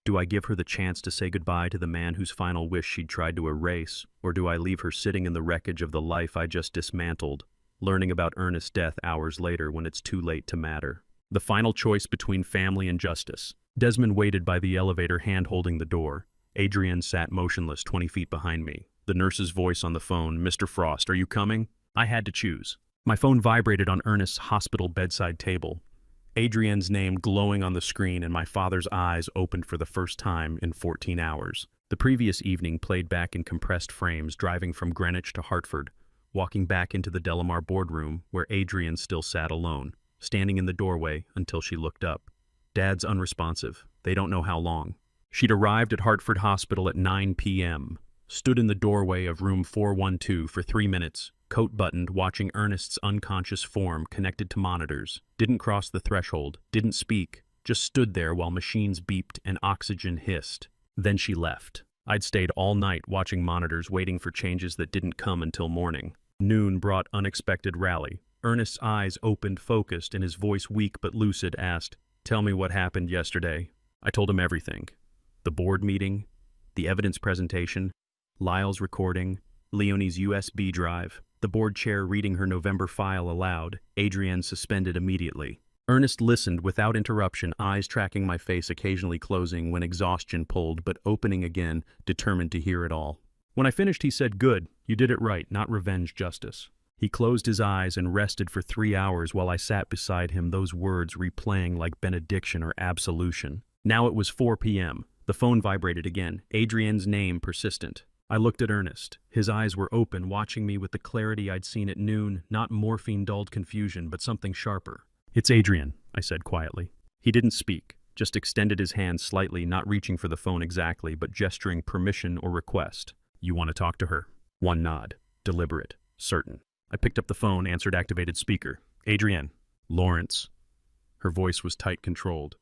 Do I give her the chance to say goodbye to the man whose final wish she'd tried to erase? Or do I leave her sitting in the wreckage of the life I just dismantled, learning about Ernest's death hours later when it's too late to matter? The final choice between family and justice. Desmond waited by the elevator, hand-holding the door. Adrienne sat motionless 20 feet behind me. The nurse's voice on the phone, Mr. Frost, are you coming? I had to choose. My phone vibrated on Ernest's hospital bedside table. Adrienne's name glowing on the screen, and my father's eyes opened for the first time in 14 hours. The previous evening played back in compressed frames, driving from Greenwich to Hartford, walking back into the Delamar boardroom where Adrienne still sat alone, standing in the doorway until she looked up. Dad's unresponsive. They don't know how long. She'd arrived at Hartford Hospital at 9 p.m., stood in the doorway of room 412 for 3 minutes, coat buttoned, watching Ernest's unconscious form connected to monitors, didn't cross the threshold, didn't speak, just stood there while machines beeped and oxygen hissed. Then she left. I'd stayed all night watching monitors, waiting for changes that didn't come until morning. Noon brought unexpected rally. Ernest's eyes opened, focused, and his voice weak but lucid asked, "Tell me what happened yesterday." I told him everything. The board meeting, the evidence presentation, Lyle's recording, Leonie's USB drive, the board chair reading her November file aloud, Adrienne suspended immediately. Ernest listened without interruption, eyes tracking my face, occasionally closing when exhaustion pulled, but opening again, determined to hear it all. When I finished, he said, "Good, you did it right, not revenge, justice." He closed his eyes and rested for 3 hours while I sat beside him, those words replaying like benediction or absolution. Now it was 4 p.m. The phone vibrated again, Adrienne's name persistent. I looked at Ernest. His eyes were open, watching me with the clarity I'd seen at noon, not morphine-dulled confusion, but something sharper. "It's Adrienne," I said quietly. He didn't speak, just extended his hand slightly, not reaching for the phone exactly, but gesturing permission or request. You want to talk to her? One nod. Deliberate. Certain. I picked up the phone, answered activated speaker. Adrienne. Lawrence. Her voice was tight, controlled.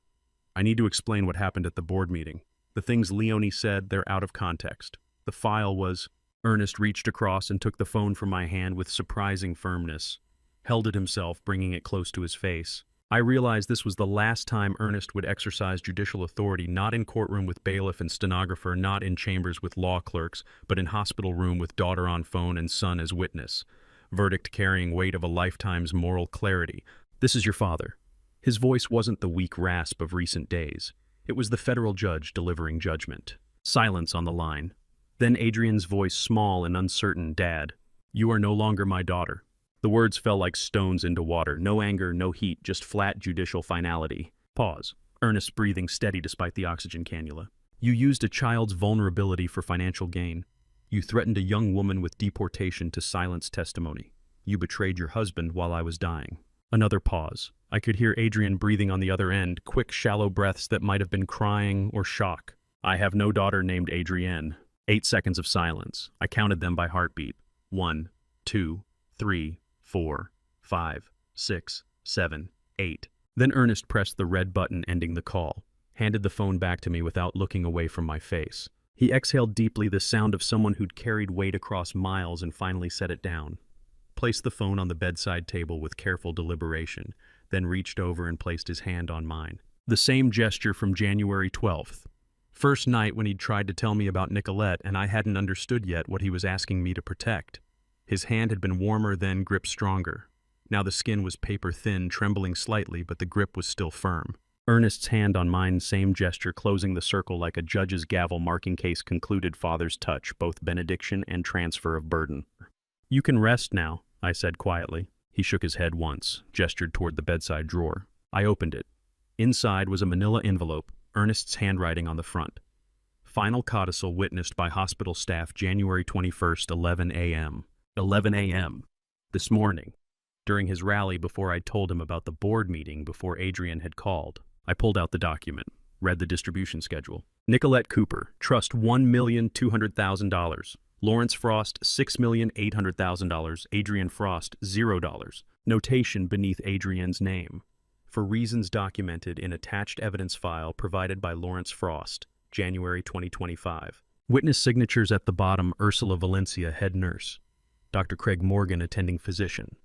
I need to explain what happened at the board meeting. The things Leonie said, they're out of context. The file was... Ernest reached across and took the phone from my hand with surprising firmness. Held it himself, bringing it close to his face. I realized this was the last time Ernest would exercise judicial authority, not in courtroom with bailiff and stenographer, not in chambers with law clerks, but in hospital room with daughter on phone and son as witness. Verdict carrying weight of a lifetime's moral clarity. This is your father. His voice wasn't the weak rasp of recent days. It was the federal judge delivering judgment. Silence on the line. Then Adrienne's voice, small and uncertain. Dad, you are no longer my daughter. The words fell like stones into water. No anger, no heat, just flat judicial finality. Pause. Ernest breathing steady despite the oxygen cannula. You used a child's vulnerability for financial gain. You threatened a young woman with deportation to silence testimony. You betrayed your husband while I was dying. Another pause. I could hear Adrienne breathing on the other end, quick, shallow breaths that might have been crying or shock. I have no daughter named Adrienne. 8 seconds of silence. I counted them by heartbeat. 1, 2, 3, 4, 5, 6, 7, 8. Then Ernest pressed the red button ending the call, handed the phone back to me without looking away from my face. He exhaled deeply, the sound of someone who'd carried weight across miles, and finally set it down. Placed the phone on the bedside table with careful deliberation, then reached over and placed his hand on mine. The same gesture from January 12th. First night when he'd tried to tell me about Nicolette and I hadn't understood yet what he was asking me to protect. His hand had been warmer then, grip stronger. Now the skin was paper thin, trembling slightly, but the grip was still firm. Ernest's hand on mine, same gesture, closing the circle like a judge's gavel marking case concluded, father's touch, both benediction and transfer of burden. You can rest now, I said quietly. He shook his head once, gestured toward the bedside drawer. I opened it. Inside was a manila envelope, Ernest's handwriting on the front. Final codicil witnessed by hospital staff January 21st, 11 a.m. 11 a.m. This morning. During his rally before I'd told him about the board meeting before Adrienne had called. I pulled out the document, read the distribution schedule. Nicolette Cooper, trust $1,200,000. Lawrence Frost, $6,800,000. Adrienne Frost, $0. Notation beneath Adrienne's name. For reasons documented in attached evidence file provided by Lawrence Frost, January 2025. Witness signatures at the bottom: Ursula Valencia, head nurse. Dr. Craig Morgan, attending physician.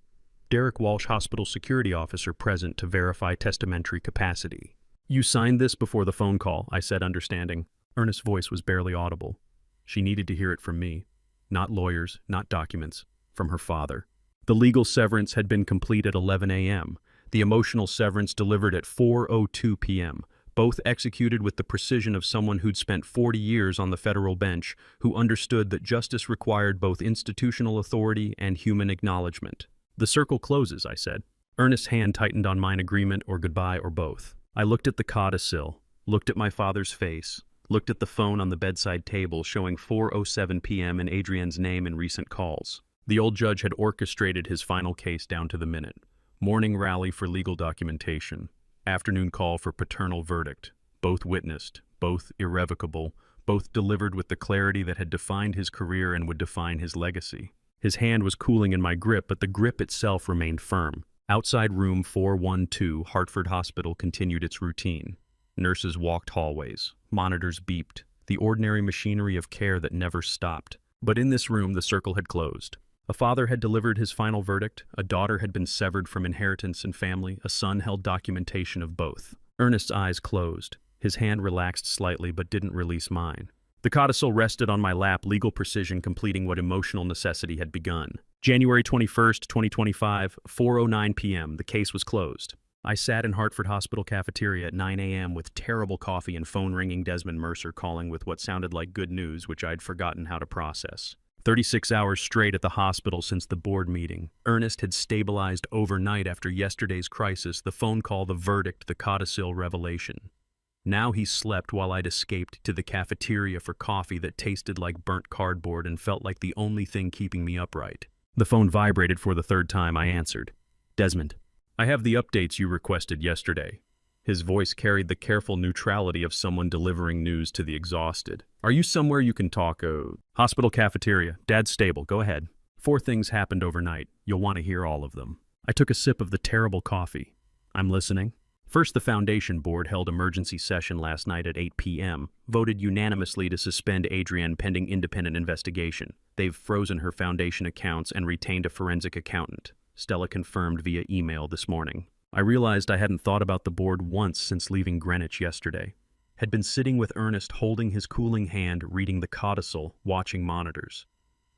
Derek Walsh, hospital security officer, present to verify testamentary capacity. You signed this before the phone call, I said, understanding. Ernest's voice was barely audible. She needed to hear it from me. Not lawyers, not documents. From her father. The legal severance had been complete at 11 a.m. The emotional severance delivered at 4:02 p.m., both executed with the precision of someone who'd spent 40 years on the federal bench, who understood that justice required both institutional authority and human acknowledgement. The circle closes, I said. Ernest's hand tightened on mine, agreement or goodbye or both. I looked at the codicil, looked at my father's face, looked at the phone on the bedside table showing 4:07 p.m. and Adrienne's name in recent calls. The old judge had orchestrated his final case down to the minute. Morning rally for legal documentation. Afternoon call for paternal verdict. Both witnessed, both irrevocable, both delivered with the clarity that had defined his career and would define his legacy. His hand was cooling in my grip, but the grip itself remained firm. Outside room 412, Hartford Hospital, continued its routine. Nurses walked hallways. Monitors beeped. The ordinary machinery of care that never stopped. But in this room, the circle had closed. A father had delivered his final verdict, a daughter had been severed from inheritance and family, a son held documentation of both. Ernest's eyes closed. His hand relaxed slightly but didn't release mine. The codicil rested on my lap, legal precision completing what emotional necessity had begun. January 21st, 2025, 4:09 p.m., the case was closed. I sat in Hartford Hospital cafeteria at 9 a.m. with terrible coffee and phone ringing, Desmond Mercer calling with what sounded like good news, which I'd forgotten how to process. 36 hours straight at the hospital since the board meeting. Ernest had stabilized overnight after yesterday's crisis, the phone call, the verdict, the codicil revelation. Now he slept while I'd escaped to the cafeteria for coffee that tasted like burnt cardboard and felt like the only thing keeping me upright. The phone vibrated for the third time. I answered. Desmond, I have the updates you requested yesterday. His voice carried the careful neutrality of someone delivering news to the exhausted. Are you somewhere you can talk? Hospital cafeteria. Dad's stable. Go ahead. 4 things happened overnight. You'll want to hear all of them. I took a sip of the terrible coffee. I'm listening. First, the Foundation Board held emergency session last night at 8 p.m., voted unanimously to suspend Adrienne pending independent investigation. They've frozen her foundation accounts and retained a forensic accountant. Stella confirmed via email this morning. I realized I hadn't thought about the board once since leaving Greenwich yesterday. Had been sitting with Ernest holding his cooling hand, reading the codicil, watching monitors.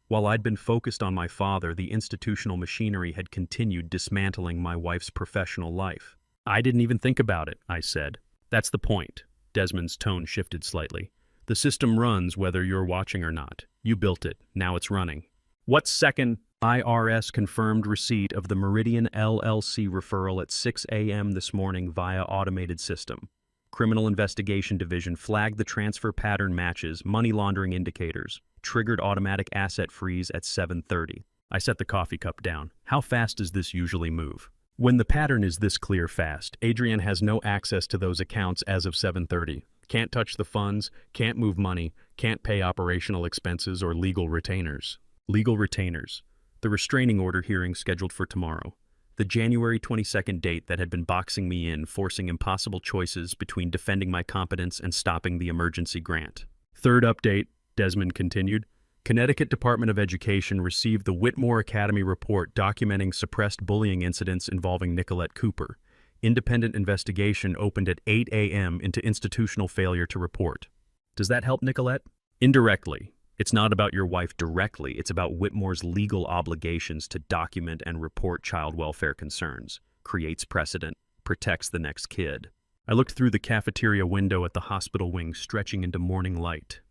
While I'd been focused on my father, the institutional machinery had continued dismantling my wife's professional life. I didn't even think about it, I said. That's the point. Desmond's tone shifted slightly. The system runs whether you're watching or not. You built it. Now it's running. What second? IRS confirmed receipt of the Meridian LLC referral at 6 a.m. this morning via automated system. Criminal Investigation Division flagged the transfer pattern matches, money laundering indicators, triggered automatic asset freeze at 7:30. I set the coffee cup down. How fast does this usually move? When the pattern is this clear fast, Adrienne has no access to those accounts as of 7:30. Can't touch the funds, can't move money, can't pay operational expenses or legal retainers. Legal retainers. The restraining order hearing scheduled for tomorrow. The January 22nd date that had been boxing me in, forcing impossible choices between defending my competence and stopping the emergency grant. Third update, Desmond continued. Connecticut Department of Education received the Whitmore Academy report documenting suppressed bullying incidents involving Nicolette Cooper. Independent investigation opened at 8 a.m. into institutional failure to report. Does that help Nicolette? Indirectly. It's not about your wife directly, it's about Whitmore's legal obligations to document and report child welfare concerns. Creates precedent, protects the next kid. I looked through the cafeteria window at the hospital wing stretching into morning light.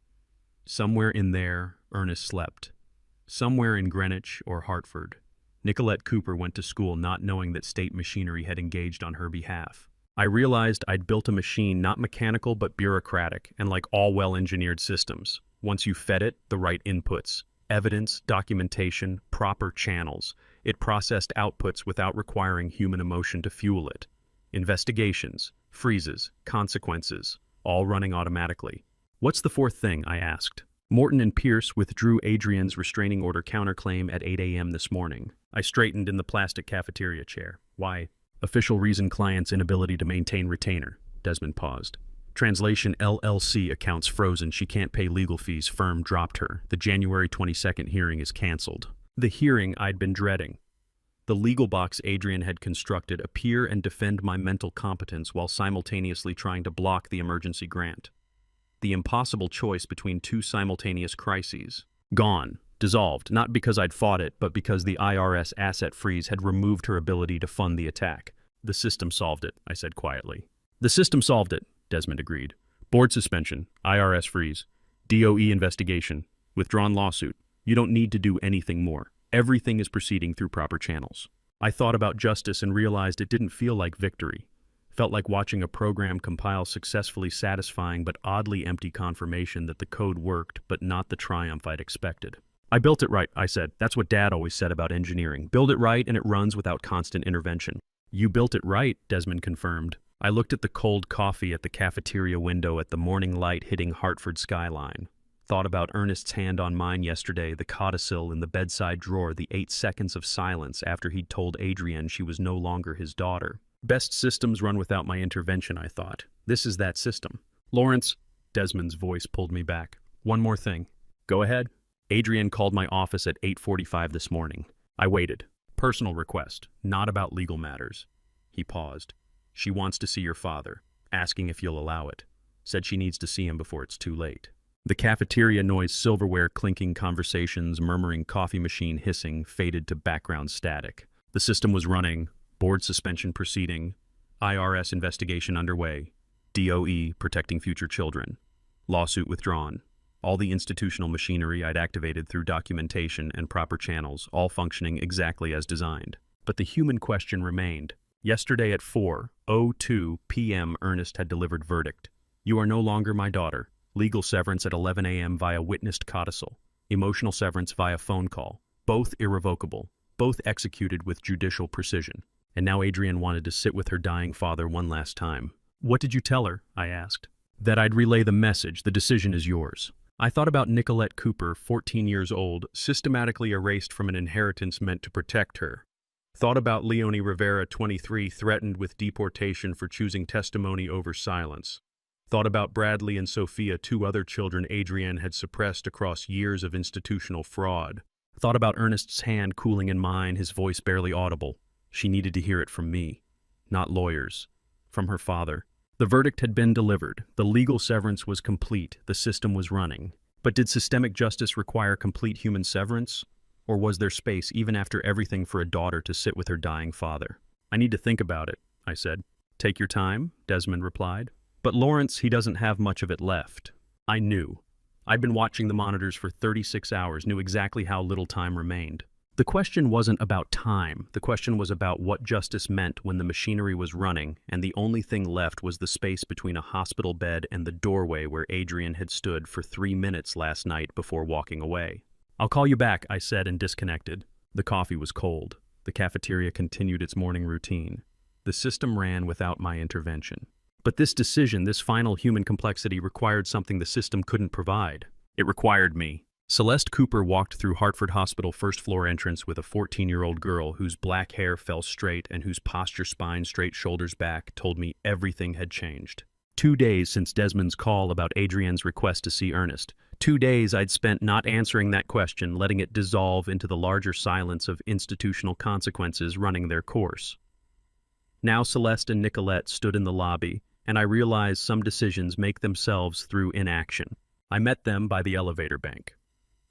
Somewhere in there, Ernest slept. Somewhere in Greenwich or Hartford. Nicolette Cooper went to school not knowing that state machinery had engaged on her behalf. I realized I'd built a machine not mechanical but bureaucratic, and like all well-engineered systems. Once you fed it the right inputs, evidence, documentation, proper channels, it processed outputs without requiring human emotion to fuel it. Investigations, freezes, consequences, all running automatically. What's the 4th thing? I asked. Morton and Pierce withdrew Adrienne's restraining order counterclaim at 8 a.m. this morning. I straightened in the plastic cafeteria chair. Why? Official reason client's inability to maintain retainer. Desmond paused. Translation LLC accounts frozen. She can't pay legal fees. Firm dropped her. The January 22nd hearing is canceled. The hearing I'd been dreading. The legal box Adrienne had constructed appear and defend my mental competence while simultaneously trying to block the emergency grant. The impossible choice between 2 simultaneous crises. Gone. Dissolved. Not because I'd fought it, but because the IRS asset freeze had removed her ability to fund the attack. The system solved it, I said quietly. The system solved it, Desmond agreed. Board suspension, IRS freeze, DOE investigation, withdrawn lawsuit. You don't need to do anything more. Everything is proceeding through proper channels. I thought about justice and realized it didn't feel like victory. Felt like watching a program compile successfully satisfying but oddly empty confirmation that the code worked, but not the triumph I'd expected. I built it right, I said. That's what Dad always said about engineering. Build it right and it runs without constant intervention. You built it right, Desmond confirmed. I looked at the cold coffee at the cafeteria window at the morning light hitting Hartford skyline. Thought about Ernest's hand on mine yesterday, the codicil in the bedside drawer, the 8 seconds of silence after he'd told Adrienne she was no longer his daughter. Best systems run without my intervention, I thought. This is that system. Lawrence, Desmond's voice pulled me back. One more thing. Go ahead. Adrienne called my office at 8:45 this morning. I waited. Personal request, not about legal matters. He paused. She wants to see your father, asking if you'll allow it. Said she needs to see him before it's too late. The cafeteria noise, silverware clinking, conversations, murmuring, coffee machine hissing, faded to background static. The system was running, board suspension proceeding, IRS investigation underway, DOE protecting future children, lawsuit withdrawn. All the institutional machinery I'd activated through documentation and proper channels, all functioning exactly as designed. But the human question remained. Yesterday at 4:02 p.m. Ernest had delivered verdict. You are no longer my daughter. Legal severance at 11 a.m. via witnessed codicil. Emotional severance via phone call. Both irrevocable. Both executed with judicial precision. And now Adrienne wanted to sit with her dying father one last time. What did you tell her? I asked. That I'd relay the message. The decision is yours. I thought about Nicolette Cooper, 14 years old, systematically erased from an inheritance meant to protect her. Thought about Leonie Rivera, 23, threatened with deportation for choosing testimony over silence. Thought about Bradley and Sophia, 2 other children Adrienne had suppressed across years of institutional fraud. Thought about Ernest's hand cooling in mine, his voice barely audible. She needed to hear it from me, not lawyers, from her father. The verdict had been delivered. The legal severance was complete. The system was running. But did systemic justice require complete human severance? Or was there space, even after everything, for a daughter to sit with her dying father? I need to think about it, I said. Take your time, Desmond replied. But Lawrence, he doesn't have much of it left. I knew. I'd been watching the monitors for 36 hours, knew exactly how little time remained. The question wasn't about time. The question was about what justice meant when the machinery was running, and the only thing left was the space between a hospital bed and the doorway where Adrienne had stood for 3 minutes last night before walking away. I'll call you back, I said, and disconnected. The coffee was cold. The cafeteria continued its morning routine. The system ran without my intervention. But this decision, this final human complexity, required something the system couldn't provide. It required me. Celeste Cooper walked through Hartford Hospital first-floor entrance with a 14-year-old girl whose black hair fell straight and whose posture, spine straight, shoulders back, told me everything had changed. 2 days since Desmond's call about Adrienne's request to see Ernest. 2 days I'd spent not answering that question, letting it dissolve into the larger silence of institutional consequences running their course. Now Celeste and Nicolette stood in the lobby, and I realized some decisions make themselves through inaction. I met them by the elevator bank.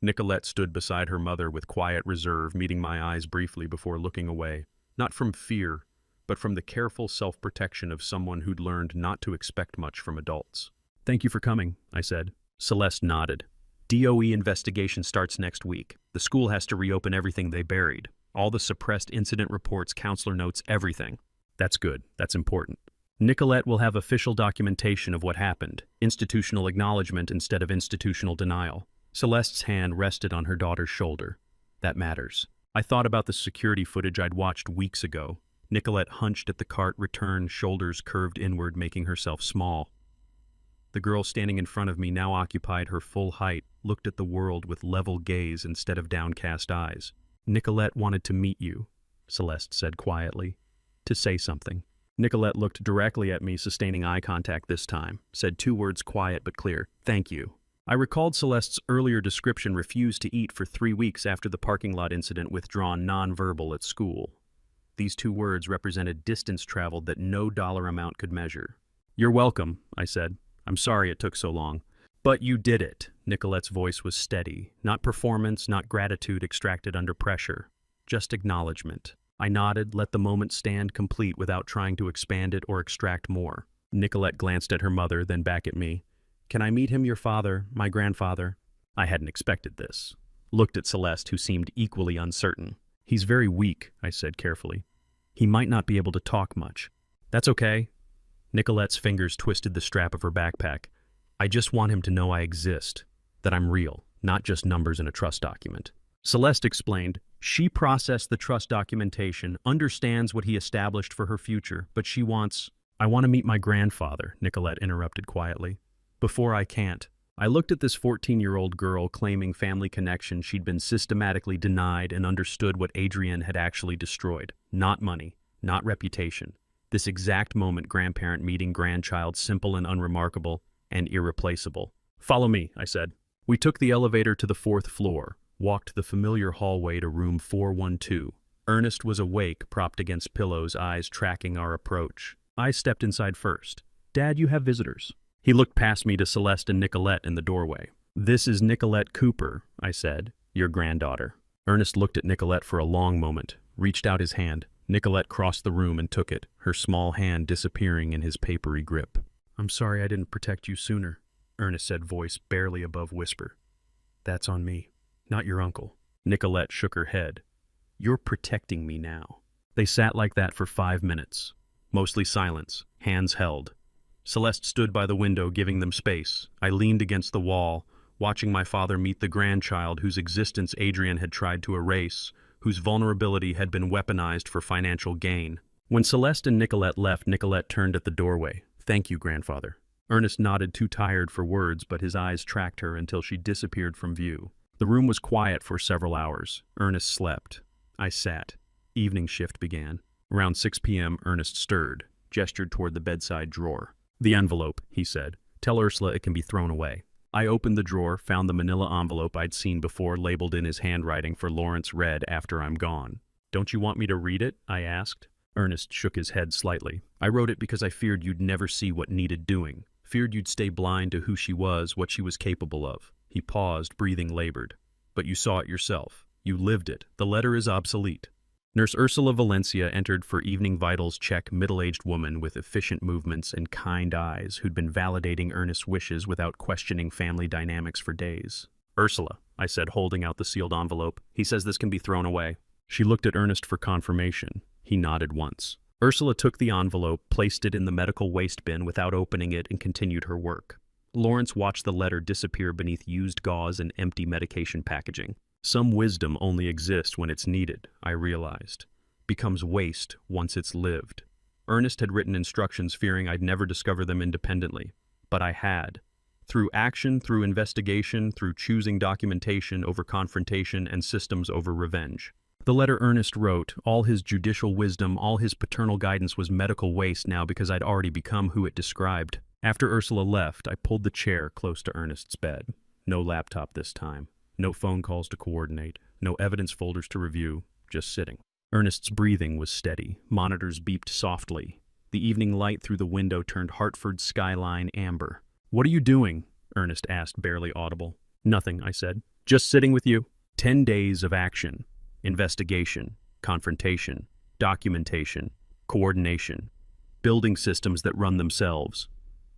Nicolette stood beside her mother with quiet reserve, meeting my eyes briefly before looking away, not from fear, but from the careful self-protection of someone who'd learned not to expect much from adults. Thank you for coming, I said. Celeste nodded. DOE investigation starts next week. The school has to reopen everything they buried. All the suppressed incident reports, counselor notes, everything. That's good. That's important. Nicolette will have official documentation of what happened, institutional acknowledgement instead of institutional denial. Celeste's hand rested on her daughter's shoulder. That matters. I thought about the security footage I'd watched weeks ago. Nicolette hunched at the cart return, shoulders curved inward, making herself small. The girl standing in front of me, now occupied her full height, looked at the world with level gaze instead of downcast eyes. Nicolette wanted to meet you, Celeste said quietly, to say something. Nicolette looked directly at me, sustaining eye contact this time, said 2 words, quiet but clear, "Thank you." I recalled Celeste's earlier description, refused to eat for 3 weeks after the parking lot incident, withdrawn nonverbal at school. These 2 words represented distance traveled that no dollar amount could measure. "You're welcome," I said. "I'm sorry it took so long." "But you did it." Nicolette's voice was steady. Not performance, not gratitude extracted under pressure. Just acknowledgement. I nodded, let the moment stand complete without trying to expand it or extract more. Nicolette glanced at her mother, then back at me. "Can I meet him, your father, my grandfather?" I hadn't expected this. Looked at Celeste, who seemed equally uncertain. "He's very weak," I said carefully. "He might not be able to talk much." "That's okay." Nicolette's fingers twisted the strap of her backpack. "I just want him to know I exist, that I'm real, not just numbers in a trust document." Celeste explained. She processed the trust documentation, understands what he established for her future, but she wants... "I want to meet my grandfather," Nicolette interrupted quietly. "Before I can't." I looked at this 14-year-old girl claiming family connection she'd been systematically denied, and understood what Adrienne had actually destroyed. Not money, not reputation. This exact moment, grandparent meeting grandchild, simple and unremarkable, and irreplaceable. "Follow me," I said. We took the elevator to the 4th floor, walked the familiar hallway to room 412. Ernest was awake, propped against pillows, eyes tracking our approach. I stepped inside first. "Dad, you have visitors." He looked past me to Celeste and Nicolette in the doorway. "This is Nicolette Cooper," I said, "your granddaughter." Ernest looked at Nicolette for a long moment, reached out his hand. Nicolette crossed the room and took it, her small hand disappearing in his papery grip. "I'm sorry I didn't protect you sooner," Ernest said, voice barely above whisper. "That's on me, not your uncle." Nicolette shook her head. "You're protecting me now." They sat like that for 5 minutes. Mostly silence, hands held. Celeste stood by the window, giving them space. I leaned against the wall, watching my father meet the grandchild whose existence Adrienne had tried to erase, whose vulnerability had been weaponized for financial gain. When Celeste and Nicolette left, Nicolette turned at the doorway. Thank you, grandfather. Ernest nodded, too tired for words, but his eyes tracked her until she disappeared from view. The room was quiet for several hours. Ernest slept. I sat. Evening shift began. Around 6 p.m., Ernest stirred, gestured toward the bedside drawer. The envelope, he said. Tell Ursula it can be thrown away. I opened the drawer, found the manila envelope I'd seen before labeled in his handwriting for Lawrence read after I'm gone. Don't you want me to read it? I asked. Ernest shook his head slightly. I wrote it because I feared you'd never see what needed doing. Feared you'd stay blind to who she was, what she was capable of. He paused, breathing labored. But you saw it yourself. You lived it. The letter is obsolete. Nurse Ursula Valencia entered for evening vitals check, middle-aged woman with efficient movements and kind eyes who'd been validating Ernest's wishes without questioning family dynamics for days. Ursula, I said, holding out the sealed envelope. He says this can be thrown away. She looked at Ernest for confirmation. He nodded once. Ursula took the envelope, placed it in the medical waste bin without opening it, and continued her work. Lawrence watched the letter disappear beneath used gauze and empty medication packaging. Some wisdom only exists when it's needed, I realized. Becomes waste once it's lived. Ernest had written instructions fearing I'd never discover them independently. But I had. Through action, through investigation, through choosing documentation over confrontation and systems over revenge. The letter Ernest wrote, all his judicial wisdom, all his paternal guidance was medical waste now because I'd already become who it described. After Ursula left, I pulled the chair close to Ernest's bed. No laptop this time. No phone calls to coordinate. No evidence folders to review. Just sitting. Ernest's breathing was steady. Monitors beeped softly. The evening light through the window turned Hartford's skyline amber. What are you doing? Ernest asked, barely audible. Nothing, I said. Just sitting with you. 10 days of action. Investigation, confrontation, documentation, coordination, building systems that run themselves,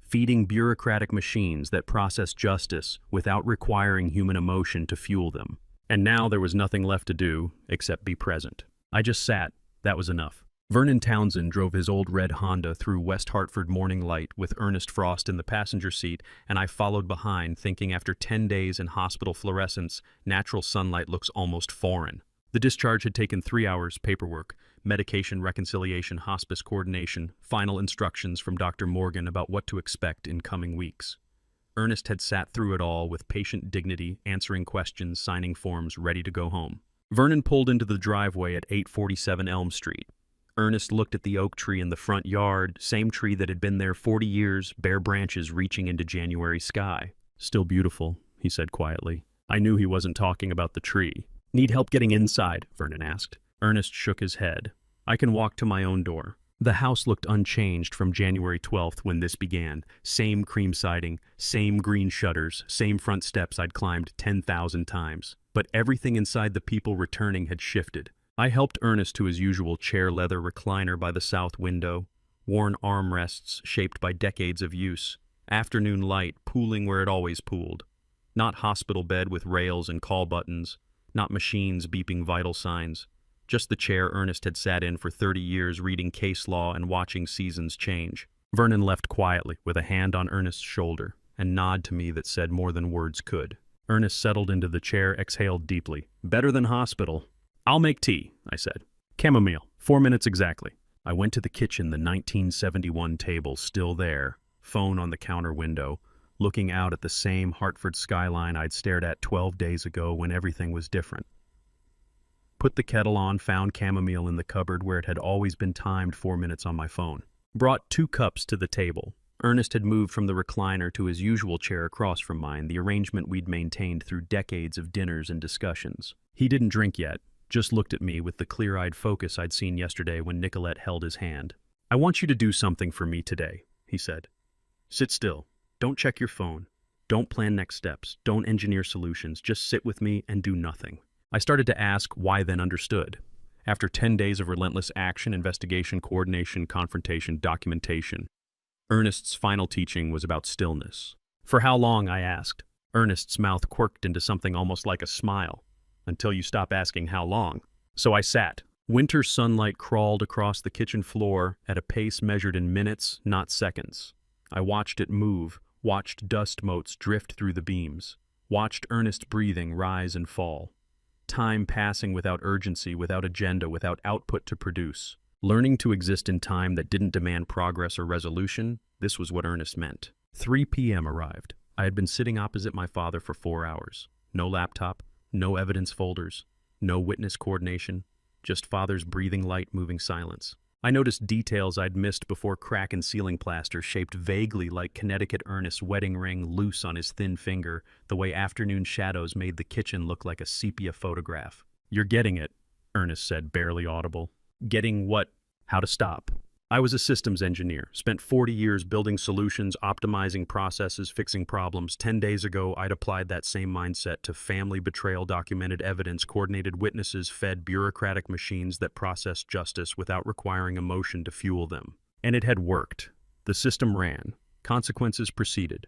feeding bureaucratic machines that process justice without requiring human emotion to fuel them. And now there was nothing left to do except be present. I just sat. That was enough. Vernon Townsend drove his old red Honda through West Hartford morning light with Ernest Frost in the passenger seat, and I followed behind, thinking after 10 days in hospital fluorescence, natural sunlight looks almost foreign. The discharge had taken 3 hours, paperwork, medication reconciliation, hospice coordination, final instructions from Dr. Morgan about what to expect in coming weeks. Ernest had sat through it all with patient dignity, answering questions, signing forms, ready to go home. Vernon pulled into the driveway at 847 Elm Street. Ernest looked at the oak tree in the front yard, same tree that had been there 40 years, bare branches reaching into January sky. Still beautiful, he said quietly. I knew he wasn't talking about the tree. Need help getting inside? Vernon asked. Ernest shook his head. I can walk to my own door. The house looked unchanged from January 12th when this began. Same cream siding, same green shutters, same front steps I'd climbed 10,000 times. But everything inside the people returning had shifted. I helped Ernest to his usual chair leather recliner by the south window, worn armrests shaped by decades of use, afternoon light pooling where it always pooled. Not hospital bed with rails and call buttons, not machines beeping vital signs, just the chair Ernest had sat in for 30 years reading case law and watching seasons change. Vernon left quietly with a hand on Ernest's shoulder, and nod to me that said more than words could. Ernest settled into the chair, exhaled deeply. Better than hospital. I'll make tea, I said. Chamomile, 4 minutes exactly. I went to the kitchen, the 1971 table still there, phone on the counter window, looking out at the same Hartford skyline I'd stared at 12 days ago when everything was different. Put the kettle on, found chamomile in the cupboard where it had always been timed 4 minutes on my phone. Brought 2 cups to the table. Ernest had moved from the recliner to his usual chair across from mine, the arrangement we'd maintained through decades of dinners and discussions. He didn't drink yet, just looked at me with the clear-eyed focus I'd seen yesterday when Nicolette held his hand. I want you to do something for me today, he said. Sit still. Don't check your phone. Don't plan next steps. Don't engineer solutions. Just sit with me and do nothing. I started to ask why, then understood. After 10 days of relentless action, investigation, coordination, confrontation, documentation, Ernest's final teaching was about stillness. For how long, I asked. Ernest's mouth quirked into something almost like a smile. Until you stop asking how long. So I sat. Winter sunlight crawled across the kitchen floor at a pace measured in minutes, not seconds. I watched it move, watched dust motes drift through the beams, watched Ernest breathing rise and fall. Time passing without urgency, without agenda, without output to produce. Learning to exist in time that didn't demand progress or resolution, This was what Ernest meant. 3 p.m. arrived. I had been sitting opposite my father for 4 hours. No laptop, no evidence folders, no witness coordination, just father's breathing light moving silence. I noticed details I'd missed before: crack in ceiling plaster shaped vaguely like Connecticut Ernest's wedding ring loose on his thin finger, the way afternoon shadows made the kitchen look like a sepia photograph. "You're getting it," Ernest said, barely audible. "Getting what?" "How to stop." I was a systems engineer, spent 40 years building solutions, optimizing processes, fixing problems. 10 days ago, I'd applied that same mindset to family betrayal, documented evidence, coordinated witnesses, fed bureaucratic machines that processed justice without requiring emotion to fuel them. And it had worked. The system ran. Consequences proceeded.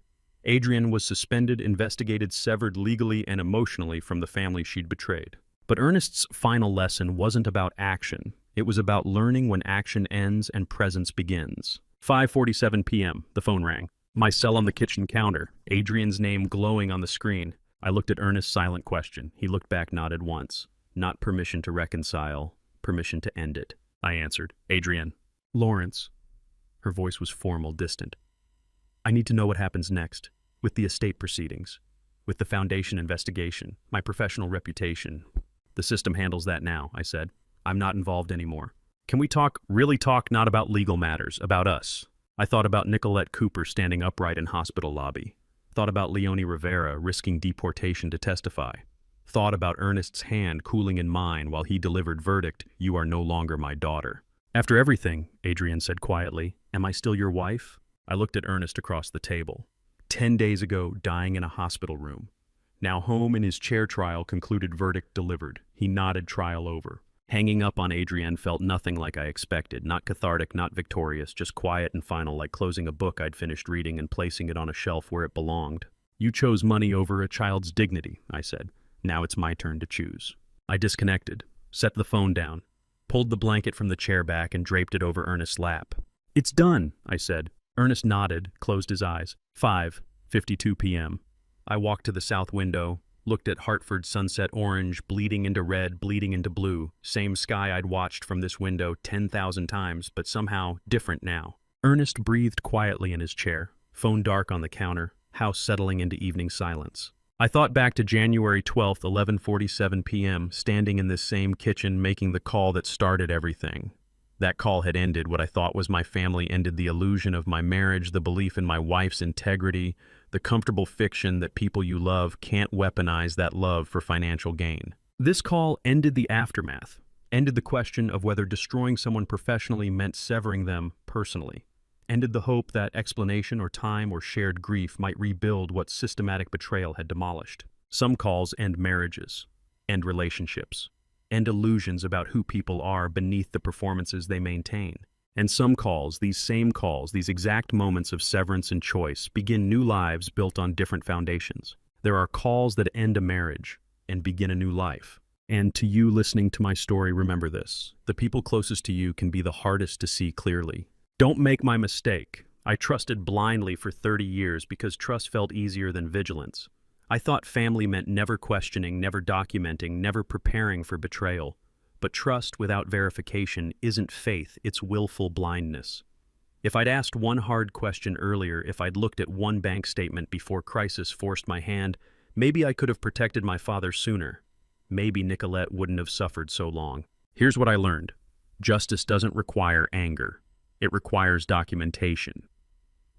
Adrienne was suspended, investigated, severed legally and emotionally from the family she'd betrayed. But Ernest's final lesson wasn't about action. It was about learning when action ends and presence begins. 5:47 p.m. The phone rang. My cell on the kitchen counter, Adrienne's name glowing on the screen. I looked at Ernest's silent question. He looked back, nodded once. Not permission to reconcile, permission to end it. I answered. "Adrienne." "Lawrence." Her voice was formal, distant. "I need to know what happens next, with the estate proceedings, with the foundation investigation, my professional reputation." "The system handles that now," I said. "I'm not involved anymore. Can we talk, really talk, not about legal matters, about us?" I thought about Nicolette Cooper standing upright in hospital lobby. Thought about Leonie Rivera risking deportation to testify. Thought about Ernest's hand cooling in mine while he delivered verdict, "You are no longer my daughter." "After everything," Adrienne said quietly, "am I still your wife?" I looked at Ernest across the table. 10 days ago, dying in a hospital room. Now home in his chair, trial concluded, verdict delivered. He nodded, trial over. Hanging up on Adrienne felt nothing like I expected, not cathartic, not victorious, just quiet and final, like closing a book I'd finished reading and placing it on a shelf where it belonged. "You chose money over a child's dignity," I said. "Now it's my turn to choose." I disconnected, set the phone down, pulled the blanket from the chair back and draped it over Ernest's lap. "It's done," I said. Ernest nodded, closed his eyes. 5:52 p.m. I walked to the south window, looked at Hartford sunset orange, bleeding into red, bleeding into blue. Same sky I'd watched from this window 10,000 times, but somehow different now. Ernest breathed quietly in his chair, phone dark on the counter, house settling into evening silence. I thought back to January 12th, 11:47 p.m., standing in this same kitchen making the call that started everything. That call had ended what I thought was my family, ended the illusion of my marriage, the belief in my wife's integrity, the comfortable fiction that people you love can't weaponize that love for financial gain. This call ended the aftermath, ended the question of whether destroying someone professionally meant severing them personally, ended the hope that explanation or time or shared grief might rebuild what systematic betrayal had demolished. Some calls end marriages, end relationships, end illusions about who people are beneath the performances they maintain. And some calls, these same calls, these exact moments of severance and choice, begin new lives built on different foundations. There are calls that end a marriage and begin a new life. And to you listening to my story, remember this: the people closest to you can be the hardest to see clearly. Don't make my mistake. I trusted blindly for 30 years because trust felt easier than vigilance. I thought family meant never questioning, never documenting, never preparing for betrayal. But trust without verification isn't faith, it's willful blindness. If I'd asked one hard question earlier, if I'd looked at one bank statement before crisis forced my hand, maybe I could have protected my father sooner. Maybe Nicolette wouldn't have suffered so long. Here's what I learned. Justice doesn't require anger. It requires documentation.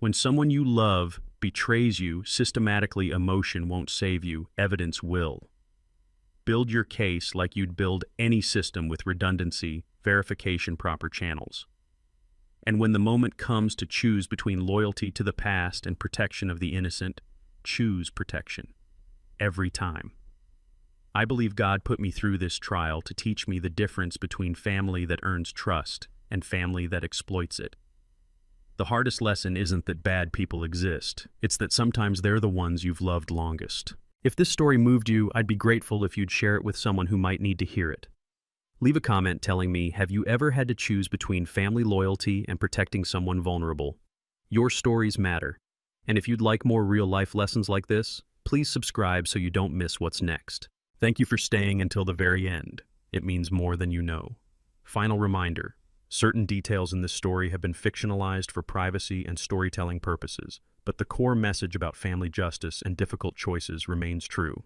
When someone you love betrays you, systematically emotion won't save you, evidence will. Build your case like you'd build any system with redundancy, verification, proper channels. And when the moment comes to choose between loyalty to the past and protection of the innocent, choose protection. Every time. I believe God put me through this trial to teach me the difference between family that earns trust and family that exploits it. The hardest lesson isn't that bad people exist, it's that sometimes they're the ones you've loved longest. If this story moved you, I'd be grateful if you'd share it with someone who might need to hear it. Leave a comment telling me, have you ever had to choose between family loyalty and protecting someone vulnerable? Your stories matter. And if you'd like more real-life lessons like this, please subscribe so you don't miss what's next. Thank you for staying until the very end. It means more than you know. Final reminder, Certain details in this story have been fictionalized for privacy and storytelling purposes, but the core message about family justice and difficult choices remains true.